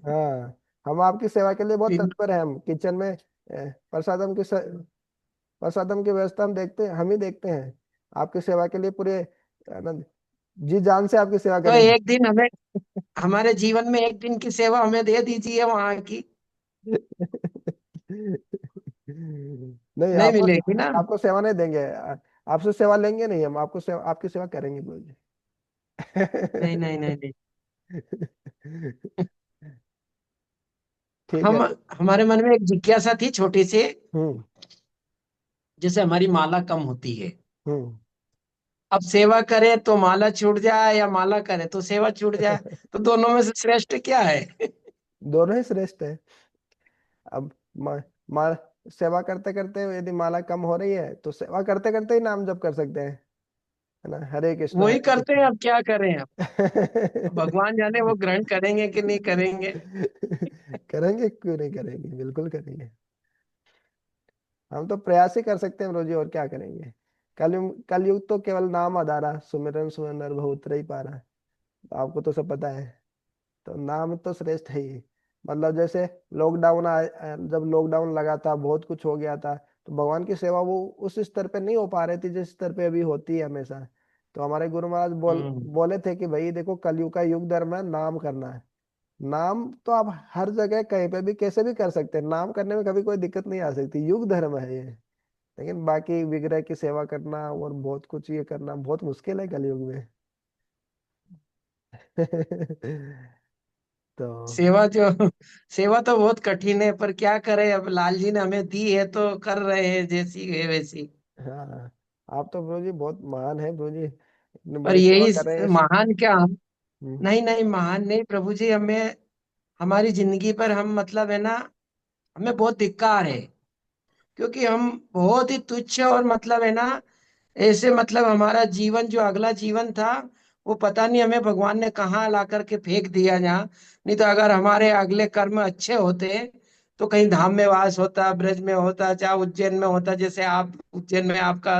हाँ, हम आपकी सेवा के लिए बहुत बिल- तत्पर हैं। हम किचन में प्रसादम की प्रसादम की व्यवस्था हम देखते हैं, हम ही देखते हैं। आपकी सेवा के लिए पूरे आनंद, जी जान से आपकी सेवा तो करेंगे। एक दिन हमें, हमारे जीवन में एक दिन की सेवा हमें दे दीजिए वहां की। नहीं, नहीं आपको मिलेगी ना? आपको सेवा नहीं देंगे। आपसे सेवा लेंगे नहीं, हम आपको सेवा, आपकी सेवा करेंगे प्रभु जी। नहीं नहीं नहीं नहीं। ठीक है। हम, हमारे मन में एक जिज्ञासा थी छोटी सी। हम्म जैसे हमारी माला कम होती है, हम्म। अब सेवा करें तो माला छूट जाए, या माला करें तो सेवा छूट जाए, तो दोनों में से श्रेष्ठ क्या है? दोनों ही श्रेष्ठ है। अब मा, मा, सेवा करते करते यदि माला कम हो रही है तो सेवा करते करते ही नाम जप कर सकते हैं, है ना, हरे कृष्णा वही हरे करते हैं, कृष्णा। अब क्या करें? अब भगवान जाने वो ग्रहण करेंगे कि नहीं करेंगे। करेंगे, क्यों नहीं करेंगे, बिल्कुल करेंगे। हम तो प्रयास ही कर सकते हैं रोजी, और क्या करेंगे। कलयुग तो केवल नाम आधारा, सुमिरन सुमिरन नर बहु उतरहि पारा। आपको तो सब पता है। तो नाम तो श्रेष्ठ है ही। मतलब जैसे लॉकडाउन जब लॉकडाउन लगा था, बहुत कुछ हो गया था, तो भगवान की सेवा वो उस स्तर पे नहीं हो पा रही थी जिस स्तर पे अभी होती है हमेशा। तो हमारे गुरु महाराज हम्म। बोले थे कि भाई देखो, कलयुग का युग धर्म है, नाम करना है। नाम तो आप हर जगह कहीं पे भी कैसे भी कर सकते हैं, नाम करने में कभी कोई दिक्कत नहीं आ सकती, युग धर्म है ये। लेकिन बाकी विग्रह की सेवा करना और बहुत कुछ ये करना बहुत मुश्किल है कलयुग में। तो सेवा जो सेवा तो बहुत कठिन है, पर क्या करें, अब लाल जी ने हमें दी है तो कर रहे हैं, जैसी है वैसी। हाँ, आप तो प्रभु जी बहुत महान है प्रभु जी, इतनी पर बड़ी सेवा यही कर रहे हैं महान क्या हम? हम्म, नहीं नहीं, महान नहीं प्रभु जी। हमें, हमारी जिंदगी पर हम, मतलब है ना, हमें बहुत धिक्कार है, क्योंकि हम बहुत ही तुच्छ, और मतलब है ना, ऐसे मतलब हमारा जीवन जो अगला जीवन था, वो पता नहीं हमें भगवान ने कहाँ ला करके फेंक दिया जहाँ। नहीं तो अगर हमारे अगले कर्म अच्छे होते तो कहीं धाम में वास होता, ब्रज में होता, चाहे उज्जैन में होता, जैसे आप उज्जैन में आपका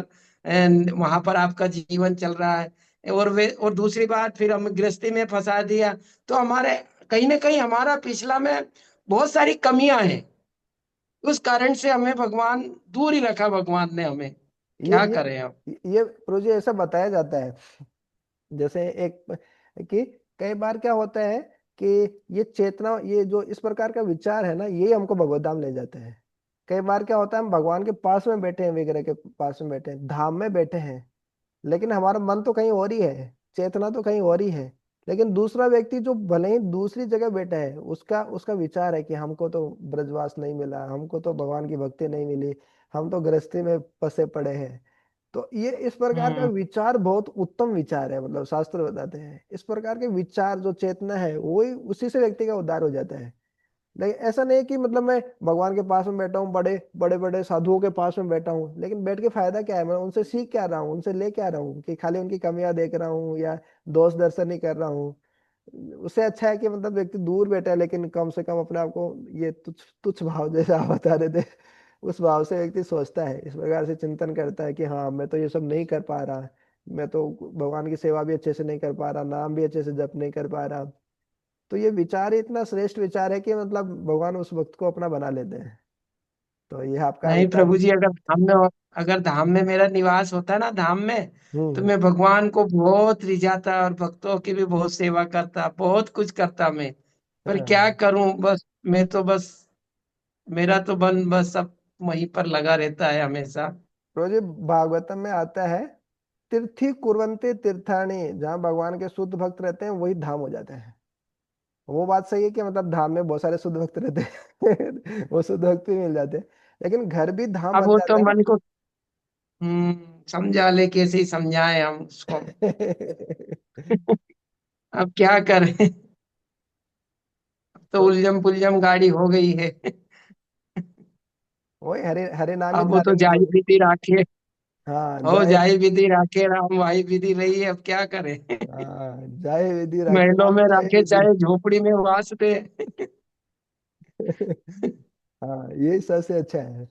वहां पर आपका जीवन चल रहा है। और दूसरी बात, फिर हम गृहस्थी में फंसा दिया, तो हमारे कहीं ना कहीं हमारा पिछला में बहुत सारी कमियां हैं, उस कारण से हमें भगवान दूर ही रखा, भगवान ने हमें। ये क्या ये करें अब। ये प्रोजेक्ट ऐसा बताया जाता है, जैसे एक कि कई बार क्या होता है कि ये चेतना, ये जो इस प्रकार का विचार है ना, ये हमको भगवत धाम ले जाते हैं। कई बार क्या होता है, हम भगवान के पास में बैठे हैं, विग्रह के पास में बैठे हैं, धाम में बैठे हैं, लेकिन हमारा मन तो कहीं और ही है, चेतना तो कहीं और ही है। लेकिन दूसरा व्यक्ति जो भले ही दूसरी जगह बैठा है, उसका उसका विचार है कि हमको तो ब्रजवास नहीं मिला, हमको तो भगवान की भक्ति नहीं मिली, हम तो गृहस्थी में फंसे पड़े हैं। तो ये इस प्रकार का हम्म। विचार बहुत उत्तम विचार है, मतलब शास्त्र बताते हैं इस प्रकार के विचार जो चेतना है वही, उसी से व्यक्ति का उद्धार हो जाता है। लेकिन ऐसा नहीं है कि मतलब मैं भगवान के पास में बैठा हूँ, बड़े बड़े बड़े साधुओं के पास में बैठा हूँ, लेकिन बैठ के फायदा क्या है, मैं उनसे सीख क्या रहा हूँ, उनसे ले क्या रहा हूँ, कि खाली उनकी कमियां देख रहा हूँ या दोष दर्शन ही कर रहा हूँ। उससे अच्छा है कि मतलब व्यक्ति दूर बैठा है, लेकिन कम से कम अपने आप को ये तुच्छ तुच्छ भाव जैसे आप बता रहे थे, उस भाव से व्यक्ति सोचता है, इस प्रकार से चिंतन करता है कि हाँ मैं तो ये सब नहीं कर पा रहा, मैं तो भगवान की सेवा भी अच्छे से नहीं कर पा रहा, नाम भी अच्छे से जप नहीं कर पा रहा। तो ये विचार ही इतना श्रेष्ठ विचार है कि मतलब भगवान उस वक्त को अपना बना लेते हैं। तो ये आपका नहीं विचार। प्रभु जी, अगर धाम में मेरा निवास होता ना, धाम में, तो हम्म। मैं भगवान को बहुत रिझाता और भक्तों की भी बहुत सेवा करता, बहुत कुछ करता मैं। पर क्या हाँ। करूं, बस मैं तो बस, मेरा तो मन बस सब वहीं पर लगा रहता है हमेशा। तो ये भागवतम में आता है, तीर्थी कुरवंते तीर्थानी, जहाँ भगवान के शुद्ध भक्त रहते हैं वही धाम हो जाते हैं। वो बात सही है कि मतलब धाम में बहुत सारे शुद्ध भक्त रहते हैं वो शुद्ध भक्त भी मिल जाते हैं, लेकिन घर भी धाम अब बन वो तो जाता है मन को समझा ले, कैसे ही समझाए हम उसको। ना। अब क्या करें। अब तो तो उलझम पुलझम गाड़ी हो गई है। वही हरे हरे नाम ही अब वो तो धारेंगे तो। जाई विधि राखे, हाँ हो जय। जाई विधि राखे राम, वाई विधि रही है, अब क्या करें। हाँ जय विधि राखी महलों राम, में जय राखे विधि। चाहे झोपड़ी में वास दे। हाँ यही सबसे अच्छा है,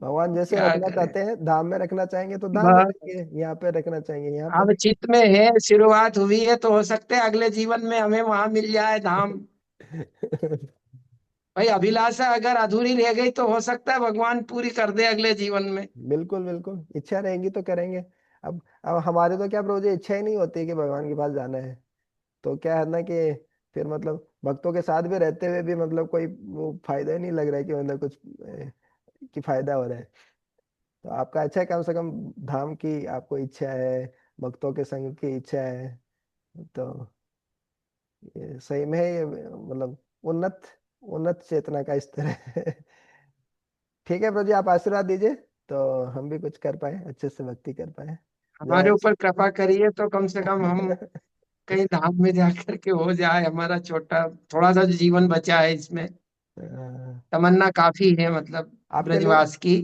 भगवान जैसे क्या रखना करें। चाहते हैं, धाम में रखना चाहेंगे तो धाम में बस रहेंगे, यहाँ पे रखना चाहेंगे यहाँ पे अब चित्त में है, शुरुआत हुई है, तो हो सकता है अगले जीवन में हमें वहां मिल जाए धाम। रहेंगे। भाई अभिलाषा अगर अधूरी रह गई तो हो सकता है भगवान पूरी कर दे अगले जीवन में। बिल्कुल बिल्कुल, इच्छा रहेंगी तो करेंगे। अब हमारे तो क्या प्रभु जी, इच्छा ही नहीं होती कि भगवान के पास जाना है। तो क्या है ना कि फिर मतलब भक्तों के साथ भी रहते हुए भी मतलब कोई वो फायदा ही नहीं लग रहा है कि मतलब कुछ की फायदा हो रहा है। तो आपका अच्छा है, कम से कम धाम की आपको इच्छा है, भक्तों के संग की इच्छा है। तो ये सही में है, ये मतलब उन्नत उन्नत चेतना का स्तर है। ठीक है प्रभु जी, आप आशीर्वाद दीजिए तो हम भी कुछ कर पाए, अच्छे से भक्ति कर पाए। हमारे जय ऊपर कृपा करिए तो कम से कम हम कहीं धाम में जाकर के हो जाए, हमारा छोटा थोड़ा सा जो जीवन बचा है इसमें। अ, तमन्ना काफी है मतलब, आपके लिए ब्रजवास की।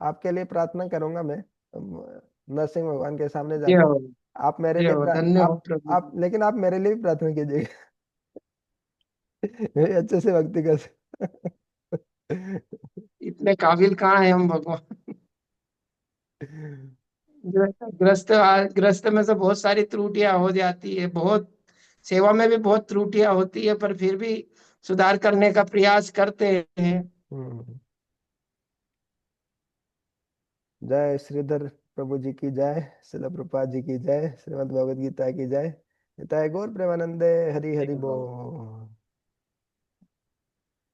आपके लिए प्रार्थना करूंगा मैं, नरसिंह भगवान के सामने जय जाके। हो। आप मेरे जय लिए हो, धन्य हो प्रभु आप जी। लेकिन आप मेरे लिए भी प्रार्थना कीजिएगा। मेरी अच्छे से भक्ति कर इतने काबिल कहाँ है हम भगवान। ग्रस्त ग्रस्त में से बहुत सारी त्रुटियां हो जाती है, बहुत सेवा में भी बहुत त्रुटियां होती है, पर फिर भी सुधार करने का प्रयास करते हैं। हम्म। जय श्रीधर प्रभु जी की जय, श्रील प्रभुपाद जी की जय, श्रीमद् भगवद गीता की जय। निताय गौर प्रेमानंदे, हरि हरि जय हो। बोल।